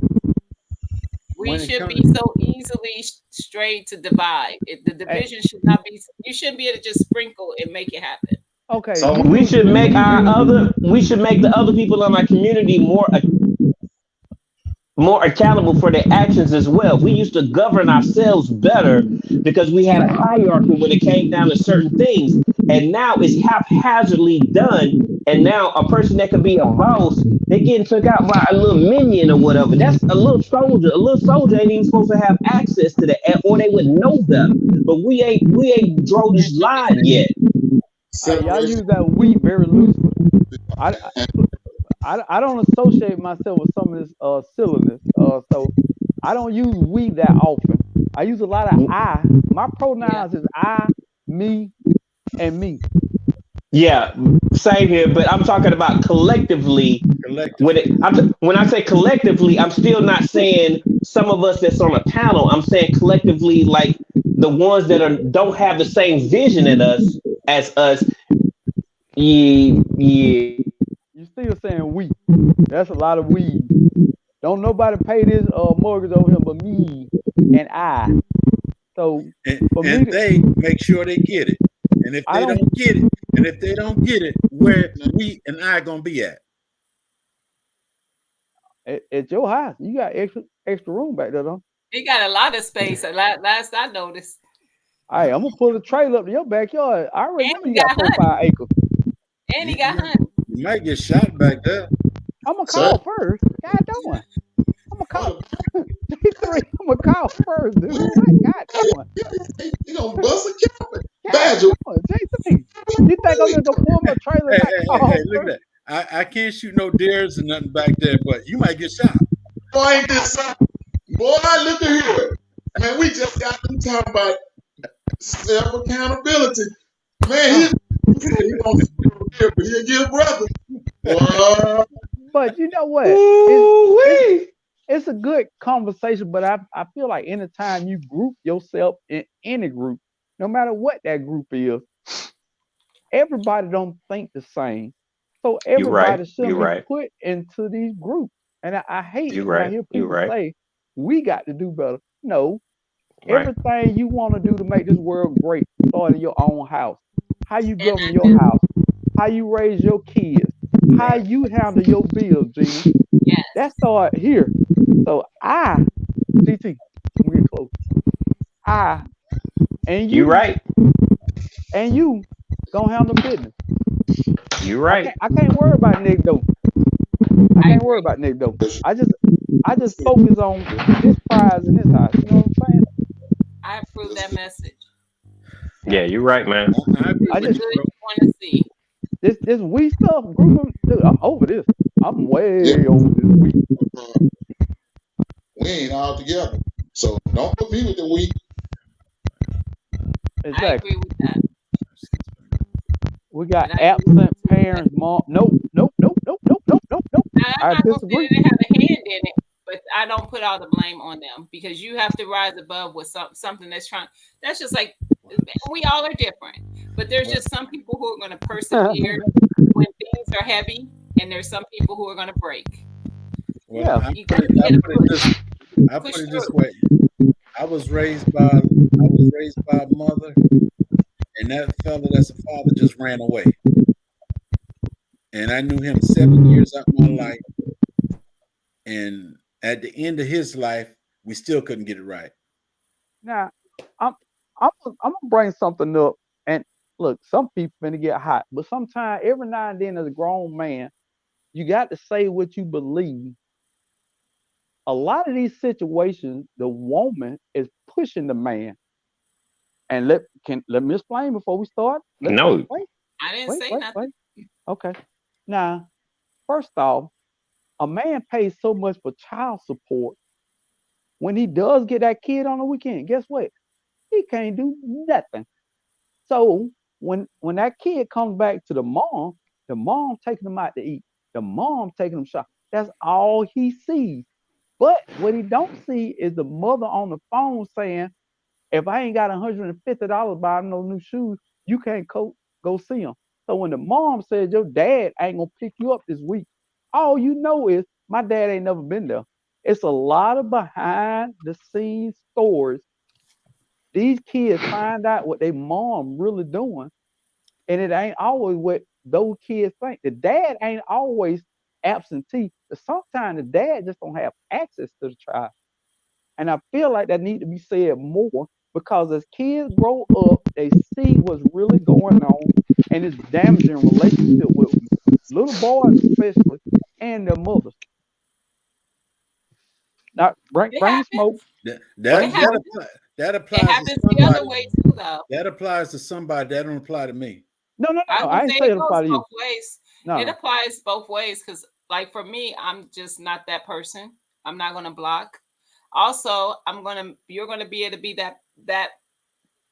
A: We
I: when it
A: should
I: comes,
A: be so easily strayed to divide. The division should not be. You shouldn't be able to just sprinkle and make it happen.
E: Okay,
F: So
E: do
D: We
E: you
D: should make we should make the other people in our community more accountable for their actions as well. We used to govern ourselves better because we had a hierarchy when it came down to certain things. And now it's haphazardly done. And now a person that could be a boss, they getting took out by a little minion or whatever. That's a little soldier. A little soldier ain't even supposed to have access to that, or they would know better. But we ain't draw this line yet.
E: y'all
F: separation.
E: use that we very loosely. I don't associate myself with some of this silliness. So I don't use we that often. I use a lot of I. My pronouns is I, me, and me.
D: Yeah, same here. But I'm talking about collectively.
I: collectively,
D: When I say collectively, I'm still not saying some of us that's on a panel. I'm saying collectively, like the ones that don't have the same vision as us. Yeah, yeah.
E: You still saying we. That's a lot of we. Don't nobody pay this mortgage over here but me and I. So for me,
I: and they make sure they get it. And if
E: I
I: they
E: don't.
I: don't get it, where we and I gonna be at?
E: At your house, you got extra room back there, though.
A: He got a lot of space. Last I noticed,
E: Hey, I'm gonna pull the trailer up to your backyard. I already
A: and
E: know
A: he
E: you got
A: got honey.
E: 4-5 acres.
A: And he
I: You,
A: got
I: you,
A: honey.
I: you might get shot back there.
E: I'm gonna
F: Sir,
E: call first. God damn. I'm gonna call.
F: what
E: G3, I'm gonna call first, dude. God damn.
F: you gonna bust a carpet?
E: God
F: Badger,
E: damn. G3, you think I'm just gonna pull my trailer and
I: Hey,
E: not
I: hey, hey,
E: call
I: hey, look
E: first?
I: at that. I can't shoot no deers or nothing back there, but you might get shot.
F: boy, ain't this something? Boy, look at here. Man, we just got them talking about self accountability. Man, he said he wants to give, but he'll give brother. Boy,
E: But you know what?
D: Ooh-wee.
E: It's a good conversation, but I feel like anytime you group yourself in any group, no matter what that group is, everybody don't think the same. So
D: You right.
E: everybody
D: You
E: shouldn't be
D: right.
E: put into these groups. And I hate
D: You
E: when I
D: right.
E: hear
D: You
E: people
D: right.
E: say, we got to do better. No,
D: Right.
E: everything you want to do to make this world great, start in your own house. How you
A: And
E: govern
A: I
E: your
A: do.
E: house, how you raise your kids, how
F: right.
E: you handle your bills, Gina.
A: Yes.
E: That start here. So GT, I'm getting close. I and
D: You right.
E: you gonna handle business.
D: You right.
E: I can't worry about Nick though. I
A: I
E: can't worry
A: agree.
E: about Nick though. I just focus on his prize in his house. You know what I'm saying?
A: I approve that message.
D: Yeah, you right, man.
I: I agree
E: I
A: The
I: with
E: just
A: good
I: you, bro.
A: you want to see.
E: this we stuff group. Dude, I'm over this. I'm
F: Yeah,
E: way over this week.
F: we ain't all together. So don't put me with the we.
A: I
E: Exactly.
A: agree with that.
E: We got
A: And I agree with
E: absent
A: you too.
E: parents, mom. Nope.
A: Now, I'm
E: I
A: not gonna say
E: disagree.
A: they didn't have a hand in it, but I don't put all the blame on them because you have to rise above with something that's trying. That's just like we all are different, but there's just some people who are going to persevere when things are heavy, and there's some people who are going to break.
I: Well,
E: Yeah.
A: You got to be able to
I: put
A: push
I: it this
A: through.
I: way. I was raised by a mother, and that fella that's a father just ran away. And I knew him 7 years out of my life. And at the end of his life, we still couldn't get it right.
E: Now, I'm gonna bring something up, and look, some people finna get hot, but sometimes every now and then, as a grown man, you got to say what you believe. A lot of these situations, the woman is pushing the man, and let me explain before we start.
D: No.
A: I didn't say nothing.
E: Okay. Now, first off, a man pays so much for child support. When he does get that kid on the weekend, guess what? He can't do nothing. So when that kid comes back to the mom taking him out to eat, the mom taking him shopping. That's all he sees. But what he don't see is the mother on the phone saying, if I ain't got $150 buying no new shoes, you can't go see him. So when the mom says your dad ain't gonna pick you up this week, all you know is my dad ain't never been there. It's a lot of behind the scenes stories. These kids find out what their mom really doing, and it ain't always what those kids think. The dad ain't always absentee, but sometimes the dad just don't have access to the child. And I feel like that need to be said more because as kids grow up, they see what's really going on, and it's damaging relationship with little boys especially and their mothers. Now bring
A: It
E: the
A: happens.
E: smoke.
I: That
A: It
I: that,
A: happens.
I: that
A: It
I: applies to
A: happens the other
I: somebody.
A: way too, though.
I: That applies to somebody. That don't apply to me.
E: No,
A: I
E: I
A: would
E: ain't
A: say
E: say
A: it
E: it
A: goes
E: apply to you.
A: both ways.
E: No,
A: It
E: no.
A: applies both ways because, like, for me, I'm just not that person. I'm not gonna block. Also, you're gonna be able to be that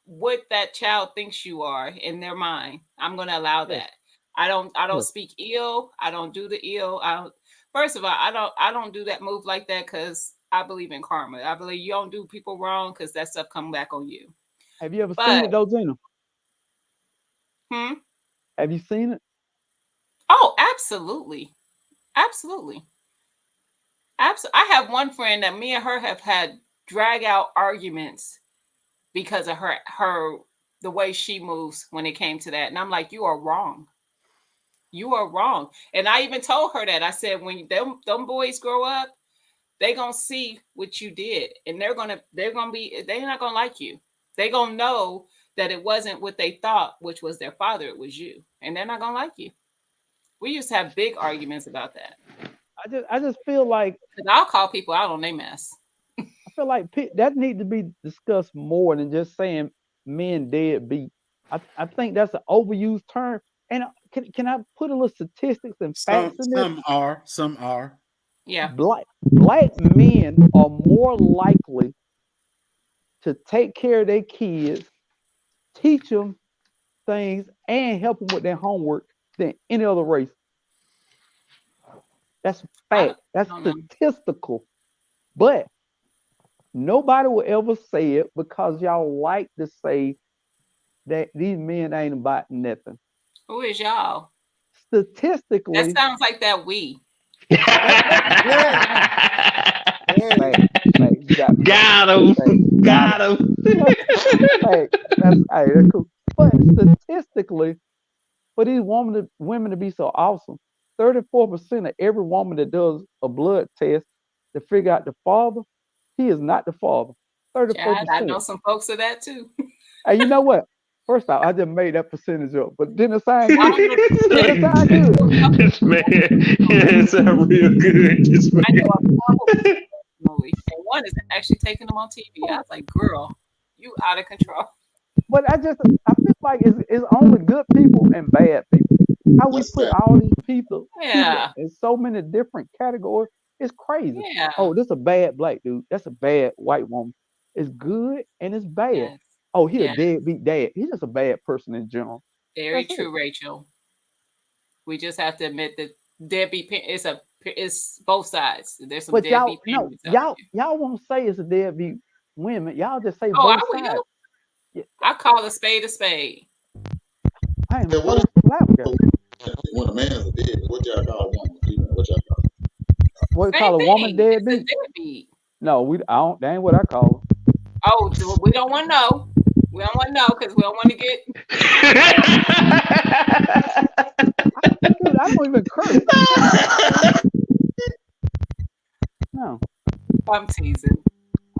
A: what that child thinks you are in their mind. I'm gonna allow
E: Yes,
A: that. I don't
E: yes.
A: speak ill. I don't do the ill. I don't. First of all, I don't do that move like that because I believe in karma. I believe you don't do people wrong because that stuff come back on you.
E: Have you ever seen
A: But
E: it though, Gina?
A: hmm.
E: Have you seen it?
A: Oh, absolutely, absolutely. I have one friend that me and her have had drag out arguments because of her the way she moves when it came to that. And I'm like, you are wrong. You are wrong. And I even told her that. I said, when them boys grow up, they gonna see what you did. And they're not gonna like you. They gonna know that it wasn't what they thought, which was their father, it was you. And they're not gonna like you. We used to have big arguments about that.
E: I just feel like
A: 'Cause I'll call people out on their mess.
E: that need to be discussed more than just saying men deadbeat. I think that's an overused term. And can I put a little statistics and facts in this?
I: Some are.
A: Yeah.
E: Black men are more likely to take care of their kids, teach them things, and help them with their homework than any other race. That's a fact. That's
A: don't know.
E: statistical. But nobody will ever say it because y'all like to say that these men ain't about nothing.
A: Who is y'all? That
E: Statistically,
A: sounds like that we.
D: Got him. Got him.
E: That's cool. But statistically, for these women to be so awesome, 34% of every woman that does a blood test to figure out the father, he is not the father. 34%.
A: Chad, I know some folks of that too.
E: Hey, you know what? First off, I just made that percentage up, but didn't it sound good? Didn't it sound good?
D: This man, it sound real good. This
A: I know
D: man.
A: a couple personally, and one is actually taking them on TV. I was like, girl, you out of control.
E: But I feel like it's only good people and bad people. How we put all these people
A: Yeah.
E: in so many different categories, it's crazy.
A: Yeah.
E: Oh, this a bad black dude. That's a bad white woman. It's good and it's bad.
A: Yes.
E: Oh, he a
A: Yes.
E: deadbeat dad. He's just a bad person in general.
A: Very
E: That's it.
A: true, Rachel. We just have to admit that deadbeat it's both sides. There's some
E: But y'all,
A: deadbeat parents out
E: y'all
A: there.
E: won't say it's a deadbeat women. Y'all just say
A: Oh, I
E: both sides.
A: will.
E: Yeah.
A: I call a spade a spade.
E: I am
F: Yeah,
E: so
F: what is
E: flabbergasted.
F: when a man's a dead? What y'all call a woman? What y'all call?
E: What you
A: Same
E: call a woman
A: thing. It's a
E: deadbeat?
A: deadbeat.
E: No, I don't. That ain't what I call her.
A: Oh, we don't want to know. We don't want to know because we don't want to get.
E: Dude, I don't even curse. No,
A: I'm teasing.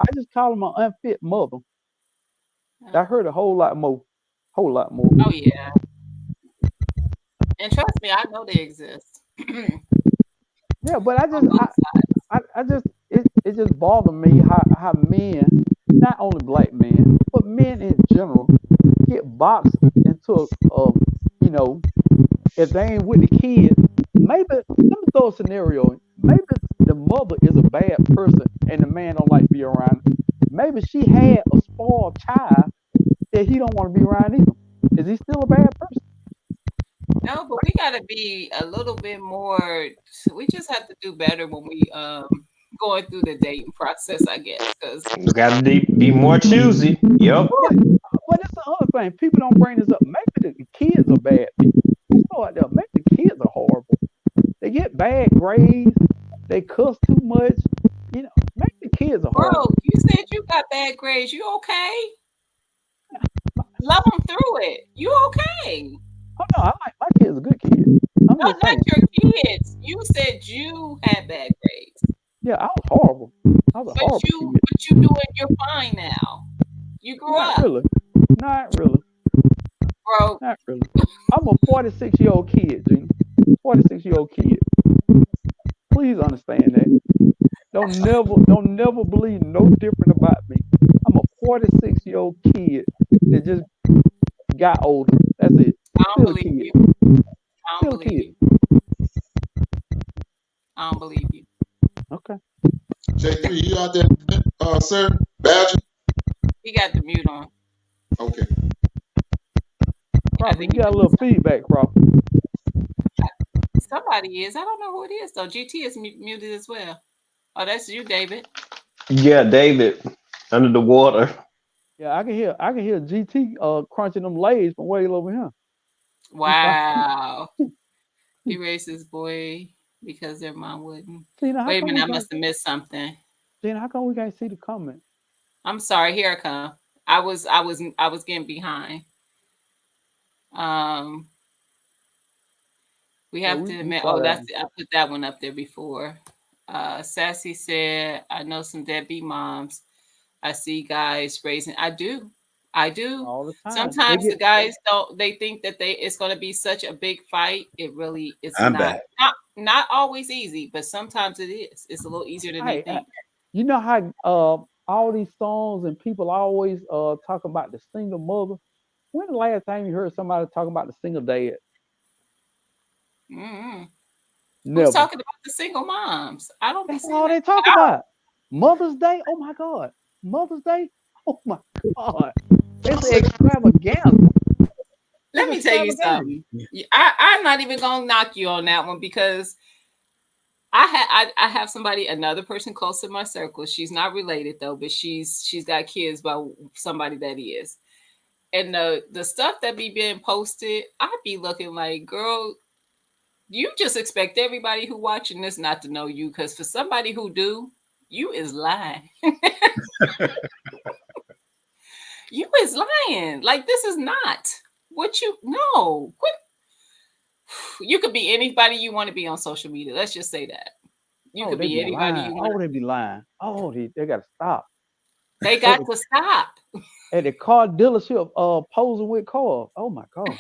E: I just call them an unfit mother. I heard a whole lot more. Whole lot more.
A: Oh yeah. And trust me, I know they exist.
E: Yeah, but I
A: On
E: just,
A: both sides.
E: I just, it just bothers me how men, not only black men, but men in general, get boxed into you know, if they ain't with the kids, maybe let me throw a scenario. In. Maybe the mother is a bad person and the man don't like to be around her. Maybe she had a spoiled child that he don't want to be around either. Is he still a bad person?
A: No, but we gotta be a little bit more. We just have to do better when we going through the dating process, I guess. Because
D: Gotta be more choosy. Yep.
E: But it's the other thing. People don't bring this up. Maybe the kids are bad people. Let's throw out there. Maybe the kids are horrible. They get bad grades. They cuss too much. You know, maybe the kids are
A: Bro,
E: horrible.
A: you said you got bad grades. You okay? Love them through it. You okay?
E: Oh no, I like my kids are good kids. I'm
A: No,
E: just
A: not
E: saying.
A: your kids. You said you had bad grades.
E: Yeah, I was horrible. I was a horrible kid.
A: But you doing, you're fine now. You grew
E: Not
A: up,
E: really. Not really.
A: bro.
E: Not really. I'm a 46-year-old kid, Gina. 46-year-old kid. Please understand that. Don't never believe no different about me. I'm a 46-year-old kid that just got older. That's it.
A: I don't
E: Still a
A: believe
E: kid.
A: you. I don't
E: Still a
A: believe
E: kid.
A: you. I don't believe you.
E: Okay.
F: J3, you out there, sir? Badger?
A: He got the mute on.
F: Okay.
A: I
E: Crawford,
A: think
E: you got a little feedback, Crawford.
A: somebody is. I don't know who it is though. GT is muted as well. Oh, that's you, David.
D: Yeah, David, under the water.
E: Yeah, I can hear GT crunching them legs from way over here.
A: Wow. He raised his boy because their mom wouldn't.
E: Tina,
A: Wait a minute, I must have missed something.
E: Tina, how come we can't see the comment?
A: I'm sorry. Here I come. I was getting behind. We have to admit. Oh, that's I put that one up there before. Sassy said, "I know some deadbeat moms. I see guys raising. I do.
E: All the time.
A: Sometimes the guys don't. They think that it's going to be such a big fight. It really is
I: I'm
A: not.
I: back.
A: Not always easy, but sometimes it is. It's a little easier than they think.
E: You know how all these songs and people always talk about the single mother. When the last time you heard somebody talking about the single dad?
A: Mm-hmm.
E: Never.
A: Who's talking about the single moms? I don't.
E: That's all they talk about. Mother's Day. Oh my God. Mother's Day. Oh my God. It's extravaganza.
A: Let me tell you something. I'm not even gonna knock you on that one because I have somebody, another person close to my circle. She's not related though, but she's got kids by somebody that is. And the stuff that be being posted, I'd be looking like, girl, you just expect everybody who watching this not to know you, because for somebody who do, you is lying. You is lying. Like, this is not what you know. Quit. You could be anybody you want to be on social media. Let's just say that. You could be anybody you want.
E: Oh, they be lying. Oh, they got to stop.
A: They got to stop.
E: At the car dealership, posing with cars. Oh my God.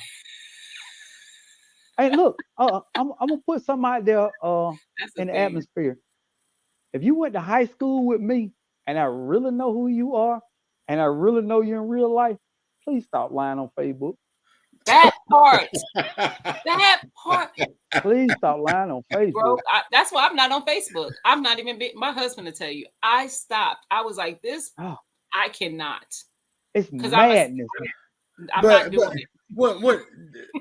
E: Hey, look, I'm gonna put something out there in the atmosphere. If you went to high school with me and I really know who you are and I really know you in real life, please stop lying on Facebook.
A: That part. That part.
E: Please stop lying on Facebook.
A: Bro, that's why I'm not on Facebook. I'm not even my husband to tell you. I stopped. I was like, this, I cannot.
E: It's madness.
A: I'm not doing it.
I: What?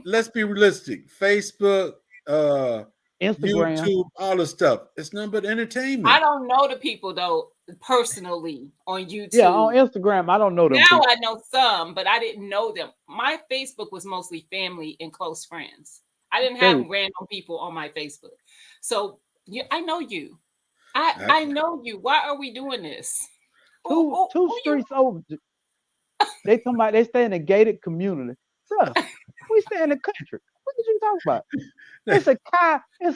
I: Let's be realistic. Facebook,
E: Instagram,
I: YouTube, all the stuff. It's nothing but entertainment.
A: I don't know the people though personally on YouTube.
E: Yeah, on Instagram, I don't know them.
A: Now
E: people.
A: I know some, but I didn't know them. My Facebook was mostly family and close friends. I didn't have random people on my Facebook. So I know you. I know you. Why are we doing this?
E: Two streets over. They talking about they stay in a gated community. Bro, we stay in the country. What did you talk about? It's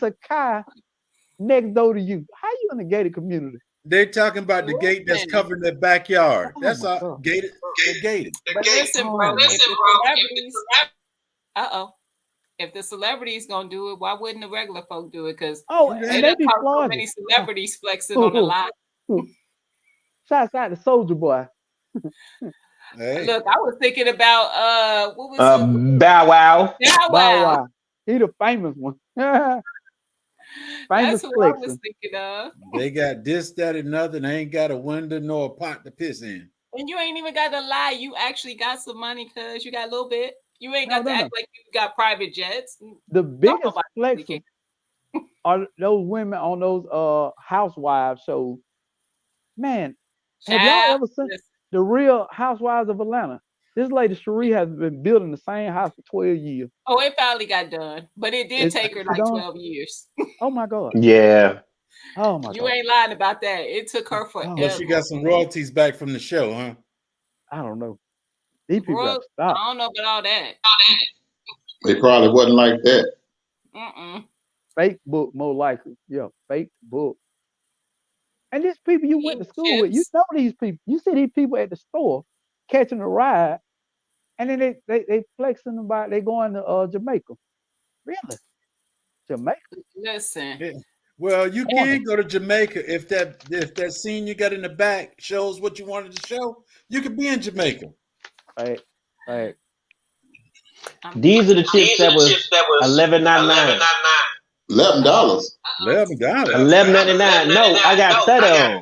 E: a car next door to you. How you in a gated community?
I: They're talking about the gate that's covering their backyard. That's all gated. Gated.
A: But listen, bro. If the celebrities gonna do it, why wouldn't the regular folk do it? Because
E: and they be
A: so many celebrities flexing on the lot.
E: Shots out the Soldier Boy.
A: Hey. Look, I was thinking about what was
D: it? Bow Wow.
A: Bow Wow.
E: He the famous one.
A: That's what I was thinking of.
I: They got this, that, and nothing. They ain't got a window nor a pot to piss in.
A: And you ain't even got to lie. You actually got some money because you got a little bit. You ain't got to act like you got private jets.
E: The biggest flexing are those women on those housewives shows. Man, have y'all ever seen The Real Housewives of Atlanta? This lady Cherie has been building the same house for 12 years.
A: Oh, it finally got done, but it did take her like 12 years.
E: Oh my God.
D: Yeah.
E: Oh my
A: You
E: God.
A: ain't lying about that. It took her
E: Oh,
I: But she got some royalties back from the show, huh?
E: I don't know. These people got
A: Brooke,
E: to stop.
A: I don't know about all that.
F: They probably wasn't like that.
E: Fake book, more likely. Yeah, fake book. And these people you went to
A: Eating
E: school with, you
A: chips.
E: know these people. You see these people at the store catching a ride, and then they flexing about they going to Jamaica. Really? Jamaica?
A: Listen,
I: Yeah. Well, you
E: Corner.
I: can go to Jamaica if that scene you got in the back shows what you wanted to show. You could be in Jamaica.
E: Right.
D: These are the chips that was $11.99.
F: $11.
I: $11.
D: $11.99. No, I got 30 of them.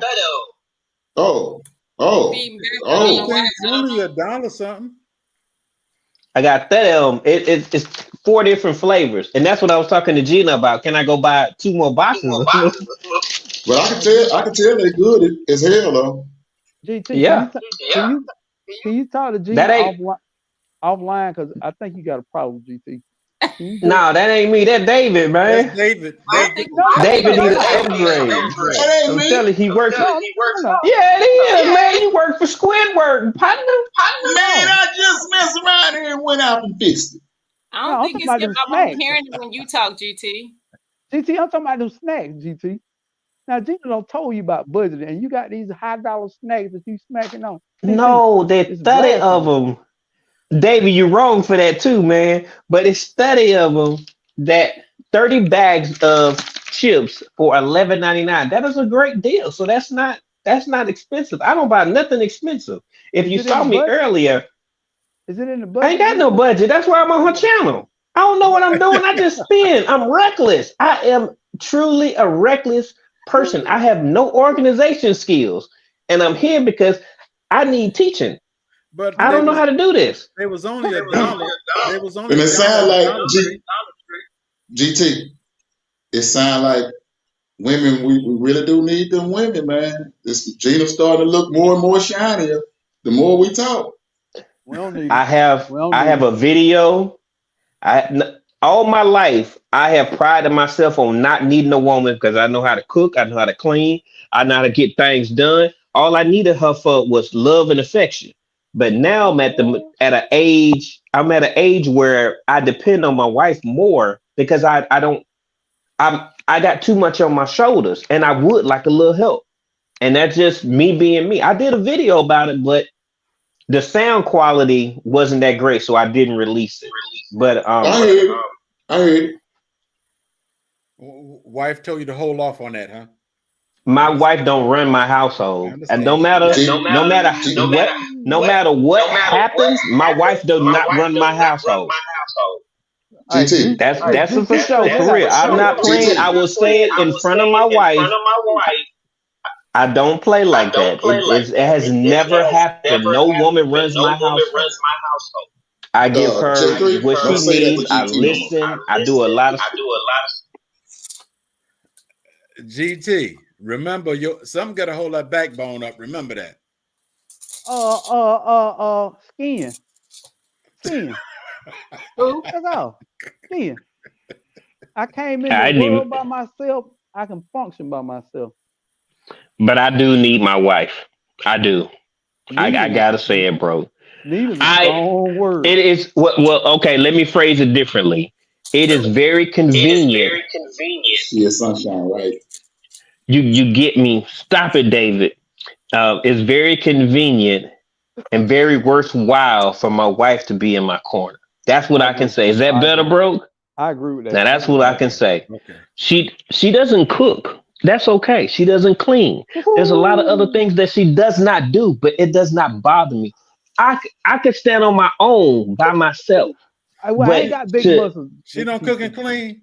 F: Oh.
A: being back, I don't know
F: Oh.
A: why.
I: It's only $1 something.
D: I got 30 of them. It's 4 different flavors, and that's what I was talking to Gina about. Can I go buy 2 more boxes of them?
F: But I can tell they good as hell though.
E: GT,
D: Yeah.
E: can you talk to Gina
D: That ain't-
E: offline? Because I think you got a problem, GT. Can you just-
D: No, that ain't me. That David, man.
I: That's David.
A: I don't think
D: David needs an
E: David.
D: upgrade.
F: That ain't
D: I'm
F: me.
D: telling you, he works.
E: No, no.
D: Yeah, it is, man. You work for Squidward, partner.
F: Man, I just messed around here and went out and fixed it.
A: I
E: No,
A: don't
E: I'm
A: think it's
E: talking
A: him.
E: about them
A: I'm only
E: snacks.
A: hearing it when you talk, GT.
E: GT, I'm talking about them snacks, GT. Now, Gina don't told you about budgeting, and you got these $high snacks that you smacking on. GT,
D: No, there's
E: it's
D: 30 of
E: blasphemy.
D: them. David, you're wrong for that too, man. But it's 30 of them. That 30 bags of chips for $11.99. That is a great deal. So that's not expensive. I don't buy nothing expensive. If
E: Is
D: you
E: it in
D: saw
E: the
D: me
E: budget?
D: earlier,
E: Is it in the
D: I
E: budget?
D: ain't got no budget. That's why I'm on her channel. I don't know what I'm doing. I just spend. I'm reckless. I am truly a reckless person. I have no organization skills. And I'm here because I need teaching.
I: But
D: I don't know how to do this.
I: There was only $1. There was only
F: And it sound like
I: $1.
F: GT. It sound like women. We really do need them women, man. This Gina's starting to look more and more shinier the more we talk.
E: We don't need
D: I
E: it.
D: have
E: We don't
D: I
E: need
D: have
E: it.
D: a video. All my life I have prided myself on not needing a woman because I know how to cook, I know how to clean, I know how to get things done. All I needed her for was love and affection. But now I'm at an age where I depend on my wife more because I got too much on my shoulders and I would like a little help. And that's just me being me. I did a video about it, but the sound quality wasn't that great, so I didn't release it. But
F: I heard it.
I: Wife told you to hold off on that, huh?
D: my wife don't run my household, and no matter what happens, my wife does not run my household.
F: GT.
D: That's for sure, for real. I'm not playing. I will say it in front of my wife. I don't play like that. It has never happened. No woman runs my household. I give her
F: J3,
D: what
F: don't
D: she
F: say that to
D: needs. I
F: GT.
D: listen. I do a lot of.
I: GT, remember some got to hold that backbone up. Remember that.
E: Skin. That's all. Skin. I came in
D: I
E: the
D: didn't
E: world
D: even-
E: by myself. I can function by myself.
D: But I do need my wife. I do. I gotta say it, bro.
E: Need is a strong word.
D: It is well. Okay, let me phrase it differently. It is very convenient.
F: She is sunshine, right?
D: You get me. Stop it, David. It's very convenient and very worthwhile for my wife to be in my corner. That's what I can say. Is that better, bro?
E: I agree with that.
D: Now that's what I can say.
I: Okay.
D: She doesn't cook. That's okay. She doesn't clean. There's a lot of other things that she does not do, but it does not bother me. I could stand on my own by myself.
E: I ain't got big muscles.
I: She don't cook and clean.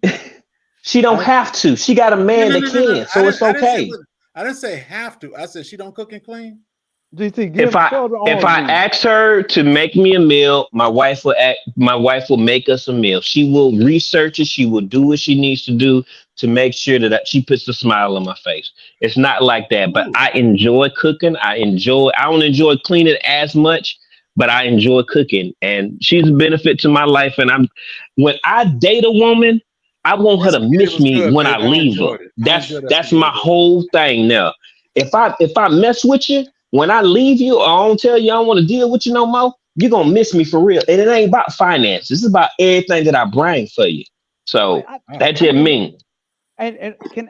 D: She don't have to. She got a man that can, so it's okay.
I: I didn't say have to. I said she don't cook and clean.
E: GT,
D: If I ask her to make me a meal, my wife will make us a meal. She will research it. She will do what she needs to do to make sure that she puts a smile on my face. It's not like that, but I enjoy cooking. I don't enjoy cleaning as much, but I enjoy cooking, and she's a benefit to my life. And when I date a woman, I want her to
I: It
D: miss
I: was
D: me
I: good,
D: when I
I: baby. I
D: leave her.
I: enjoyed it. I enjoyed that
D: That's
I: for you
D: my
I: today.
D: whole thing now. If I mess with you when I leave you, or I don't tell you I don't want to deal with you no more, you're gonna miss me for real. And it ain't about finances. It's about everything that I bring for you. So
E: But
I: Oh,
D: that's
E: I
D: just
E: mean,
D: me.
E: and can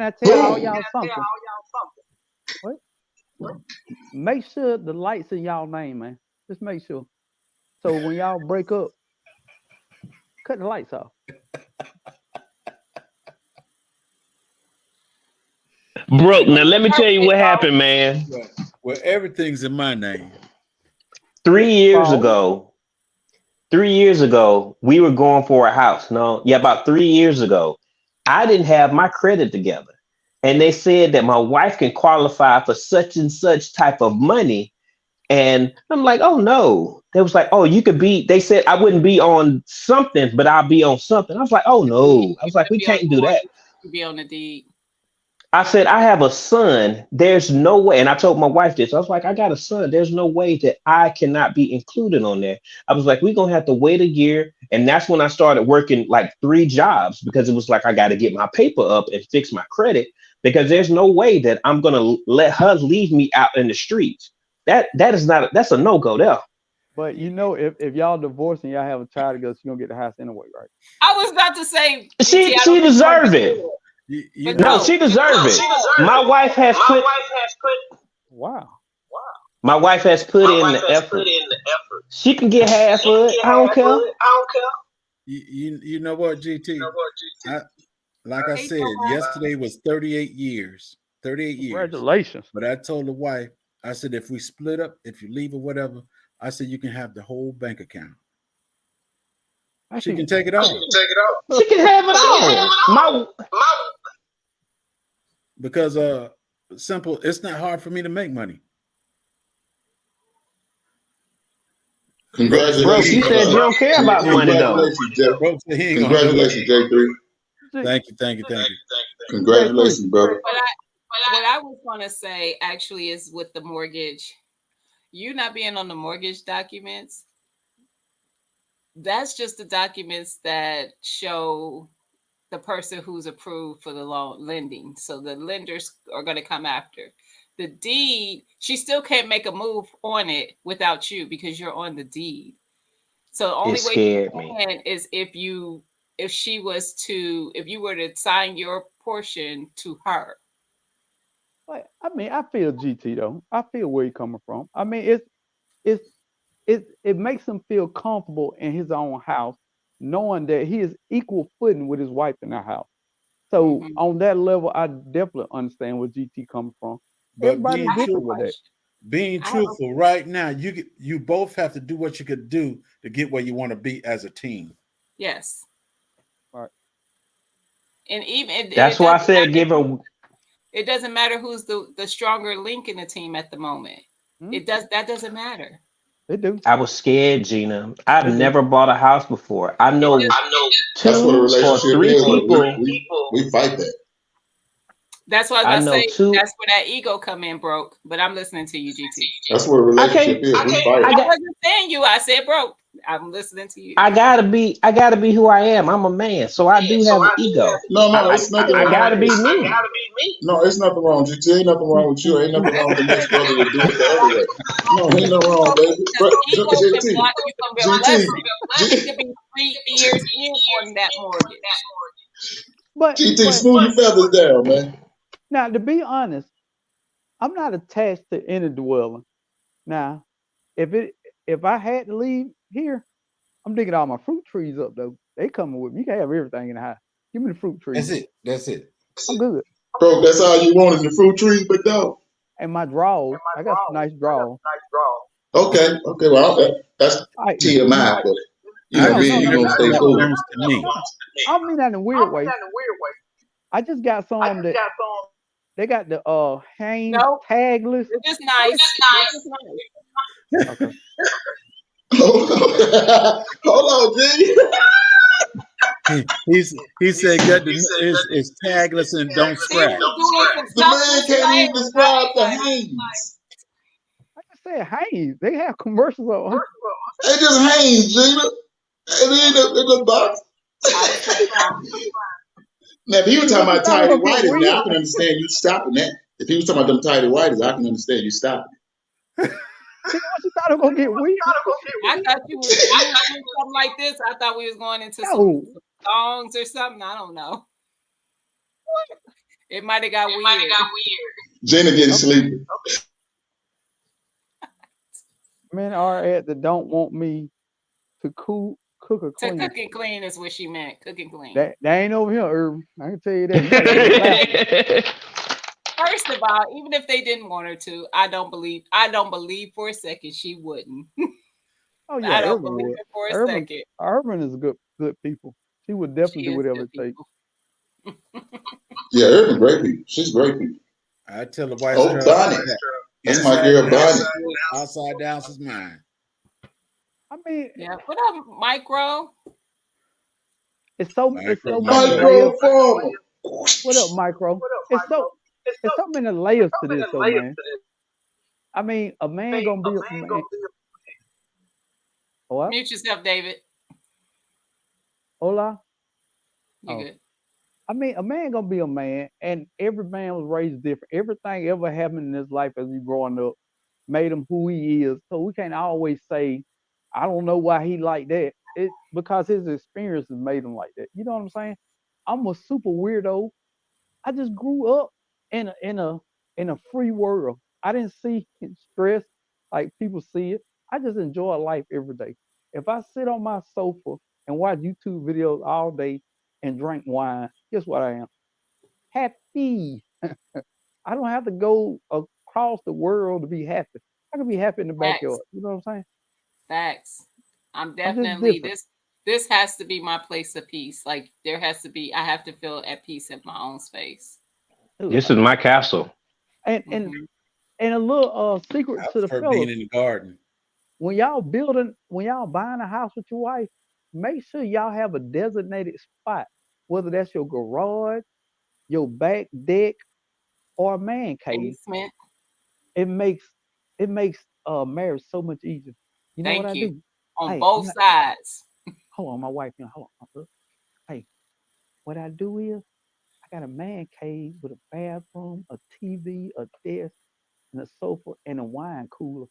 E: I tell all y'all something? What? Make sure the lights in y'all name, man. Just make sure. So when y'all break up, cut the lights off.
D: Broke. Now let me tell you what happened, man.
I: well, everything's in my name.
D: 3 years
E: Pause.
D: ago, 3 years ago, we were going for a house. No, yeah, about 3 years ago, I didn't have my credit together. And they said that my wife can qualify for such and such type of money. And I'm like, oh no. They was like, oh, you could be, they said I wouldn't be on something, but I'll be on something. I was like, oh no. I was like, we can't do that.
A: Be on the deed.
D: I said, I have a son. There's no way. And I told my wife this. I was like, I got a son. There's no way that I cannot be included on there. I was like, we're going to have to wait a year. And that's when I started working like 3 jobs, because it was like, I got to get my paper up and fix my credit, because there's no way that I'm going to let her leave me out in the streets. That's a no-go there.
E: But you know, if y'all divorce and y'all have a child together, she's gonna get the house anyway, right?
A: I was about to say
D: She deserve it.
A: But
D: No, she deserve it. My wife has put.
E: Wow.
D: My wife has put in the effort. She can get half of it. I don't care.
I: You know what, GT? Like I said, yesterday was 38 years. 38 years.
E: Congratulations.
I: But I told the wife, I said, if we split up, if you leave or whatever, I said, you can have the whole bank account. She can take it all.
D: She can have it all.
I: Because simple, it's not hard for me to make money.
F: Congratulations.
D: Bro, you said you don't care about money though.
F: Congratulations, J3.
I: Thank you.
F: Congratulations, brother.
A: What I was going to say actually is with the mortgage, you not being on the mortgage documents, that's just the documents that show the person who's approved for the loan lending. So the lenders are going to come after. The deed, she still can't make a move on it without you because you're on the deed. So the only way you can is if you were to sign your portion to her.
E: Like, I mean, I feel GT though. I feel where he's coming from. I mean, it makes him feel comfortable in his own house, knowing that he is equal footing with his wife in the house. So on that level, I definitely understand where GT coming from.
I: But
E: everybody's different with that.
I: Being truthful, right now, you both have to do what you could do to get where you want to be as a team.
A: Yes.
E: Right.
A: And even
D: that's why I said give her.
A: It doesn't matter who's the stronger link in the team at the moment. That doesn't matter.
E: They do.
D: I was scared, Gina. I've never bought a house before. I know 2 or 3 people.
F: We fight that.
A: That's what I was about to say. That's where that ego come in, broke. But I'm listening to you, GT.
F: That's what a relationship is. We fight.
A: I wasn't saying you. I said broke. I'm listening to you.
D: I gotta be who I am. I'm a man, so I do have an ego.
F: No, it's nothing.
D: I gotta be me.
F: No, it's nothing wrong. GT, ain't nothing wrong with you. Ain't nothing wrong with the next brother to do it the other way. No, ain't nothing wrong, baby.
A: It could be 3 years in on that mortgage.
E: But
F: GT, smooth your feathers down, man.
E: Now, to be honest, I'm not attached to any dwelling. Now, if I had to leave here, I'm digging all my fruit trees up though. They coming with me. You can have everything in the house. Give me the fruit trees.
I: That's it.
E: I'm good.
F: Bro, that's all you want is the fruit trees, but no.
E: And my drawers. I got some nice drawers.
F: Okay. Well, that's TMI, but you know, you gonna stay cool.
E: I don't mean that in a weird way. I just got some that they got the Hanes tagless.
A: It's just nice.
E: Okay.
F: Hold on, G.
I: He said it's tagless and don't scratch.
F: The man can't even describe the Hanes.
E: I just said Hanes. They have commercials on.
F: They just Hanes, Gina. It ain't in the box.
A: I was surprised.
F: Now, if he was talking about
E: thought it
F: tidy
E: was gonna get
F: whities, now I
E: weird.
F: can understand you stopping that. If he was talking about them tidy whities, I can understand you stopping.
E: What you thought it was gonna get weird?
A: I thought you was doing something like this. I thought we was going into some
E: No.
A: songs or something. I don't know. It might have got weird.
F: Gina getting sleepy.
E: Men are at the don't want me to cook or
A: To
E: clean.
A: cook and clean is what she meant. Cook and clean.
E: That ain't over here, Irvin. I can tell you that. You gotta get it back.
A: First of all, even if they didn't want her to, I don't believe for a second she wouldn't.
E: Oh yeah,
A: I don't
E: Irvin
A: believe
E: would.
A: it for a
E: Irvin,
A: second.
E: Irvin is good people. She would definitely
A: She
E: do
A: is
E: whatever
A: good
E: it takes.
A: people.
F: Yeah, Irvin, great people. She's great people.
I: I tell the white
F: Oh,
I: girl
F: Bonnie. That's my girl,
I: down,
F: Bonnie.
I: outside down is mine.
E: I mean,
A: Yeah. What up, Micro?
E: it's so many
F: Micro
E: layers.
F: Farmer.
E: What up, Micro? It's so many layers to this, though, man. I mean, a man gonna be a man. What?
A: Mute yourself, David.
E: Hola.
A: You
E: Oh.
A: good.
E: I mean, a man gonna be a man, and every man was raised different. Everything ever happened in his life as he growing up made him who he is. So we can't always say, I don't know why he like that. It's because his experiences made him like that. You know what I'm saying? I'm a super weirdo. I just grew up in a free world. I didn't see stress like people see it. I just enjoy life every day. If I sit on my sofa and watch YouTube videos all day and drink wine, guess what I am? Happy. I don't have to go across the world to be happy. I can be happy in the
A: Facts.
E: backyard. You know what I'm saying?
A: Facts. I'm
E: I'm just
A: definitely
E: different.
A: this has to be my place of peace. Like there has to be, I have to feel at peace in my own space.
D: This is my castle.
E: And
A: Mhm.
E: and a little secret
I: I
E: to the
I: prefer
E: fellas.
I: being in the garden.
E: When y'all buying a house with your wife, make sure y'all have a designated spot, whether that's your garage, your back deck, or a man cave.
A: Basement.
E: It makes marriage so much easier. You know what
A: Thank
E: I
A: you.
E: do?
A: On
E: Hey,
A: both sides.
E: hold on, my wife. Hold on. Hey, what I do is I got a man cave with a bathroom, a TV, a desk, and a sofa, and a wine cooler.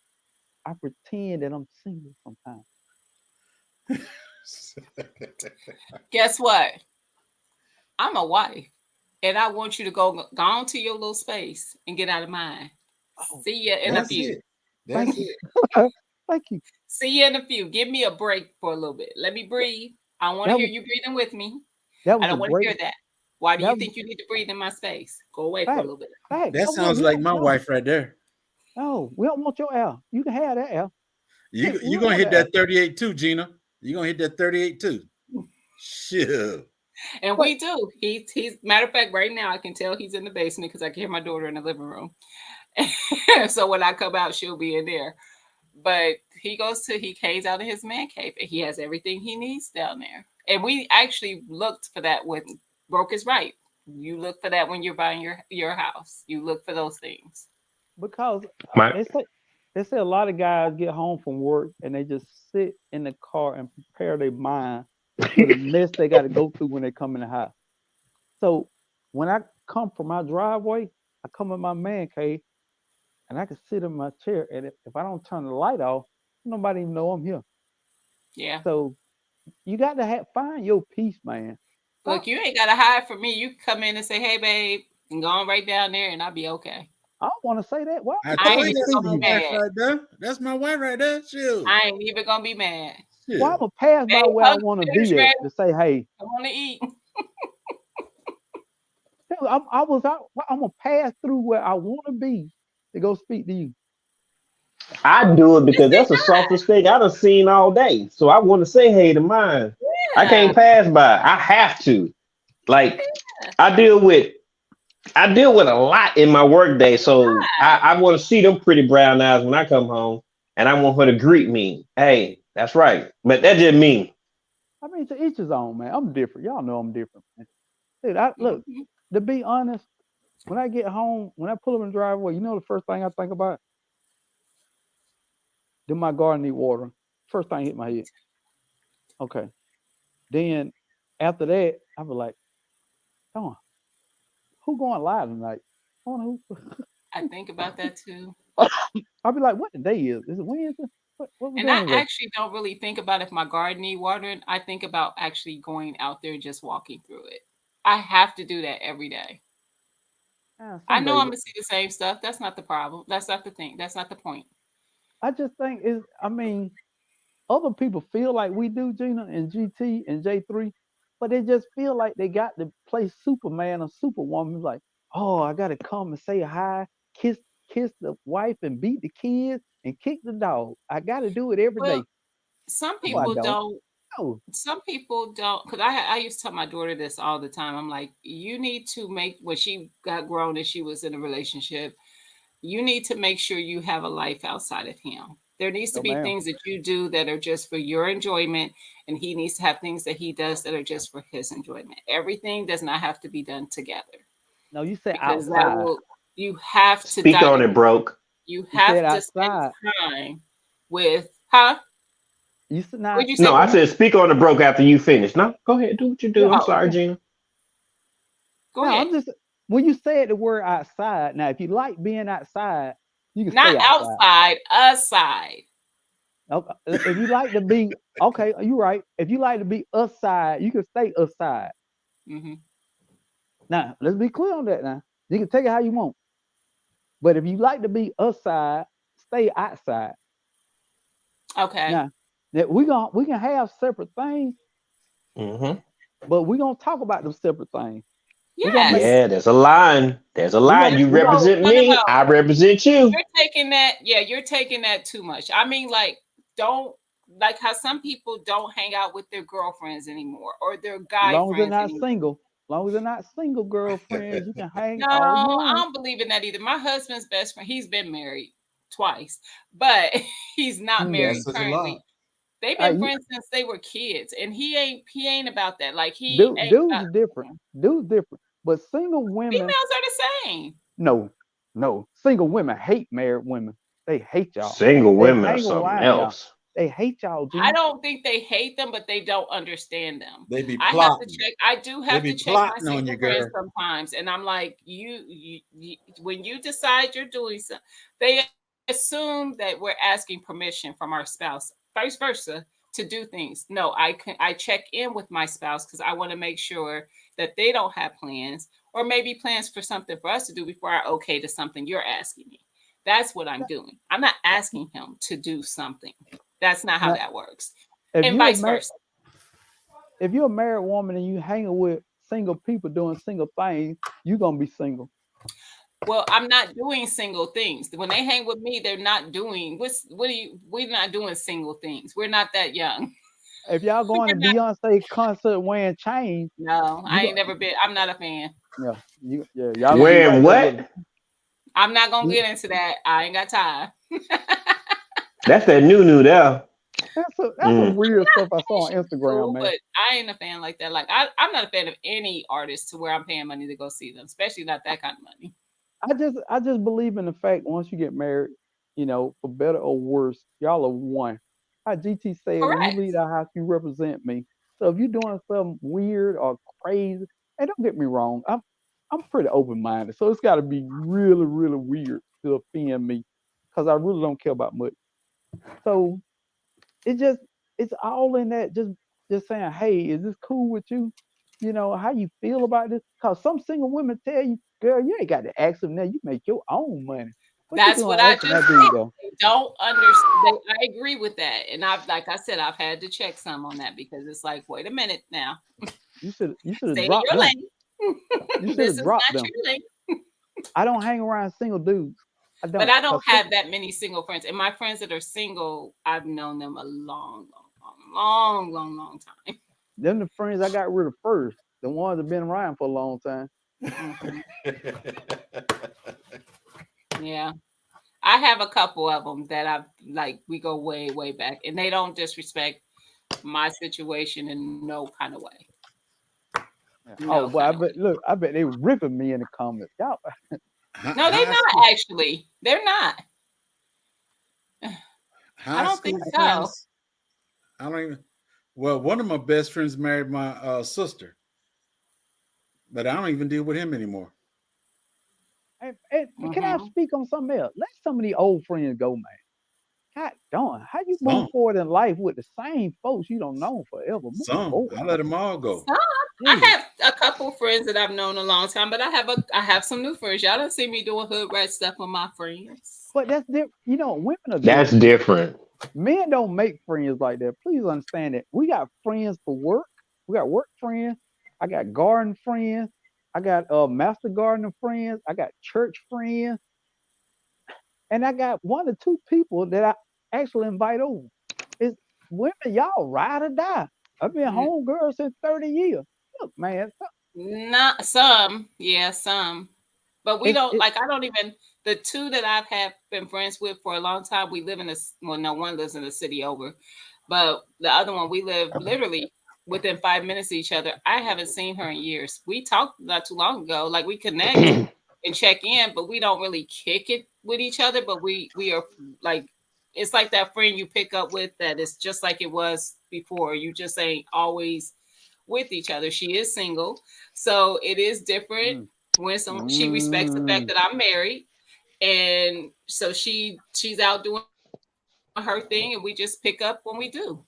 E: I pretend that I'm single sometimes.
A: Guess what? I'm a wife. And I want you to go on to your little space and get out of mine.
E: Oh,
A: See you in a
I: That's
A: few.
I: it. That's
E: thank
I: it.
E: you. Thank you.
A: See you in a few. Give me a break for a little bit. Let me breathe. I want to
E: That
A: hear
E: was
A: you breathing with me.
E: that
A: I
E: was a
A: don't want to hear
E: great
A: that. Why do
E: that
A: you
E: was
A: think you need to breathe in my space? Go away for a
E: fact.
A: little bit.
E: Fact.
I: That
E: No,
I: sounds
E: we
I: like
E: don't
I: my
E: no.
I: wife right there.
E: No, we don't want your air. You can have that air.
I: You
E: We
I: you
E: don't
I: gonna
E: want
I: hit
E: that air.
I: that 38 too, Gina. You gonna hit that 38 too. Shit.
A: And
E: What?
A: we do. He's matter of fact, right now I can tell he's in the basement because I can hear my daughter in the living room. So when I come out, she'll be in there. But he caves out in his man cave and he has everything he needs down there. And we actually looked for that when Broke is right. You look for that when you're buying your house. You look for those things.
E: Because
D: My
E: they say a lot of guys get home from work and they just sit in the car and prepare their mind for the mess they got to go through when they come in the house. So when I come from my driveway, I come in my man cave and I can sit in my chair. And if I don't turn the light off, nobody even know I'm here.
A: Yeah.
E: So you got to find your peace, man.
A: Look, you ain't gotta hide from me. You can come in and say, "Hey, babe," and go on right down there, and I'll be okay.
E: I don't want to say that. Well,
I: I
A: I
I: told
A: ain't
I: you
A: even
I: that's
A: gonna
I: my
A: be
I: wife
A: mad.
I: right there. That's my wife right there. Shoot.
A: I ain't even gonna be mad.
I: Shit.
E: well, I'm gonna pass by
A: Babe,
E: where I
A: hug
E: want to
A: finish
E: be at
A: ready.
E: to say, hey,
A: I want to eat.
E: I'm gonna pass through where I want to be to go speak to you.
D: I do it because that's the softest thing I done seen all day. So I want to say hey to mine. I
A: Yeah.
D: can't pass by. I have to. Like
A: Yeah.
D: I deal with a lot in my work day. So I want to see them pretty brown eyes when I come home, and I want her to greet me. Hey, that's right. But that's just me.
E: I mean, to each his own, man. I'm different. Y'all know I'm different, man. Dude, look,
A: Mhm.
E: to be honest, when I get home, when I pull up in the driveway, you know the first thing I think about? Do my garden need water? First thing hit my head. Okay. Then after that, I was like, come on, who going live tonight? I wonder who.
A: I think about that too.
E: I'll be like, what the day is? Is it Wednesday? What we
A: And
E: doing
A: I
E: today?
A: actually don't really think about if my garden need watering. I think about actually going out there and just walking through it. I have to do that every day.
E: Yeah,
A: I
E: some
A: know
E: days.
A: I'm gonna see the same stuff. That's not the problem. That's not the thing. That's not the point.
E: I just think is. I mean, other people feel like we do, Gina and GT and J3, but they just feel like they got to play Superman or Superwoman. Like, oh, I gotta come and say hi, kiss the wife and beat the kids and kick the dog. I gotta do it every
A: Well,
E: day.
A: some
E: No, I
A: people
E: don't.
A: don't.
E: No.
A: Some people don't. Because I used to tell my daughter this all the time. I'm like, you need to make when she got grown and she was in a relationship. You need to make sure you have a life outside of him. There needs to
E: No,
A: be
E: ma'am.
A: things that you do that are just for your enjoyment, and he needs to have things that he does that are just for his enjoyment. Everything does not have to be done together
E: No, you said
A: because that
E: outside.
A: will you have to
D: Speak on it, broke.
A: you
E: You said
A: have to spend
E: outside.
A: time with huh?
E: You said not.
A: What'd you say?
D: No, I
A: Broke?
D: said speak on it, broke after you finish. No, go ahead, do what you do.
E: Yeah.
D: I'm
A: Oh,
D: sorry,
E: Yeah.
D: Gina.
A: go
E: No,
A: ahead.
E: I'm just when you said the word outside. Now, if you like being outside, you can
A: Not
E: stay outside.
A: outside, aside.
E: Okay. If you like to be okay, you're right. If you like to be aside, you can stay aside.
A: Hmm.
E: Now, let's be clear on that. Now, you can take it how you want, but if you like to be aside, stay outside.
A: Okay.
E: Now, that we can have separate things,
D: Mm-hmm.
E: but we're gonna talk about them separate things. We're gonna make
A: Yes.
D: Yeah, there's a line. There's a
E: we
D: line.
E: gonna
D: You
E: we gonna
D: represent
A: No, no,
D: me.
A: no.
D: I represent you.
A: You're taking that. Yeah, you're taking that too much. I mean, like, don't like how some people don't hang out with their girlfriends anymore or their guy
E: long as they're
A: friends
E: not
A: anymore.
E: single, long as they're not single girlfriends, you can hang
A: No,
E: all you
A: I
E: want.
A: don't believe in that either. My husband's best friend, he's been married twice, but he's not
E: Hmm.
A: married
H: That's a lot.
A: currently. They've been friends since they were kids, and he ain't about that. Like he ain't
E: Dudes
A: about
E: are different. Dudes different. But single women,
A: females are the same.
E: no. Single women hate married women. They hate y'all.
D: Single
E: They
D: women are
E: hang
D: something
E: around y'all.
D: else.
E: They hate y'all,
A: I
E: Gina.
A: don't think they hate them, but they don't understand them.
I: They be
A: I have to
I: plotting.
A: check. I do
I: They
A: have
I: be
A: to check my
I: plotting on
A: single
I: you,
A: friends
I: girl.
A: sometimes, and I'm like, you when you decide you're doing something, they assume that we're asking permission from our spouse, vice versa, to do things. No, I check in with my spouse because I want to make sure that they don't have plans or maybe plans for something for us to do before I okay to something you're asking me. That's what I'm doing. I'm not asking him to do something. That's not how
E: Now,
A: that works.
E: if
A: And
E: you're a
A: vice versa.
E: if you're a married woman and you hanging with single people doing single things, you're gonna be single.
A: Well, I'm not doing single things. When they hang with me, they're not doing we're not doing single things. We're not that young.
E: If y'all going to
A: We're not,
E: Beyonce concert wearing chains,
A: no,
E: you
A: I ain't
E: go,
A: never been. I'm not a fan.
E: yeah, y'all gonna be
D: Wearing
E: right there with
D: what?
A: I'm not gonna
E: them.
A: get into that. I ain't got time.
D: That's that new there.
E: That's some weird stuff I saw on
A: She's
E: Instagram,
A: cool,
E: man.
A: but I ain't a fan like that. Like I'm not a fan of any artist to where I'm paying money to go see them, especially not that kind of money.
E: I just believe in the fact once you get married, for better or worse, y'all are one. How GT said, when you
A: Correct.
E: leave the house, you represent me. So if you're doing something weird or crazy, and don't get me wrong, I'm pretty open minded. So it's got to be really, really weird to offend me, because I really don't care about much. So it's all in that just saying, hey, is this cool with you? How you feel about this? Because some single women tell you, girl, you ain't got to ask them now. You make your own money. What you
A: That's
E: doing
A: what I
E: asking
A: just
E: that dude
A: said.
E: though?
A: They don't understand. I agree with that, and like I said, I've had to check some on that because it's like, wait a minute now.
E: You should have
A: Stay in
E: dropped
A: your
E: them.
A: lane.
E: You should
A: This
E: have
A: is
E: dropped
A: not
E: them.
A: your lane.
E: I don't hang around single dudes. I don't.
A: But I don't
E: 'Cause
A: have that many single friends, and my friends that are single, I've known them a long time.
E: them the friends I got rid of first. The ones that been around for a long time.
A: Mhm. Yeah. I have a couple of them that I've like we go way, way back, and they don't disrespect my situation in no kind of way.
E: Oh,
A: No
E: boy, I
A: kind of way.
E: bet. Look, I bet they ripping me in the comments. Y'all,
A: No, they're
I: High
A: not
I: school,
A: actually. They're not. I
I: high
A: don't
I: school
A: think so.
I: friends. I don't even. Well, one of my best friends married my sister, but I don't even deal with him anymore.
E: And can I speak on something else? Let some of the old friends go, man. God darn, how you move
I: Some,
E: forward in life with the same folks you don't know forever? Move
I: some.
E: forward.
I: I let them all go.
A: Some. I have a couple friends that I've known a long time, but I have some new friends. Y'all don't see me doing hood rat stuff with my friends.
E: But that's different. You know, women are
D: That's
E: different.
D: different.
E: Men don't make friends like that. Please understand that. We got friends for work. We got work friends. I got garden friends. I got master gardener friends. I got church friends. And I got 1 or 2 people that I actually invite over. It's women, y'all ride or die. I've been homegirl since 30 years. Look, man.
A: Not some, yeah, some. But we don't
E: it's-
A: I don't even the 2 that I've had been friends with for a long time. We live in a well, no, one lives in the city over, but the other one we live literally within 5 minutes of each other. I haven't seen her in years. We talked not too long ago, like we connect and check in, but we don't really kick it with each other. But we are like it's like that friend you pick up with that is just like it was before. You just ain't always with each other. She is single, so it is different when she respects the fact that I'm married, and so she's out doing her thing, and we just pick up when we do.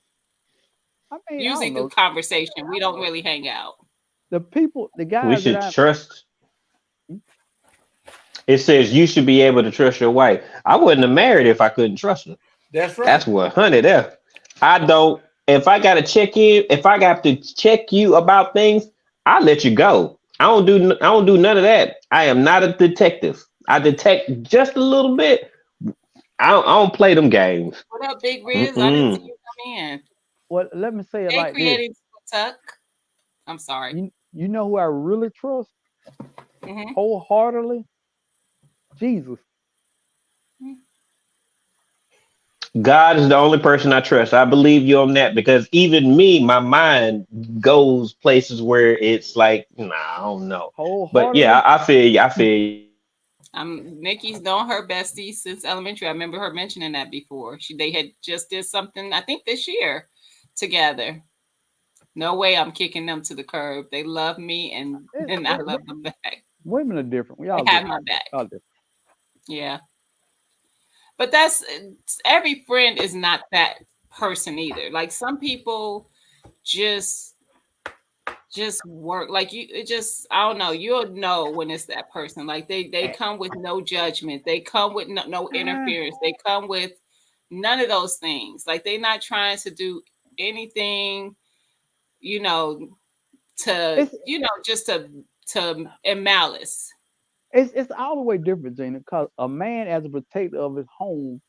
E: I mean,
A: Usually through conversation. We don't really hang out.
E: The guys
D: We should
E: that
D: trust. It says you should be able to trust your wife. I wouldn't have married if I couldn't trust her.
I: That's right.
D: That's 100 F. I don't. If I got to check in, if I got to check you about things, I'll let you go. I don't do none of that. I am not a detective. I detect just a little bit. I don't play them games.
A: What up, Big Riz? I didn't see you come in.
E: Well, let me say it
A: Hey,
E: like
A: Creative
E: this.
A: Tuck. I'm sorry.
E: You know who I really trust wholeheartedly? Jesus.
D: God is the only person I trust. I believe you on that because even me, my mind goes places where it's like, nah, I don't know. But yeah, I feel you. I feel you.
A: Nikki's known her bestie since elementary. I remember her mentioning that before. They had just did something, I think this year, together. No way I'm kicking them to the curb. They love me and I love them back.
E: Women are different. We all
A: have my back.
E: All different.
A: Yeah. But every friend is not that person either. Like some people just work like you. It just I don't know. You'll know when it's that person. Like they come with no judgment. They come with no interference. They come with none of those things. Like they're not trying to do anything, just to in malice.
E: It's all the way different, Gina, because a man as a protector of his home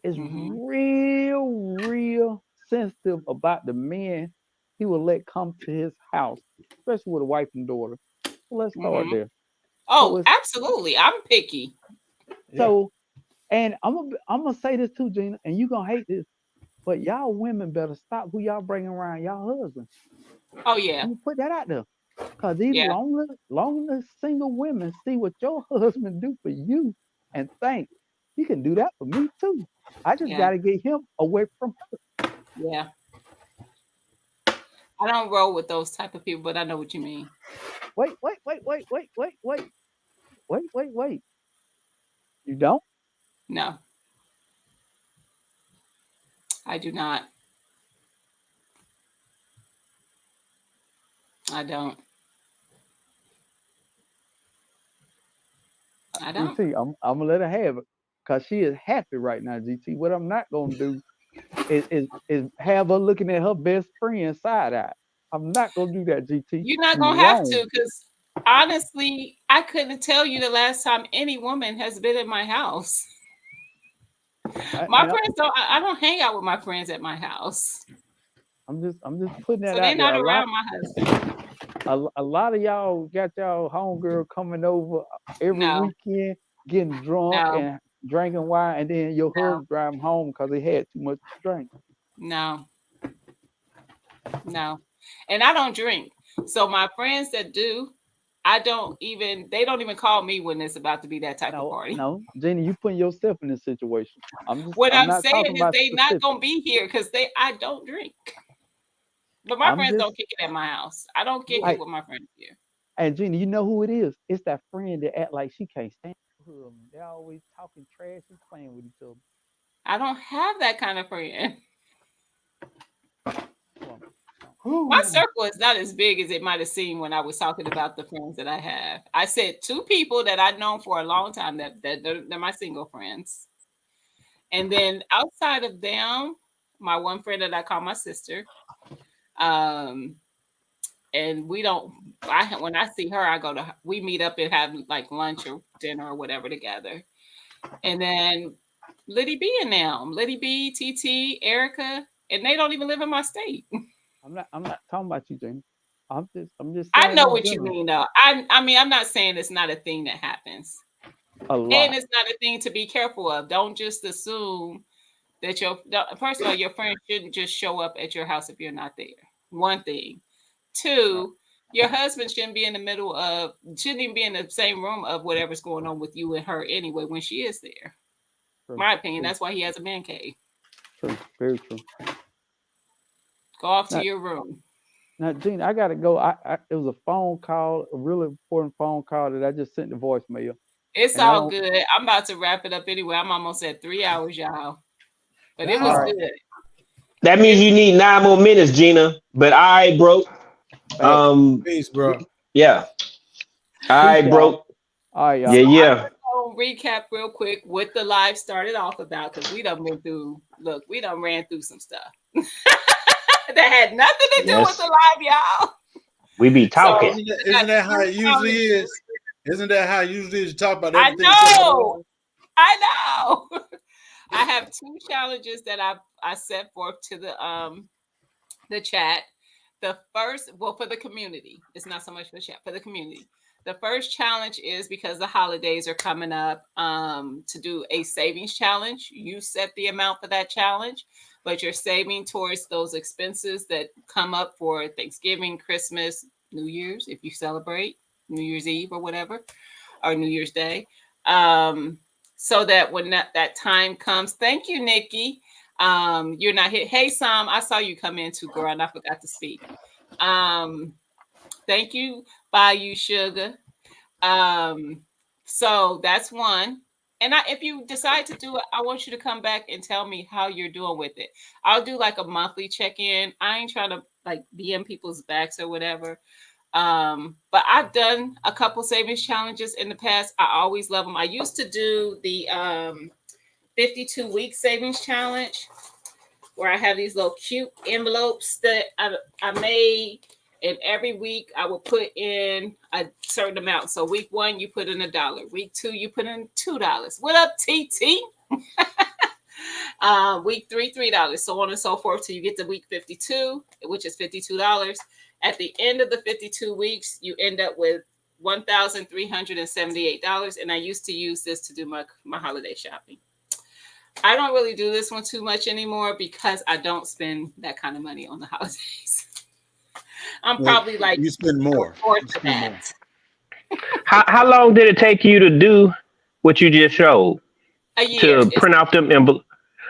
E: is real sensitive about the men he will let come to his house, especially with a wife and daughter. So let's start there.
A: Oh, absolutely. I'm picky.
E: So, and I'm gonna say this too, Gina, and you're gonna hate this, but y'all women better stop who y'all bringing around y'all husbands.
A: Oh yeah.
E: You put that out there. Because these lonely single women see what your husband do for you and think he can do that for me too. I just got to get him away from her.
A: Yeah. I don't roll with those type of people, but I know what you mean.
E: Wait. You don't?
A: No. I do not. I don't.
E: GT, I'm gonna let her have it because she is happy right now, GT. What I'm not gonna do is have her looking at her best friend side eye. I'm not gonna do that, GT.
A: You're not gonna have to, because honestly, I couldn't tell you the last time any woman has been in my house. My friends don't. I don't hang out with my friends at my house.
E: I'm just putting that
A: so
E: out
A: they're not
E: there.
A: around my husband.
E: A lot of y'all got y'all homegirl coming over every weekend, getting drunk and drinking wine, and then your husband drive them home because they had too much to drink.
A: No. And I don't drink. So my friends that do, they don't even call me when it's about to be that type of party.
E: No, Jenny, you putting yourself in this situation.
A: I'm saying is they not gonna be here because I don't drink. But my
E: I'm
A: friends
E: just
A: don't kick it at my house. I don't kick
E: I
A: it with my friends here.
E: and Gina, you know who it is? It's that friend
A: With my friends here.
E: and Gina, you know who it is? It's that friend that act like she can't stand him. They're always talking trash and playing with each other.
A: I don't have that kind of friend.
E: Well,
A: My circle is not as big as it might have seemed when I was talking about the friends that I have. I said 2 people that I've known for a long time that they're my single friends. And then outside of them, my one friend that I call my sister. Um, and we don't. When I see her, we meet up and have like lunch or dinner or whatever together. And then Liddy B and them, Liddy B, TT, Erica, and they don't even live in my state.
E: I'm not talking about you, Gina. I'm just
A: I
E: saying
A: know
E: in
A: what you
E: general,
A: mean, though. I mean, I'm not saying it's not a thing that happens,
E: a
A: and
E: lot.
A: it's not a thing to be careful of. Don't just assume that first of all, your friend shouldn't just show up at your house if you're not there. One thing. 2, your husband shouldn't even be in the same room of whatever's going on with you and her anyway when she is there.
E: True,
A: My opinion.
E: true,
A: That's why he has a man cave.
E: true, very true.
A: Go off to
E: Now,
A: your room.
E: now, Gina, I gotta go. It was a phone call, a really important phone call that I just sent the voicemail,
A: It's
E: and I
A: all
E: don't.
A: good. I'm about to wrap it up anyway. I'm almost at 3 hours, y'all. But it
E: All
A: was
E: right,
A: good.
D: That means you need 9 more minutes, Gina. But all right, bro.
E: hey,
I: Peace, bro.
D: Yeah. All right,
E: peace,
D: bro.
E: y'all. All right,
D: Yeah,
E: y'all.
D: yeah.
A: I'll recap real quick what the live started off about because we done ran through some stuff that had nothing to do with the
D: Yes.
A: live, y'all.
D: We be
A: So
D: talking.
I: Isn't that how it usually is? Isn't that how it usually is? You talk about
A: I
I: everything. except
A: know. I know. I have 2 challenges that I set forth to the chat. The first, for the community. It's not so much for the chat, for the community. The first challenge is because the holidays are coming up to do a savings challenge. You set the amount for that challenge, but you're saving towards those expenses that come up for Thanksgiving, Christmas, New Year's, if you celebrate New Year's Eve or whatever, or New Year's Day. So that when that time comes, thank you, Nikki. You're not hit. Hey, Sam, I saw you come in too, girl, and I forgot to speak. Thank you, Bayou Sugar. So that's one. And if you decide to do it, I want you to come back and tell me how you're doing with it. I'll do like a monthly check-in. I ain't trying to like be in people's backs or whatever. But I've done a couple savings challenges in the past. I always love them. I used to do the 52-week savings challenge where I have these little cute envelopes that I made. And every week I would put in a certain amount. So week 1, you put in $1. Week 2, you put in $2. What up, TT? Week 3, $3. So on and so forth till you get to week 52, which is $52. At the end of the 52 weeks, you end up with $1,378. And I used to use this to do my holiday shopping. I don't really do this one too much anymore because I don't spend that kind of money on the holidays. I'm probably like
I: you spend more.
D: How long did it take you to do what you just showed?
A: A year.
D: To print out them envelopes?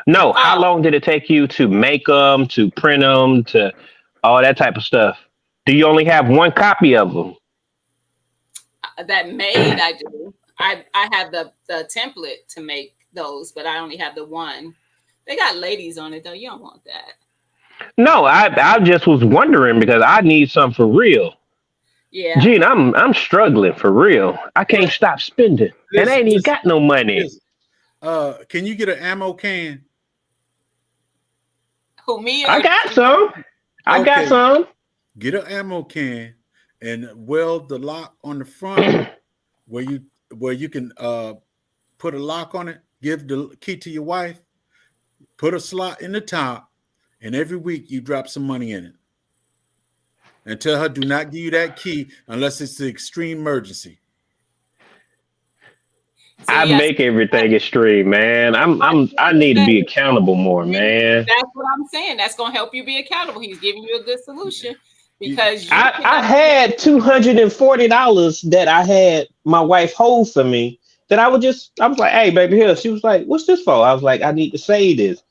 D: No, how long did it take you to make them, to print them, to all that type of stuff? Do you only have one copy of them?
A: That made, I do. I have the template to make those, but I only have the one. They got ladies on it though. You don't want that.
D: No, I just was wondering because I need some for real.
A: Yeah.
D: Gene, I'm struggling for real. I can't stop spending. And I ain't even got no money.
I: Can you get an ammo can?
A: Who, me?
D: I got some. I got some.
I: Get an ammo can and weld the lock on the front where you can put a lock on it, give the key to your wife, put a slot in the top, and every week you drop some money in it. And tell her do not give you that key unless it's an extreme emergency.
D: I make everything extreme, man. I need to be accountable more, man.
A: That's what I'm saying. That's gonna help you be accountable. He's giving you a good solution because
D: I had $240 that I had my wife hold for me that I was like, hey, baby, here. She was like, what's this for? I was like, I need to save this.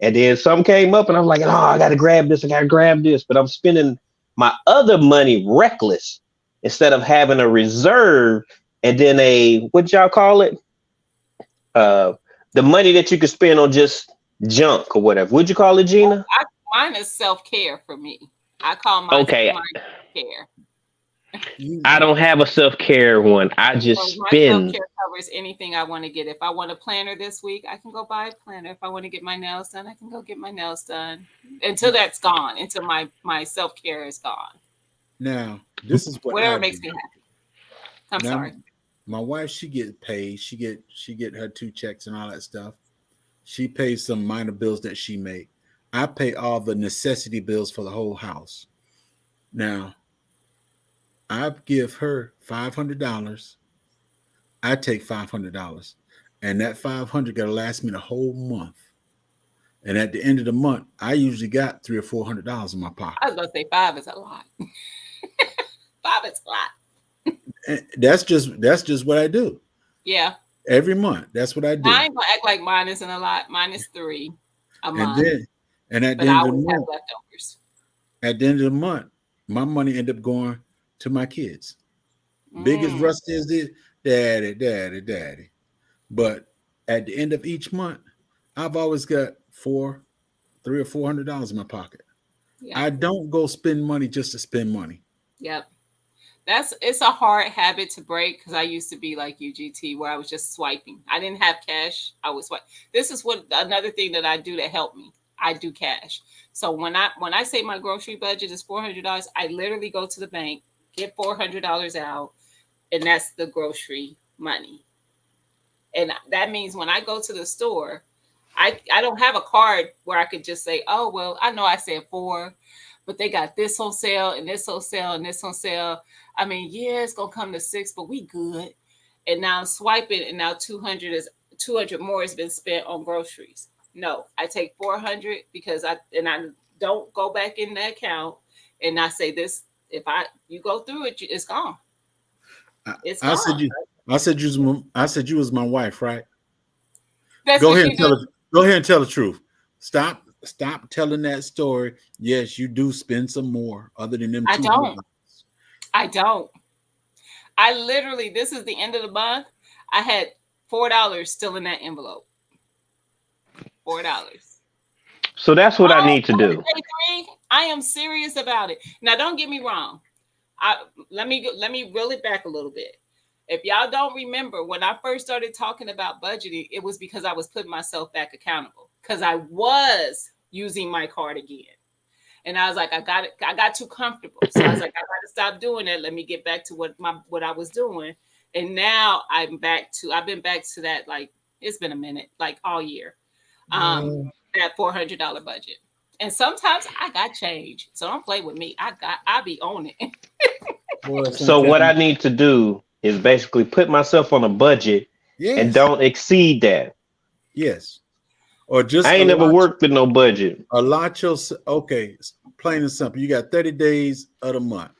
D: And then some came up and I'm like, oh, I gotta grab this, but I'm spending my other money reckless instead of having a reserve and then what y'all call it? The money that you could spend on just junk or whatever. What'd you call it, Gina?
A: Mine is self-care for me. I call mine self-care.
D: I don't have a self-care one. I just spend.
A: My self-care covers anything I want to get. If I want a planner this week, I can go buy a planner. If I want to get my nails done, I can go get my nails done. Until that's gone, until my self-care is gone.
I: Now, this is what
A: whatever makes me happy. I'm sorry.
I: My wife, she get paid. She get her 2 checks and all that stuff. She pays some minor bills that she make. I pay all the necessity bills for the whole house. Now, I give her $500. I take $500, and that $500 gotta last me the whole month. And at the end of the month, I usually got $300 or $400 in my pocket.
A: I was gonna say 5 is a lot. 5 is a lot.
I: And that's just what I do.
A: Yeah.
I: Every month, that's what I do.
A: I ain't gonna act like mine isn't a lot. Mine is 3 a month.
I: And at the end of the month, at the end of the month, my money end up going to my kids. Big as Rusty is this, daddy. But at the end of each month, I've always got $300 or $400 in my pocket. Yeah. I don't go spend money just to spend money.
A: Yep. It's a hard habit to break because I used to be like UGT where I was just swiping. I didn't have cash. I was swiping. This is another thing that I do to help me. I do cash. So when I say my grocery budget is $400, I literally go to the bank, get $400 out, and that's the grocery money. And that means when I go to the store, I don't have a card where I could just say, oh, well, I know I said 4, but they got this on sale and this on sale and this on sale. I mean, yeah, it's going to come to 6, but we good. And now I'm swiping and now 200 more has been spent on groceries. No, I take 400 because I don't go back in the account and I say this, you go through it, it's gone. It's gone.
I: I said you was my wife, right?
A: That's
I: go ahead and tell the truth. Stop telling that story. Yes, you do spend some more other than them.
A: I don't. I literally, this is the end of the month. I had $4 still in that envelope. $4.
D: So that's what I need to do.
A: I am serious about it. Now, don't get me wrong. Let me reel it back a little bit. If y'all don't remember, when I first started talking about budgeting, it was because I was putting myself back accountable because I was using my card again. And I was like, I got too comfortable. So I was like, I got to stop doing that. Let me get back to what I was doing. And now I've been back to that, like, it's been a minute, like all year. That $400 budget. And sometimes I got change. So don't play with me. I be on it.
D: So what I need to do is basically put myself on a budget and don't exceed that.
I: Yes. Or just
D: I ain't never worked with no budget.
I: Okay, plain and simple. You got 30 days of the month.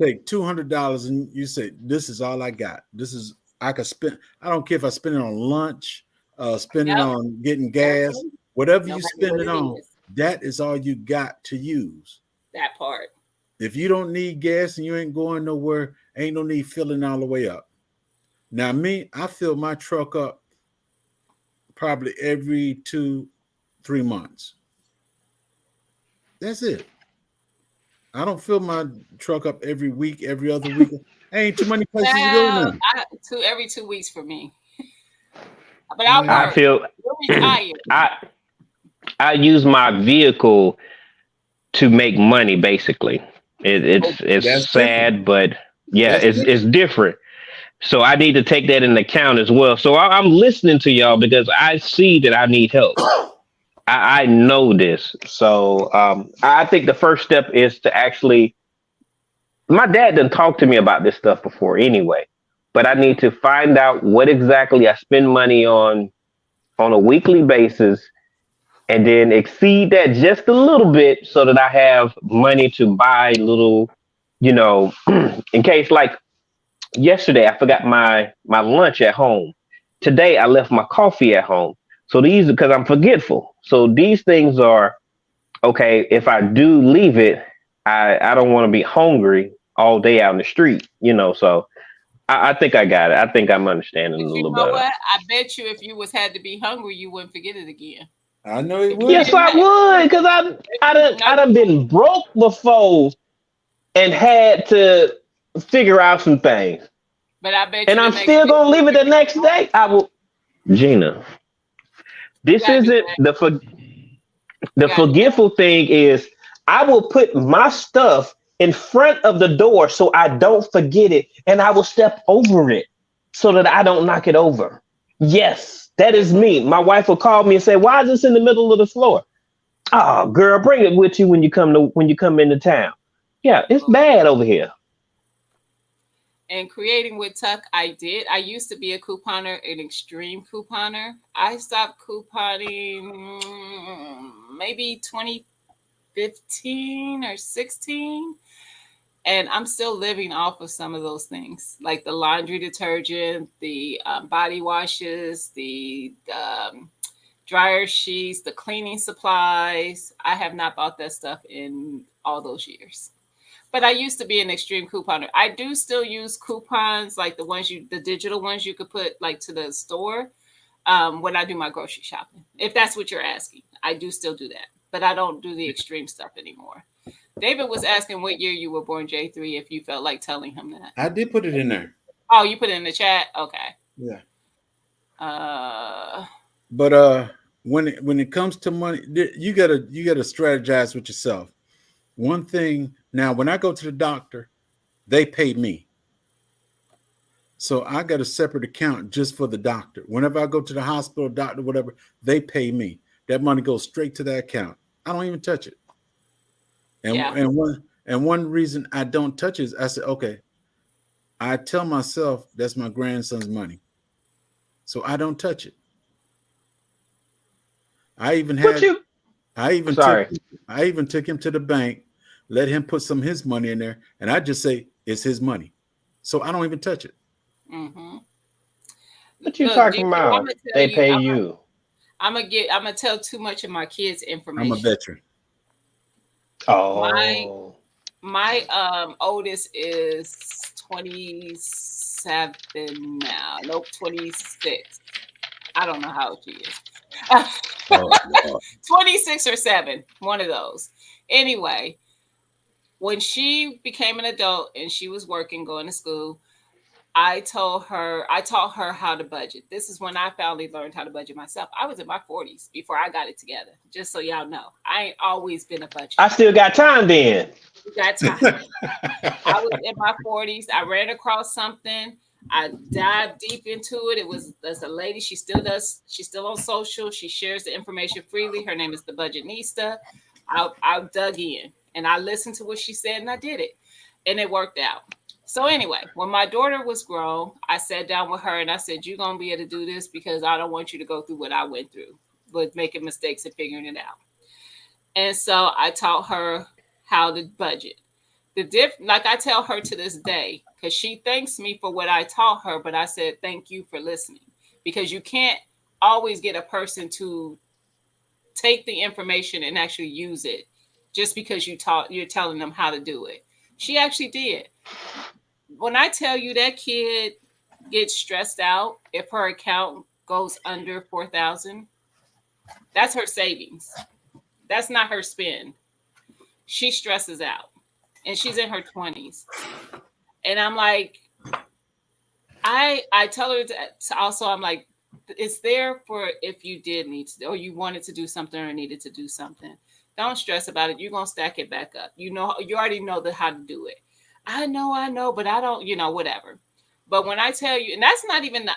I: Take $200 and you say, this is all I got. I could spend. I don't care if I spend it on lunch, spend it on getting gas, whatever you spend it on. That is all you got to use.
A: That part.
I: If you don't need gas and you ain't going nowhere, ain't no need filling all the way up. Now, I fill my truck up probably every 2-3 months. That's it. I don't fill my truck up every week, every other week. Ain't too many places to go now.
A: Every 2 weeks for me. But I
D: feel I use my vehicle to make money. Basically, it's sad, but yeah, it's different. So I need to take that into account as well. So I'm listening to y'all because I see that I need help. I know this. So I think the first step is to actually, my dad didn't talk to me about this stuff before anyway, but I need to find out what exactly I spend money on a weekly basis and then exceed that just a little bit so that I have money to buy little, in case like, yesterday, I forgot my lunch at home. Today, I left my coffee at home. So these, because I'm forgetful. So these things are okay. If I do leave it, I don't want to be hungry all day out in the street, So I think I got it. I think I'm understanding
A: But
D: a
A: you
D: little
A: know
D: better.
A: what? I bet you if you had to be hungry, you wouldn't forget it again.
I: I know it
A: If you
I: would.
D: Yes,
A: didn't
D: I
A: have,
D: would, because I done been broke before and had to figure out some things,
A: but I bet
D: and
A: you the
D: I'm
A: next
D: still
A: day
D: gonna
A: you
D: leave it the
A: figure
D: next
A: it out.
D: day. I will, Gina.
A: You
D: This
A: gotta do
D: isn't
A: that.
D: the
A: You gotta do that.
D: forgetful thing is I will put my stuff in front of the door so I don't forget it, and I will step over it so that I don't knock it over. Yes, that is me. My wife will call me and say, "Why is this in the middle of the floor?" Oh, girl, bring it with you when you come into town. Yeah, it's bad over here.
A: And creating with Tuck, I used to be a couponer, an extreme couponer. I stopped couponing maybe 2015 or 16. And I'm still living off of some of those things, like the laundry detergent, the body washes, the dryer sheets, the cleaning supplies. I have not bought that stuff in all those years. But I used to be an extreme couponer. I do still use coupons, like the digital ones you could put like to the store when I do my grocery shopping. If that's what you're asking, I do still do that, but I don't do the extreme stuff anymore. David was asking what year you were born, J3, if you felt like telling him that.
I: I did put it in there.
A: Oh, you put it in the chat? Okay.
I: Yeah.
A: Uh,
I: But when it comes to money, you gotta strategize with yourself. One thing now, when I go to the doctor, they pay me. So I got a separate account just for the doctor. Whenever I go to the hospital, doctor, whatever, they pay me. That money goes straight to that account. I don't even touch it. And
A: Yeah.
I: and one reason I don't touch it is I said, okay, I tell myself that's my grandson's money. So I don't touch it. I even took him to the bank, let him put some of his money in there, and I just say it's his money. So I don't even touch it.
A: mm-hmm.
D: What you
A: Look,
D: talking
A: I'm
D: about?
A: gonna tell
D: They
A: you,
D: pay you.
A: I'm gonna tell too much of my kids'
I: I'm
A: information.
I: a veteran.
D: Oh.
A: My oldest is 27 now. Nope, 26. I don't know how old she is. 26 or 7, one of those. Anyway, when she became an adult and she was working, going to school, I taught her how to budget. This is when I finally learned how to budget myself. I was in my 40s before I got it together. Just so y'all know, I ain't always been a budget.
D: I still got time then.
A: You got time. I was in my 40s. I ran across something. I dived deep into it. There's a lady. She still on social. She shares the information freely. Her name is the Budgetnista. I dug in and I listened to what she said and I did it, and it worked out. So anyway, when my daughter was grown, I sat down with her and I said, "You're gonna be able to do this because I don't want you to go through what I went through with making mistakes and figuring it out." And so I taught her how to budget. Like I tell her to this day, because she thanks me for what I taught her, but I said thank you for listening, because you can't always get a person to take the information and actually use it just because you're telling them how to do it. She actually did. When I tell you that kid gets stressed out if her account goes under 4,000, that's her savings. That's not her spend. She stresses out, and she's in her 20s. And I'm like, I tell her to also, I'm like, it's there for if you did need to, or you wanted to do something or needed to do something. Don't stress about it. You're gonna stack it back up. You already know how to do it. I know, but I don't, whatever. But when I tell you, and that's not even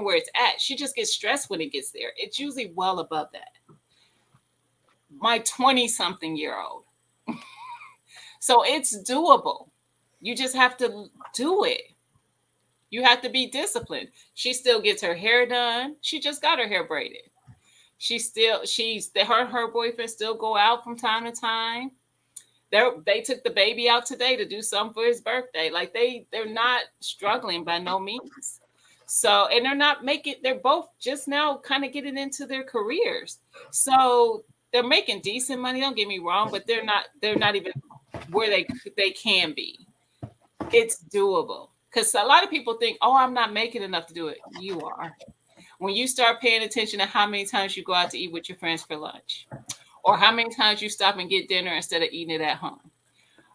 A: where it's at. She just gets stressed when it gets there. It's usually well above that. My 20-something-year-old. So it's doable. You just have to do it. You have to be disciplined. She still gets her hair done. She just got her hair braided. Her boyfriend still go out from time to time. They took the baby out today to do something for his birthday. Like they're not struggling by no means. So, and they're both just now kind of getting into their careers. So they're making decent money. Don't get me wrong, but they're not even where they can be. It's doable. Because a lot of people think, oh, I'm not making enough to do it. You are. When you start paying attention to how many times you go out to eat with your friends for lunch, or how many times you stop and get dinner instead of eating it at home,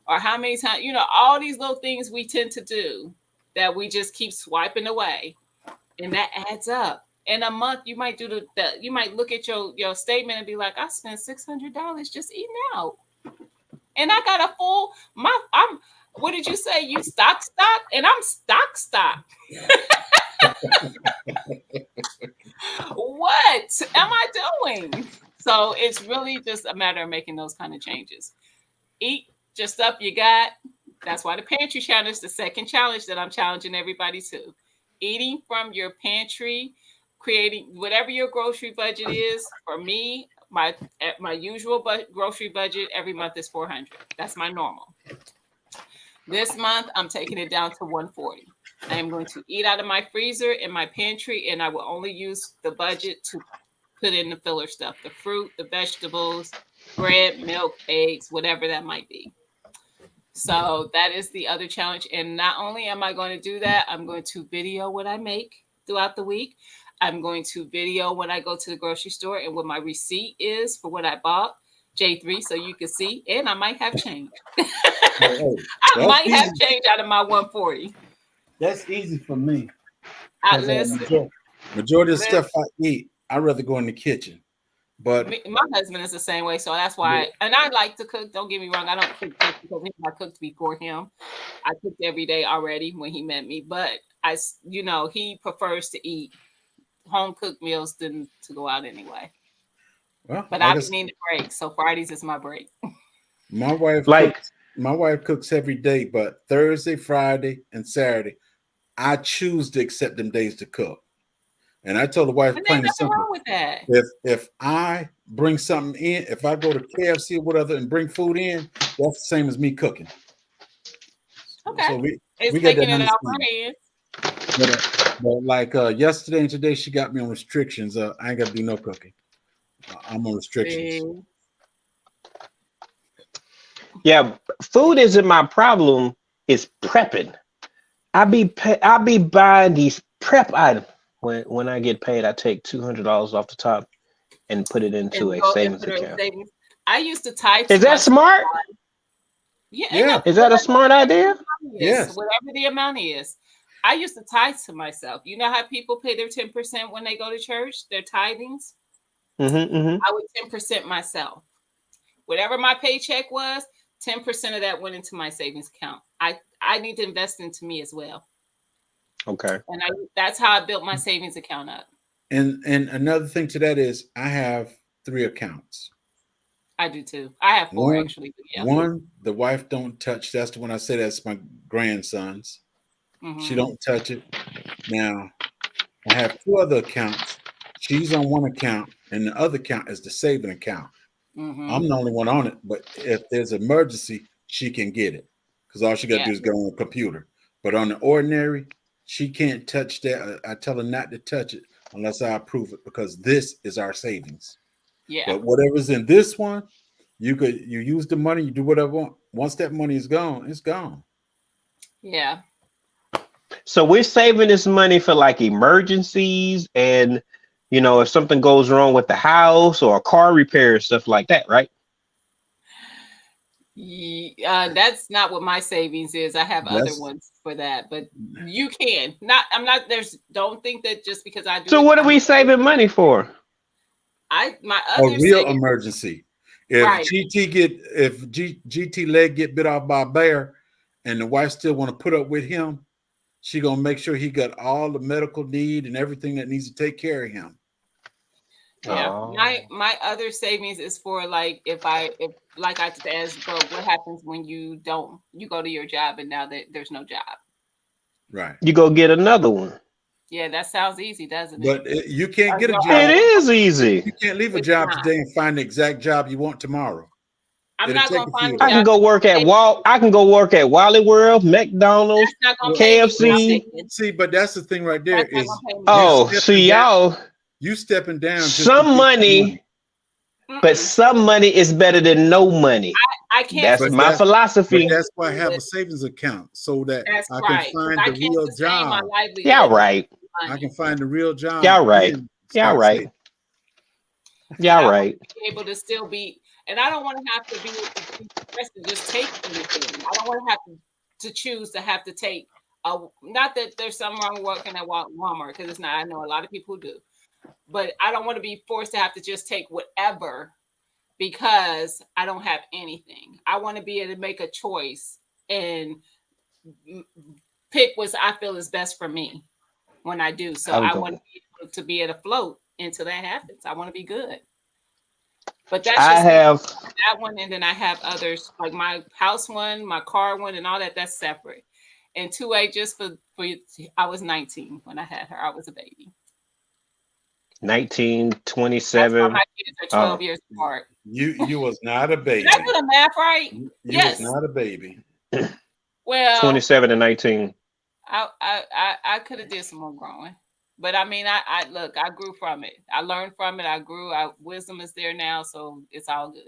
A: or how many times, all these little things we tend to do that we just keep swiping away, and that adds up. In a month, you might you might look at your statement and be like, I spent $600 just eating out, and I got a full what did you say? You stock, and I'm stock. What am I doing? So it's really just a matter of making those kind of changes. Eat just stuff you got. That's why the pantry challenge is the second challenge that I'm challenging everybody to. Eating from your pantry, creating whatever your grocery budget is. For me, my usual grocery budget every month is $400. That's my normal. This month, I'm taking it down to $140. I am going to eat out of my freezer in my pantry, and I will only use the budget to put in the filler stuff, the fruit, the vegetables, bread, milk, eggs, whatever that might be. So that is the other challenge. And not only am I going to do that, I'm going to video what I make throughout the week. I'm going to video when I go to the grocery store and what my receipt is for what I bought, J3, so you can see. And I might have change. I might have change out of my 140.
I: That's easy for me.
A: Listen,
I: Majority of the stuff I eat, I'd rather go in the kitchen. But
A: my husband is the same way, so that's why. And I like to cook. Don't get me wrong, I don't cook because I cooked before him. I cooked every day already when he met me, but he prefers to eat home cooked meals than to go out anyway.
I: Well,
A: but I need a break, so Fridays is my break.
I: My wife cooks every day, but Thursday, Friday, and Saturday, I choose to accept them days to cook. And I told the wife, plain and simple,
A: wrong with that.
I: If I bring something in, if I go to KFC or whatever and bring food in, that's the same as me cooking.
A: Okay.
I: So we
A: it's
I: got
A: taking
I: that
A: it out my hands.
I: But like yesterday and today, she got me on restrictions. I ain't got to do no cooking. I'm on restrictions.
D: Yeah, food isn't my problem. It's prepping. I be buying these prep items. When I get paid, I take $200 off the top and put it into a savings account.
A: I used to type.
D: Is that smart?
A: Yeah.
D: Is that a smart idea?
A: Yes. Whatever the amount is. I used to tithe to myself. You know how people pay their 10% when they go to church, their tithings? I would 10% myself. Whatever my paycheck was, 10% of that went into my savings account. I need to invest into me as well.
D: Okay.
A: And that's how I built my savings account up.
I: And another thing to that is I have 3 accounts.
A: I do too. I have 4 actually. Yeah.
I: One, the wife don't touch. That's the one I say that's my grandson's. She don't touch it. Now, I have 2 other accounts. She's on one account, and the other account is the saving account. I'm the only one on it, but if there's an emergency, she can get it because all she got to do is go on the computer. But on the ordinary, she can't touch that. I tell her not to touch it unless I approve it because this is our savings.
A: Yeah.
I: But whatever's in this one, you use the money, you do whatever you want. Once that money is gone, it's gone.
A: Yeah.
D: So we're saving this money for like emergencies and, if something goes wrong with the house or a car repair, stuff like that, right?
A: That's not what my savings is. I have other ones for that, but you can don't think that just because I do.
D: So what are we saving money for?
A: My other
I: a real emergency. If GT leg get bit off by a bear and the wife still want to put up with him, she gonna make sure he got all the medical need and everything that needs to take care of him.
A: Yeah, my other savings is for like if I asked, what happens when you go to your job and now that there's no job.
I: Right.
D: You go get another one.
A: Yeah, that sounds easy, doesn't
I: it? But you can't get a job.
D: It is easy.
I: You can't leave a job today and find the exact job you want tomorrow.
A: I'm
I: It'll
A: not
I: take
A: gonna
I: a
A: find
I: few
A: a
D: I can
A: job.
D: go work at I can go work at Wally World, McDonald's,
A: That's not gonna pay me what I'm
D: KFC.
A: making.
I: See, but that's the thing right there
A: That's not
I: is
A: gonna pay me.
D: Oh,
I: stepping
D: see
I: down.
D: y'all.
I: You stepping down just to
D: Some
I: get
D: money, but
A: Mm-mm.
D: some money is better than no money.
A: I can't
D: That's
I: But
A: sustain
D: my
I: that's but
D: philosophy.
I: that's why I have a
A: it.
I: savings account so that
A: That's
I: I can
A: right. 'Cause
I: find
A: I
I: the
A: can't
I: real
A: sustain my
I: job.
A: livelihood.
D: Y'all
A: with
D: right.
I: I
A: money.
I: can find the real job.
D: Y'all right.
I: and
D: Y'all
I: start
D: right.
I: saving.
A: And
D: Y'all
A: I want
D: right.
A: to be able to still be, and I don't want to have to be stressed to just take anything. I don't want to have to choose to have to take not that there's something wrong with working at Walmart, because it's not. I know a lot of people who do, but I don't want to be forced to have to just take whatever because I don't have anything. I want to be able to make a choice and pick what I feel is best for me when I do. So
D: I was
A: I want
D: going.
A: to be able to be able to float until that happens. I want to be good. But that's
D: I
A: just
D: have.
A: that one, and then I have others like my house one, my car one, and all that. That's separate. And 2A just for I was 19 when I had her. I was a baby.
D: 19,
A: That's why
D: 27.
A: my kids are 12 years apart.
I: You was not a
A: Did
I: baby.
A: I do the math right?
I: You
A: Yes.
I: was not a baby.
A: Well,
D: 27 and 19.
A: I could have did some more growing. But I mean, I look, I grew from it. I learned from it. I grew. Wisdom is there now, so it's all good.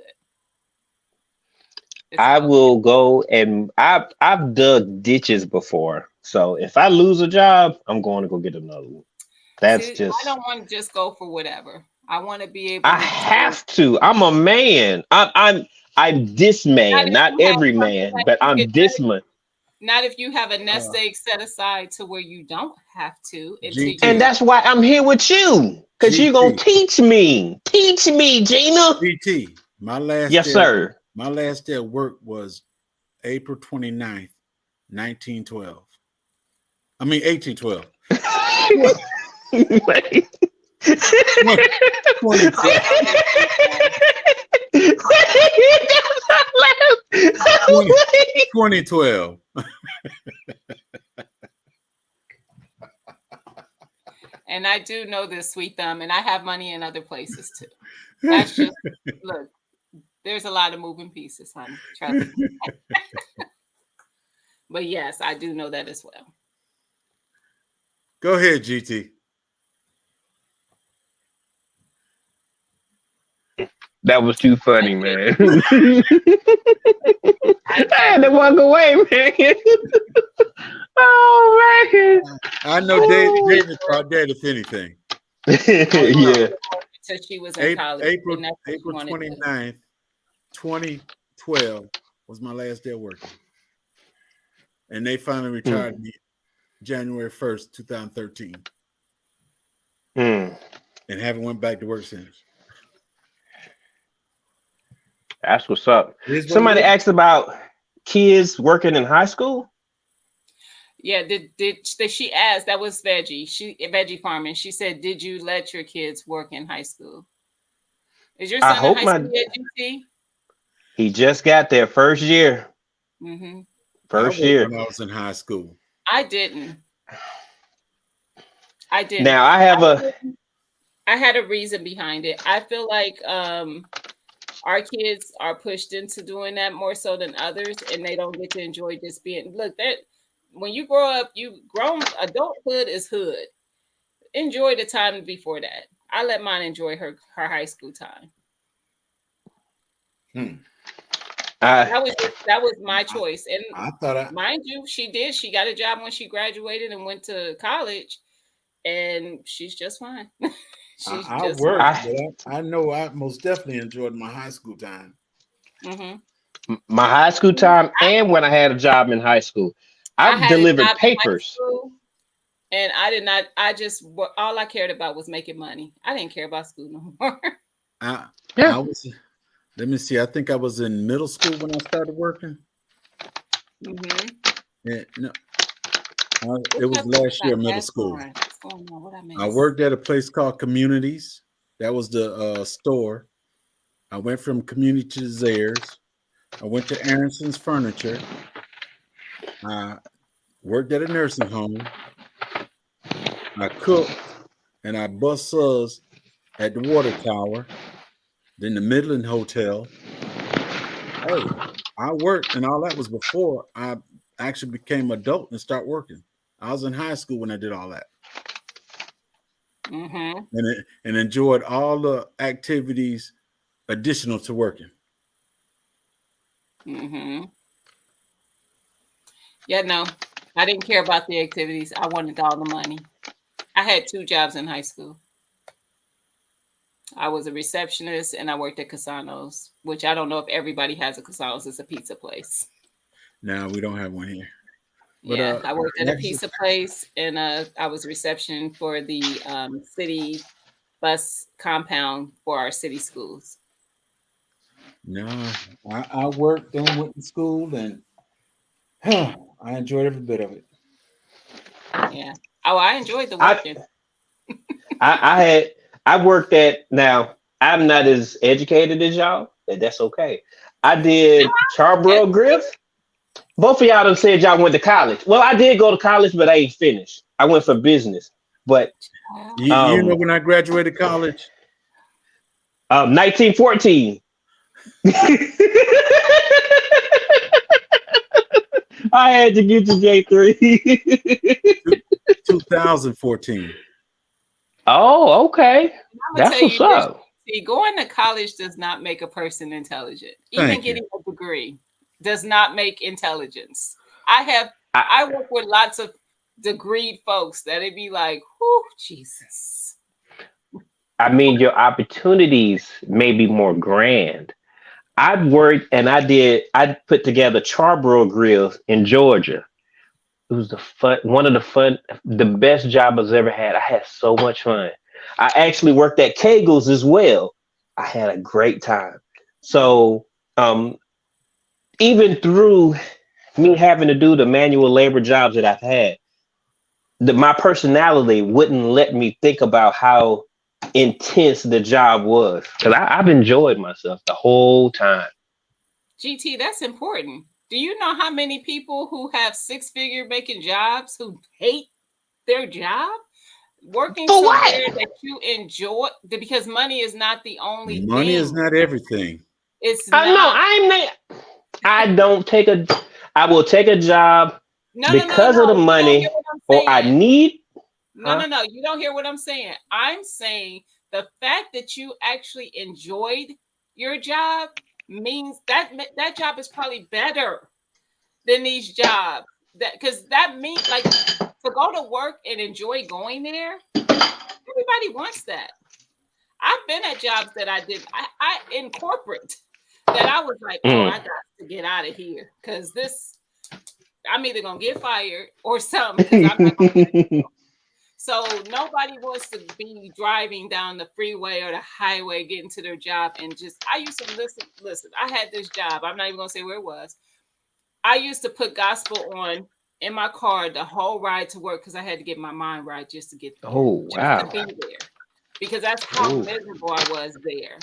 A: It's
D: I
A: all good.
D: will go and I've dug ditches before. So if I lose a job, I'm going to go get another one. That's
A: See, I
D: just
A: don't want to just go for whatever. I want to be able
D: I
A: to
D: have to. I'm a man. I'm this
A: not
D: man,
A: if
D: not
A: you have
D: every
A: something
D: man,
A: that
D: but
A: you
D: I'm
A: can
D: this man.
A: not if you have a nest egg set aside to where you don't have to until
I: GT.
D: And
A: you
D: that's why I'm here with you. Because you're gonna
I: GT.
D: teach me. Teach me, Gina.
I: GT. My last
D: Yes,
I: day
D: sir.
I: my last day at work was April 29th, 1912. I mean 1812.
D: Wait.
I: 2012.
A: and I do know this, sweet thumb, and I have money in other places too. That's just look. There's a lot of moving pieces, honey. Trust me. But yes, I do know that as well.
I: Go ahead, GT.
D: That was too funny, man. I
A: I
D: had to walk away, man. Oh man.
I: I know David thought that if anything.
D: Yeah.
A: Until she was in college.
I: April
A: and that's what she
I: April
A: wanted to do.
I: 29th, 2012 was my last day working. And they finally retired me January 1st, 2013. And haven't went back to work since.
D: That's what's up.
I: Here's what
D: Somebody
I: it is.
D: asked about kids working in high school.
A: Yeah, did she asked? That was veggie farming. She said, "Did you let your kids work in high school? Is your
D: I
A: son in
D: hope
A: high
D: my
A: school yet, GT?"
D: he just got there first year.
A: Mm-hmm.
D: First
I: I worked
D: year.
I: when I was in high school.
A: I didn't.
D: Now I have
A: I had a reason behind it. I feel like our kids are pushed into doing that more so than others, and they don't get to enjoy just being. Look, that when you grow up, adulthood is hood. Enjoy the time before that. I let mine enjoy her high school time. That was my choice, and
I: I thought
A: mind you, she did. She got a job when she graduated and went to college, and she's just fine.
I: I worked, but I know I most definitely enjoyed my high school time.
A: Mm-hmm.
D: my high school time and when I had a job in high school. I've delivered papers.
A: And I did not. All I cared about was making money. I didn't care about school no more.
I: I was. Let me see. I think I was in middle school when I started working.
A: Mm-hmm.
I: Yeah, no, it was last year, middle school. I worked at a place called Communities. That was the store. I went from Community to Zayres. I went to Aaronson's Furniture. I worked at a nursing home. I cooked and I bus subs at the Water Tower, then the Midland Hotel. Hey, I worked and all that was before I actually became adult and start working. I was in high school when I did all that.
A: Mm-hmm.
I: And enjoyed all the activities additional to working.
A: Mm-hmm. Yeah, no, I didn't care about the activities. I wanted all the money. I had 2 jobs in high school. I was a receptionist and I worked at Casanos, which I don't know if everybody has a Casanos. It's a pizza place.
I: No, we don't have one here. But,
A: Yeah, I worked at a pizza place and I was reception for the city bus compound for our city schools.
I: No, I worked and went to school and I enjoyed every bit of it.
A: Yeah. Oh, I enjoyed the working.
D: I worked at, now I'm not as educated as y'all, but that's okay. I did Charbroil Grill. Both of y'all done said y'all went to college. Well, I did go to college, but I ain't finished. I went for business. But
I: you know when I graduated college?
D: 1914. I had to get to J3.
I: 2014.
D: Oh, okay. That's what's up.
A: See, going to college does not make a person intelligent. Even getting a degree does not make intelligence. I work with lots of degreed folks that it'd be like, whew, Jesus.
D: I mean, your opportunities may be more grand. I've worked and I put together Charbroil Grills in Georgia. It was the best job I've ever had. I had so much fun. I actually worked at Kegel's as well. I had a great time. So even through me having to do the manual labor jobs that I've had, my personality wouldn't let me think about how intense the job was, because I've enjoyed myself the whole time.
A: GT, that's important. Do you know how many people who have 6-figure making jobs who hate their job? Working somewhere that you enjoy, because money is not the only
I: money
A: thing.
I: is not everything.
A: It's not.
D: I will take a job because of the money, or I need.
A: No. You don't hear what I'm saying. I'm saying the fact that you actually enjoyed your job means that job is probably better than these jobs. Because that means, like, to go to work and enjoy going there, everybody wants that. I've been at jobs that I did I in corporate that I was like, oh, I got to get out of here because I'm either gonna get fired or something. I'm not gonna So nobody wants to be driving down the freeway or the highway getting to their job and I used to listen. I had this job. I'm not even gonna say where it was. I used to put gospel on in my car the whole ride to work because I had to get my mind right just to get there.
D: Oh, wow.
A: Just to be there. Because that's how miserable I was there.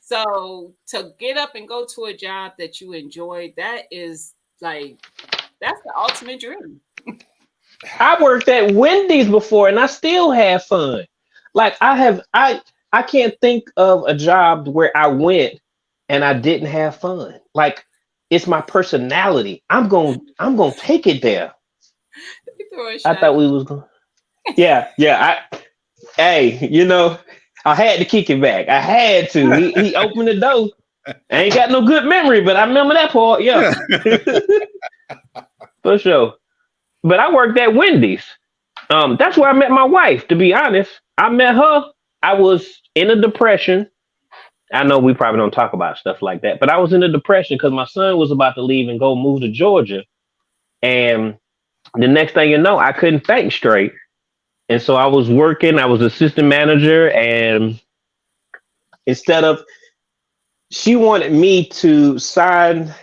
A: So to get up and go to a job that you enjoy, that's the ultimate dream.
D: I worked at Wendy's before and I still have fun. Like I can't think of a job where I went and I didn't have fun. Like, it's my personality. I'm gonna take it there. I thought we was going. Yeah. I had to kick it back. I had to. He opened the door. I ain't got no good memory, but I remember that part. Yeah, for sure. But I worked at Wendy's. That's where I met my wife. To be honest, I met her. I was in a depression. I know we probably don't talk about stuff like that, but I was in a depression because my son was about to leave and go move to Georgia. And the next thing you know, I couldn't think straight. And so I was working, I was assistant manager, and she wanted me to sign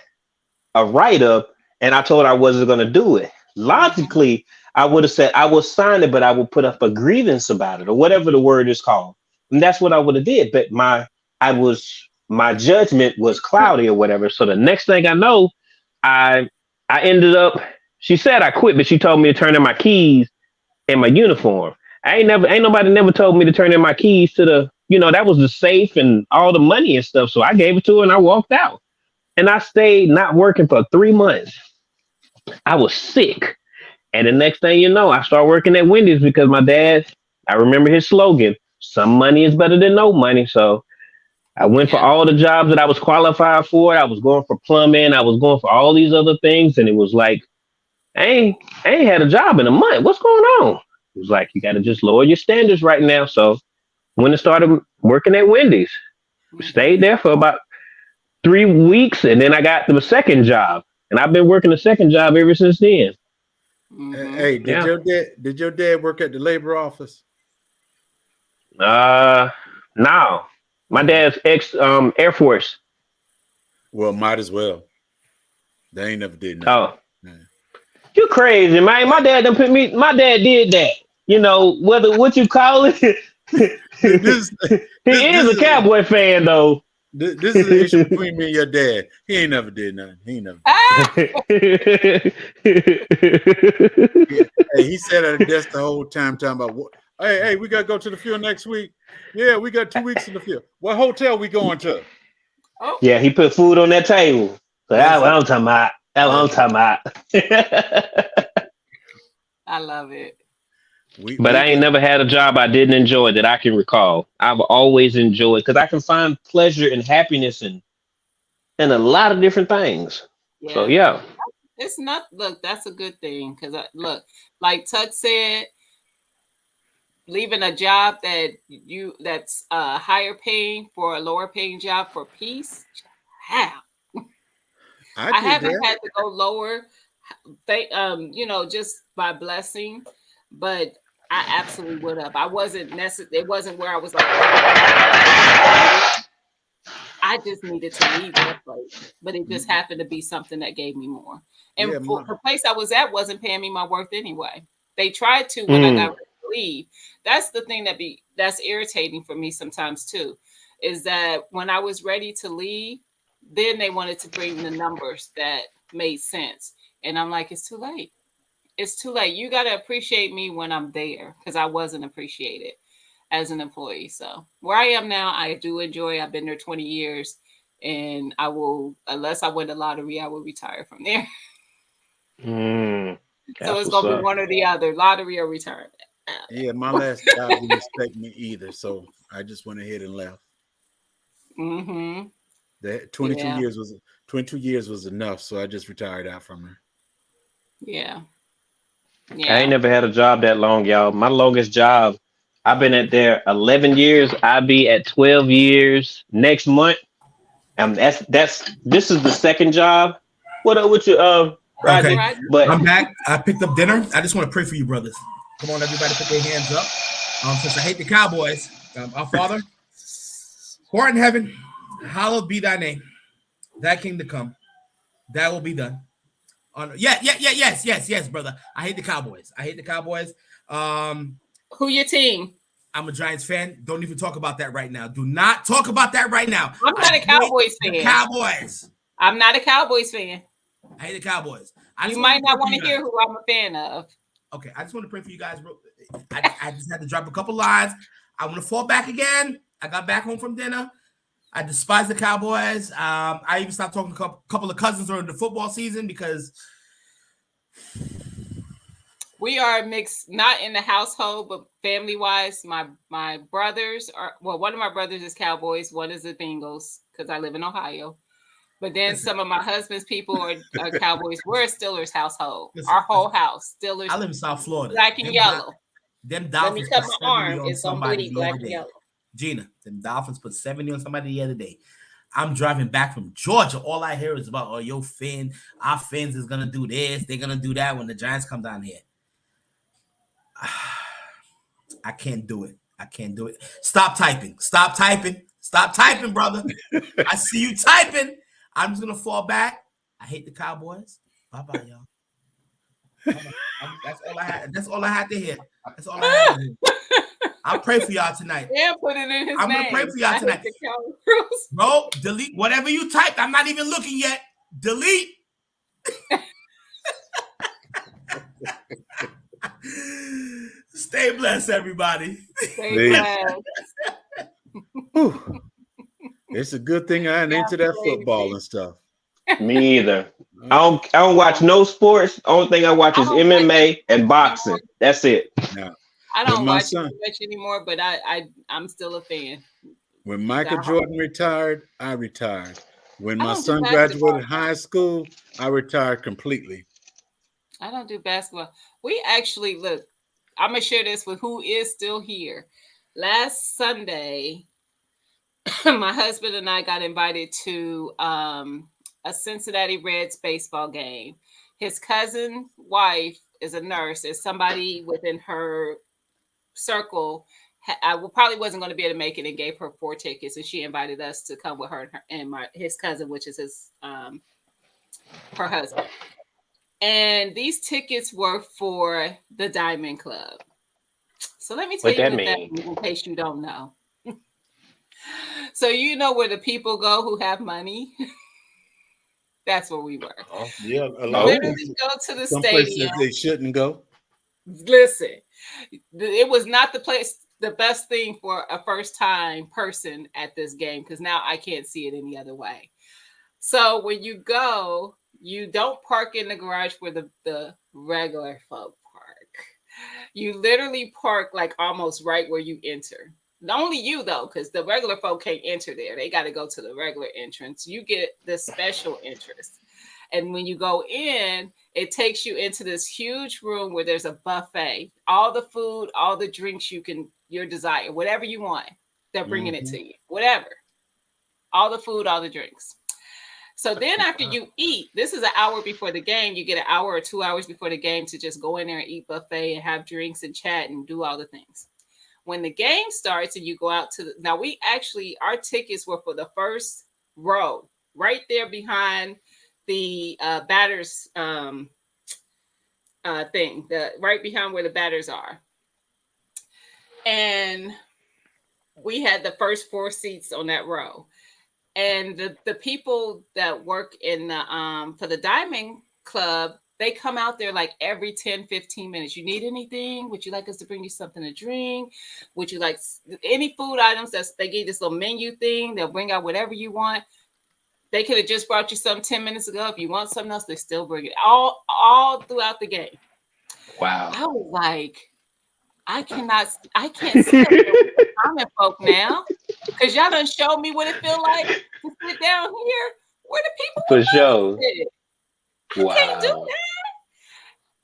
D: a write-up, and I told her I wasn't going to do it. Logically, I would have said I will sign it, but I will put up a grievance about it, or whatever the word is called. And that's what I would have did. But my judgment was cloudy or whatever. So the next thing I know, I ended up, she said I quit, but she told me to turn in my keys and my uniform. Ain't nobody never told me to turn in my keys to that was the safe and all the money and stuff. So I gave it to her and I walked out. and I stayed not working for 3 months. I was sick. And the next thing you know, I started working at Wendy's because my dad, I remember his slogan, some money is better than no money. So I went for all the jobs that I was qualified for. I was going for plumbing. I was going for all these other things. And it was like, I ain't had a job in a month. What's going on? It was like, you got to just lower your standards right now. So when I started working at Wendy's, stayed there for about 3 weeks. And then I got the second job. And I've been working the second job ever since then.
I: Hey, did your dad work at the labor office?
D: No. My dad's ex Air Force.
I: Well, might as well. They ain't never did nothing.
D: Oh. You crazy, man. My dad did that. You know, what you call it. He is a Cowboy fan though.
I: This is the issue between me and your dad. He ain't never did nothing. He ain't never did nothing. He sat at a desk the whole time talking about what. Hey, we gotta go to the field next week. Yeah, we got 2 weeks in the field. What hotel we going to?
A: Oh.
D: Yeah, he put food on that table. So that's what I'm talking about. That's what I'm talking about.
A: I love it.
D: But I ain't never had a job I didn't enjoy that I can recall. I've always enjoyed because I can find pleasure and happiness in a lot of different things.
A: Yeah.
D: So yeah.
A: It's not, look, that's a good thing because look, like Tuck said, leaving a job that's higher paying for a lower paying job for peace. How? I haven't had to go lower, just by blessing, but I absolutely would have. I wasn't necessarily. It wasn't where I was like. I just needed to leave that place, but it just happened to be something that gave me more. And the place I was at wasn't paying me my worth anyway. They tried to when I got ready to leave. That's the thing that's irritating for me sometimes too, is that when I was ready to leave, then they wanted to bring the numbers that made sense, and I'm like, it's too late. It's too late. You got to appreciate me when I'm there because I wasn't appreciated as an employee. So where I am now, I do enjoy. I've been there 20 years and I will, unless I win the lottery, I will retire from there. So it's going to be one or the other, lottery or retirement.
I: Yeah, my last job didn't expect me either. So I just went ahead and left.
A: Mm-hmm.
I: That 22 years was enough. So I just retired out from there.
A: Yeah.
D: I ain't never had a job that long, y'all. My longest job, I've been at there 11 years. I'll be at 12 years next month. This is the second job. What up with you, Roger?
H: Okay. But I'm back. I picked up dinner. I just want to pray for you, brothers. Come on, everybody, put their hands up. Since I hate the Cowboys, our Father, who art in heaven, hallowed be thy name. Thy kingdom come. That will be done. Yes, brother. I hate the Cowboys.
A: Who your team?
H: I'm a Giants fan. Don't even talk about that right now. Do not talk about that right now.
A: I'm not a Cowboys fan.
H: Cowboys.
A: I'm not a Cowboys fan.
H: I hate the Cowboys.
A: You might not want to hear who I'm a fan of.
H: Okay, I just want to pray for you guys. I just had to drop a couple lines. I want to fall back again. I got back home from dinner. I despise the Cowboys. I even stopped talking to a couple of cousins during the football season because
A: we are mixed, not in the household, but family-wise. My brothers one of my brothers is Cowboys, one is the Bengals, because I live in Ohio. But then some of my husband's people are Cowboys. We're a Steelers household. Our whole house, Steelers.
H: I live in South Florida.
A: Black and yellow.
H: Them Dolphins
A: Let me cut my arm. It's on bleeding black and yellow.
H: Gina, them Dolphins put 70 on somebody the other day. I'm driving back from Georgia. All I hear is about, our Fins is going to do this. They're going to do that when the Giants come down here. I can't do it. Stop typing, brother. I see you typing. I'm just going to fall back. I hate the Cowboys. Bye-bye, y'all. That's all I had to hear. I'll pray for y'all tonight.
A: Yeah, put it in his
H: I'm going to pray for y'all tonight. Bro, delete whatever you typed. I'm not even looking yet. Delete. Stay blessed, everybody.
A: Stay blessed.
I: It's a good thing I ain't into that football and stuff.
D: Me either. I don't watch no sports. The only thing I watch is MMA and boxing. That's it.
I: Now,
A: I
I: when
A: don't
I: my
A: watch
I: son,
A: it much anymore, but I'm still a fan.
I: when Michael Jordan retired, I retired. When
A: I
I: my
A: don't do
I: son
A: basketball.
I: graduated high school, I retired completely.
A: I don't do basketball. We actually look. I'm gonna share this with who is still here. Last Sunday, my husband and I got invited to a Cincinnati Reds baseball game. His cousin wife is a nurse. Is somebody within her circle. I probably wasn't going to be able to make it and gave her 4 tickets, and she invited us to come with her and his cousin, which is his her husband. And these tickets were for the Diamond Club. So let me tell
D: What
A: you
D: that
A: what that
D: mean?
A: means in case you don't know. So you know where the people go who have money? That's where we were.
I: Oh, yeah, a
A: You
I: lot of
A: literally
I: places,
A: go to the
I: some places
A: stadium.
I: they shouldn't go.
A: Listen, it was not the best thing for a first time person at this game, because now I can't see it any other way. So when you go, you don't park in the garage where the regular folk park. You literally park like almost right where you enter. Only you though, because the regular folk can't enter there. They got to go to the regular entrance. You get the special entrance. And when you go in, it takes you into this huge room where there's a buffet. All the food, all the drinks your desire, whatever you want, they're bringing it to you. Whatever. All the food, all the drinks. So then after you eat, this is an hour before the game. You get an hour or 2 hours before the game to just go in there and eat buffet and have drinks and chat and do all the things. When the game starts and you go out now our tickets were for the first row, right there behind the batters thing, right behind where the batters are. And we had the first 4 seats on that row. And the people that work in the for the Diamond Club, they come out there like every 10, 15 minutes. You need anything? Would you like us to bring you something to drink? Would you like any food items? They give this little menu thing. They'll bring out whatever you want. They could have just brought you some 10 minutes ago. If you want something else, they still bring it all throughout the game.
D: Wow.
A: I was like, I can't sit up there with the common folk now, because y'all done showed me what it feel like to sit down here where the people
D: For
A: with
D: sure.
A: money sit.
D: Wow.
A: I can't do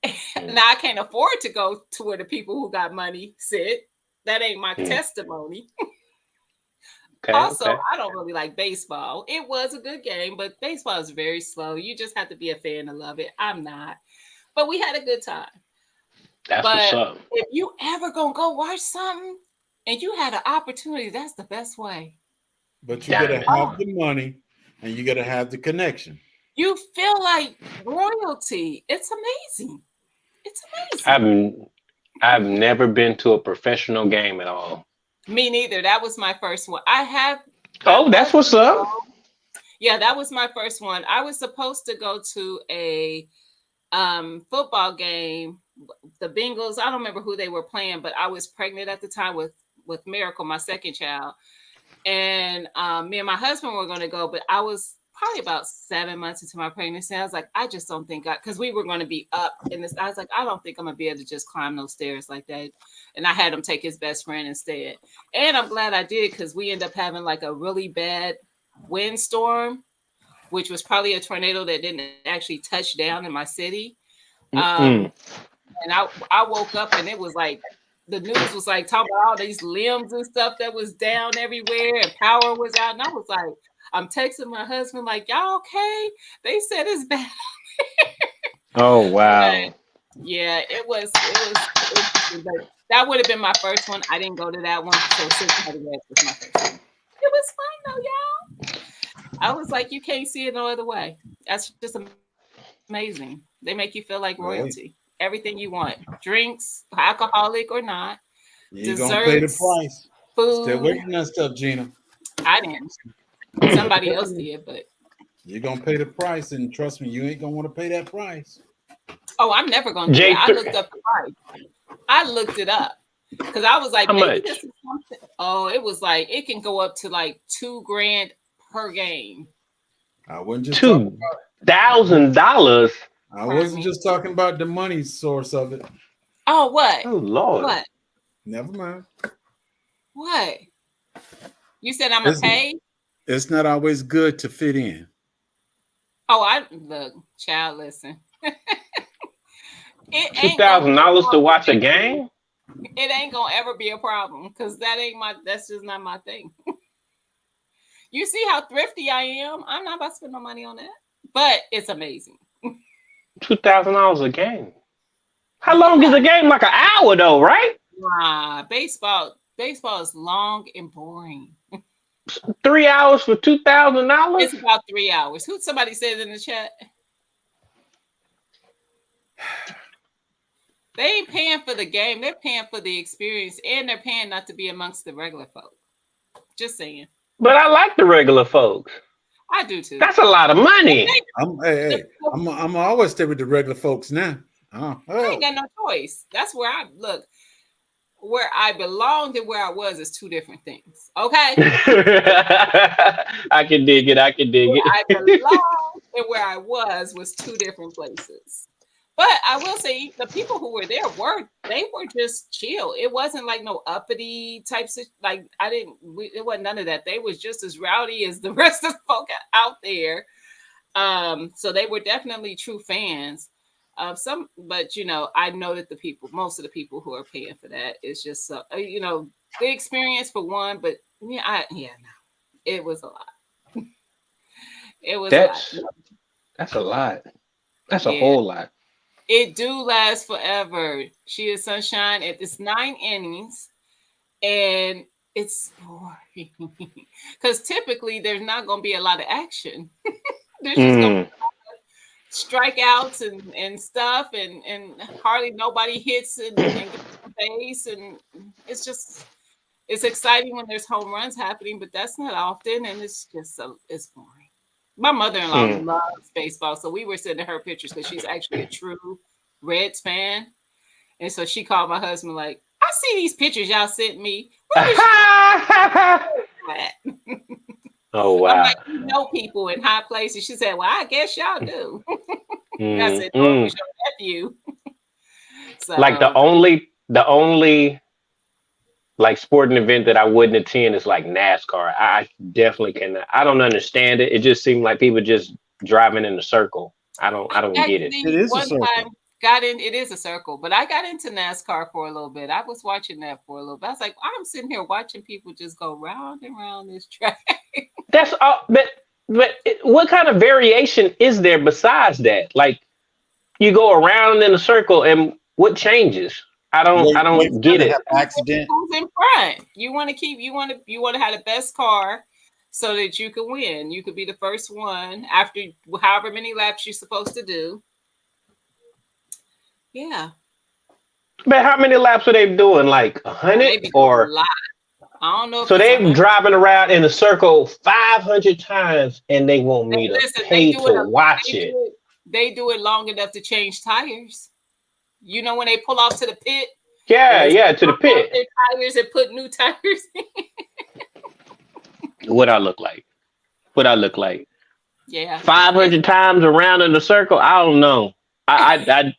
A: that. Now I can't afford to go to where the people who got money sit. That ain't my testimony.
D: Okay,
A: Also,
D: okay.
A: I don't really like baseball. It was a good game, but baseball is very slow. You just have to be a fan to love it. I'm not. But we had a good time.
D: That's what's up.
A: If you ever gonna go watch something and you had an opportunity, that's the best way.
I: But you gotta have the money and you gotta have the connection.
A: You feel like royalty. It's amazing. It's amazing.
D: I've never been to a professional game at all.
A: Me neither. That was my first one.
D: That's what's up.
A: Yeah, that was my first one. I was supposed to go to a football game. The Bengals, I don't remember who they were playing, but I was pregnant at the time with Miracle, my second child. And me and my husband were going to go, but I was probably about 7 months into my pregnancy. I was like, I just don't think because we were going to be up in this. I was like, I don't think I'm going to be able to just climb those stairs like that. And I had him take his best friend instead. And I'm glad I did, because we ended up having like a really bad windstorm, which was probably a tornado that didn't actually touch down in my city. And I woke up and it was like, the news was like talking about all these limbs and stuff that was down everywhere and power was out. And I was like, I'm texting my husband like, y'all okay? They said it's bad.
D: Oh, wow.
A: Yeah, it was that would have been my first one. I didn't go to that one. So Cincinnati Reds was my first one. It was fun though, y'all. I was like, you can't see it no other way. That's just amazing. They make you feel like royalty. Right. Everything you want, drinks, alcoholic or not,
I: you're gonna pay the price.
A: Food.
I: Still waiting on that stuff, Gina.
A: I didn't. Somebody else did, but
I: you're gonna pay the price, and trust me, you ain't gonna want to pay that price.
A: Oh, I'm never gonna do it. I looked up the price. I looked it up because I was like,
D: how
A: maybe
D: much?
A: This is something. Oh, it was like it can go up to like $2,000 per game.
I: I wasn't just talking
D: $2,000.
I: I wasn't just talking about the money source of it.
A: Oh, what?
D: Oh Lord.
A: What?
I: Never mind.
A: What? You said I'm a pay?
I: It's not always good to fit in.
A: Oh, I look, child, listen. It ain't
D: $2,000 to watch a game?
A: It ain't gonna ever be a problem because that's just not my thing. You see how thrifty I am? I'm not about to spend no money on that. But it's amazing.
D: $2,000 a game. How long is a game? Like an hour though, right?
A: Nah, baseball is long and boring.
D: 3 hours for $2,000?
A: It's about 3 hours. Somebody said in the chat? They ain't paying for the game. They're paying for the experience, and they're paying not to be amongst the regular folk. Just saying.
D: But I like the regular folks.
A: I do too.
D: That's a lot of money.
I: I'm always stay with the regular folks now.
A: I ain't got no choice. That's where I look. Where I belonged and where I was is two different things. Okay.
D: I can dig it. I
A: belonged and where I was two different places. But I will say the people who were there were just chill. It wasn't like no uppity types of like it wasn't none of that. They was just as rowdy as the rest of the folk out there. So they were definitely true fans. But I know that most of the people who are paying for that is just the experience for one. But no, it was a lot. It was a lot.
D: That's a lot. That's a whole lot.
A: It do last forever. She is Sunshine. It's 9 innings, and it's boring because typically there's not going to be a lot of action. There's just going to be strikeouts and stuff, and hardly nobody hits and gets on base, and it's exciting when there's home runs happening, but that's not often, and it's boring. My mother-in-law loves baseball, so we were sending her pictures because she's actually a true Reds fan, and so she called my husband like, "I see these pictures y'all sent me."
D: Oh wow!
A: I'm like, you know people in high places. She said, "Well, I guess y'all do." I said, "No, it was your nephew." So,
D: like the only like sporting event that I wouldn't attend is like NASCAR. I definitely cannot. I don't understand it. It just seemed like people just driving in a circle. I don't get it.
I: It is a circle.
A: It is a circle, but I got into NASCAR for a little bit. I was watching that for a little bit. I was like, I'm sitting here watching people just go round and round this track.
D: That's all. But what kind of variation is there besides that? Like you go around in a circle, and what changes? I don't get it.
I: Accident.
A: Who's in front? You want to have the best car so that you can win. You could be the first one after however many laps you're supposed to do. Yeah.
D: But how many laps are they doing? Like 100 or?
A: A lot. I don't know.
D: So they're driving around in a circle 500 times, and they want me to pay to watch it.
A: They do it long enough to change tires. You know when they pull off to the pit?
D: Yeah, to the pit.
A: Their tires and put new tires in.
D: What I look like?
A: Yeah.
D: 500 times around in a circle? I don't know. I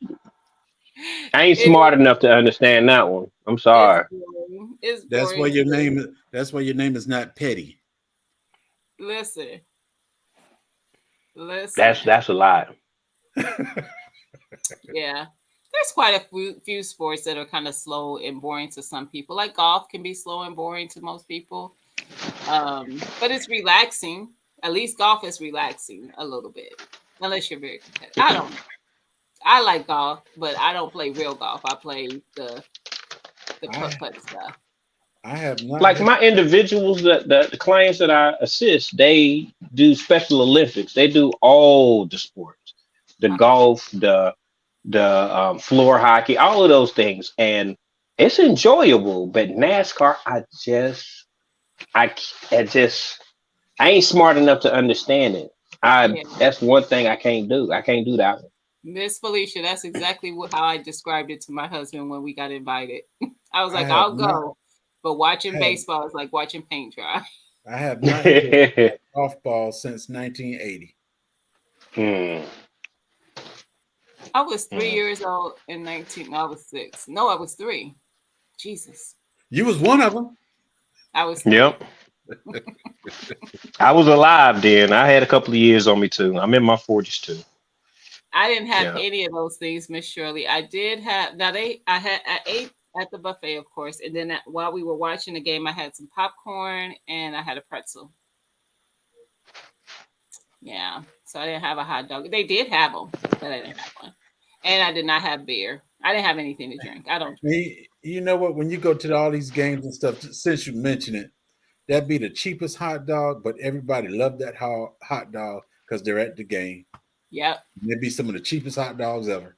D: ain't smart enough to understand that one. I'm sorry.
A: It's boring.
I: That's why your name is not Petty.
A: Listen.
D: That's a lot.
A: Yeah. There's quite a few sports that are kind of slow and boring to some people. Like golf can be slow and boring to most people. But it's relaxing. At least golf is relaxing a little bit. Unless you're very competitive. I don't know. I like golf, but I don't play real golf. I play the putt stuff.
I: I have not.
D: Like my individuals, the clients that I assist, they do Special Olympics. They do all the sports, the golf, the floor hockey, all of those things, and it's enjoyable. But NASCAR, I ain't smart enough to understand it. That's one thing I can't do. I can't do that one.
A: Miss Felicia, that's exactly how I described it to my husband when we got invited. I was like, I'll go, but watching baseball is like watching paint dry.
I: I have not hit a golf ball since 1980.
D: Hmm.
A: I was 3 years old in 19. No, I was 6. No, I was 3. Jesus.
I: You was one of them.
A: I was 3.
D: Yep. I was alive then. I had a couple of years on me too. I'm in my 40s too.
A: I didn't have
D: Yeah.
A: any of those things, Miss Shirley. I did have now I ate at the buffet, of course, and then while we were watching the game, I had some popcorn and I had a pretzel. Yeah, so I didn't have a hot dog. They did have them, but I didn't have one. And I did not have beer. I didn't have anything to drink. I don't drink.
I: You know what? When you go to all these games and stuff, since you mentioned it, that'd be the cheapest hot dog, but everybody loved that hot dog because they're at the game.
A: Yep.
I: It'd be some of the cheapest hot dogs ever.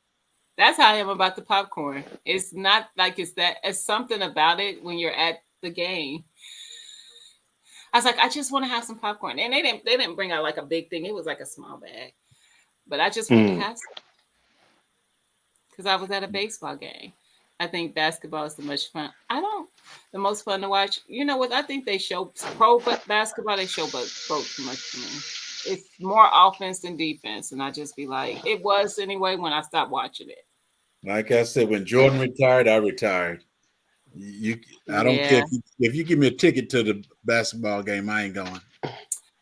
A: That's how I am about the popcorn. It's not like it's something about it when you're at the game. I was like, I just want to have some popcorn. And they didn't bring out like a big thing. It was like a small bag. But I just wanted to have some. Because I was at a baseball game. I think basketball is the most fun. The most fun to watch. You know what? I think they show pro basketball. They show both too much to me. It's more offense than defense, and I just be like, it was anyway when I stopped watching it.
I: Like I said, when Jordan retired, I retired. I don't care if you give me a ticket to the basketball game, I ain't going.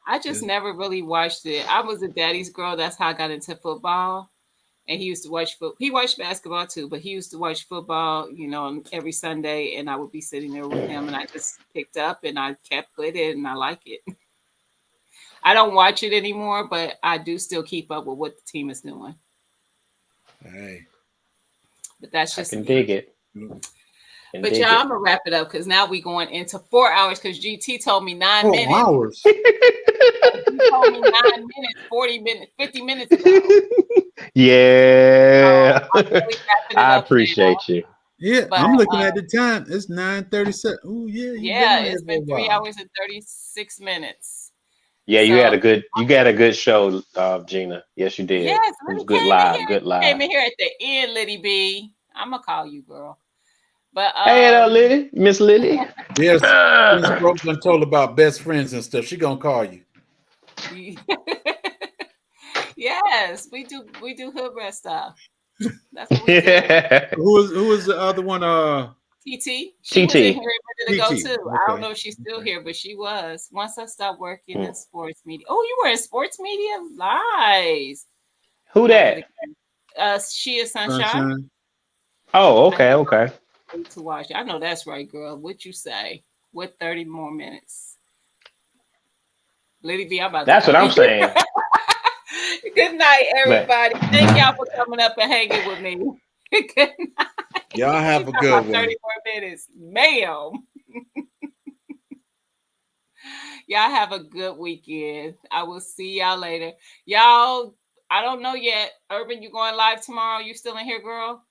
A: I just never really watched it. I was a daddy's girl. That's how I got into football. And he used to watch football. He watched basketball too, but he used to watch football, every Sunday. And I would be sitting there with him, and I just picked up and I kept with it, and I like it. I don't watch it anymore, but I do still keep up with what the team is doing.
I: Hey,
A: but that's just
D: I can dig it.
A: But y'all, I'm gonna wrap it up because now we going into 4 hours because GT told me 9 minutes.
I: 4 hours.
A: He told me 9 minutes, 40 minutes, 50 minutes ago.
D: Yeah.
A: Really
D: I appreciate you.
I: Yeah,
A: But,
I: I'm looking at the time. It's 9:37. Oh yeah.
A: Yeah, it's been 3 hours and 36 minutes.
D: Yeah, you had a good show, Gina. Yes, you did.
A: Yes,
D: it was good live. Good live.
A: Came in here at the end, Liddy B. I'm gonna call you, girl. But
D: hey, Lily, Miss Lily.
I: Yes, Miss Brooklyn told about best friends and stuff. She gonna call you.
A: Yes, we do hood rat stuff. That's what we do.
I: Who was the other one?
A: TT. She was in here ready to go too.
I: Okay.
A: I don't know if she's still here, but she was. Once I stopped working in sports media. Oh, you were in sports media? Lies.
D: Who that?
A: She is Sunshine.
D: Oh, okay.
A: To watch. I know that's right, girl. What you say? What 30 more minutes? Liddy B, I'm about
D: That's what I'm saying.
A: Good night, everybody. Thank y'all for coming up and hanging with me. Good night.
I: Y'all have a good one.
A: 30 more minutes, ma'am. Y'all have a good weekend. I will see y'all later. Y'all, I don't know yet. Urban, you going live tomorrow? You still in here, girl?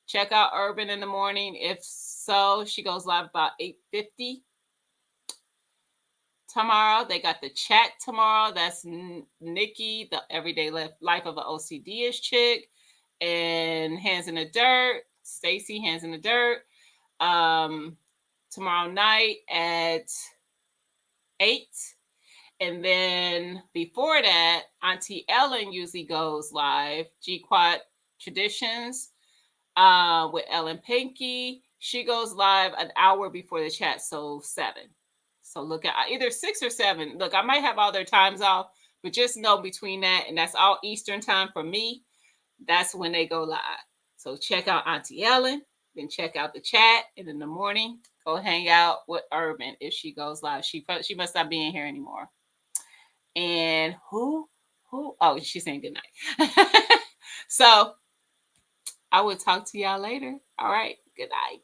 A: Check out Urban in the morning. If so, she goes live about 8:50 tomorrow. They got the chat tomorrow. That's Nikki, the everyday life of an OCD-ish chick, and Hands in the Dirt. Stacy, Hands in the Dirt. Tomorrow night at 8. And then before that, Auntie Ellen usually goes live. G-Quad Traditions. With Ellen Pinky. She goes live an hour before the chat, so 7. So look at either 6 or 7. Look, I might have all their times off, but just know between that, and that's all Eastern time for me, that's when they go live. So check out Auntie Ellen, then check out the chat, and in the morning, go hang out with Urban if she goes live. She must not be in here anymore. And who? Oh, she's saying good night. So I will talk to y'all later. All right. Good night.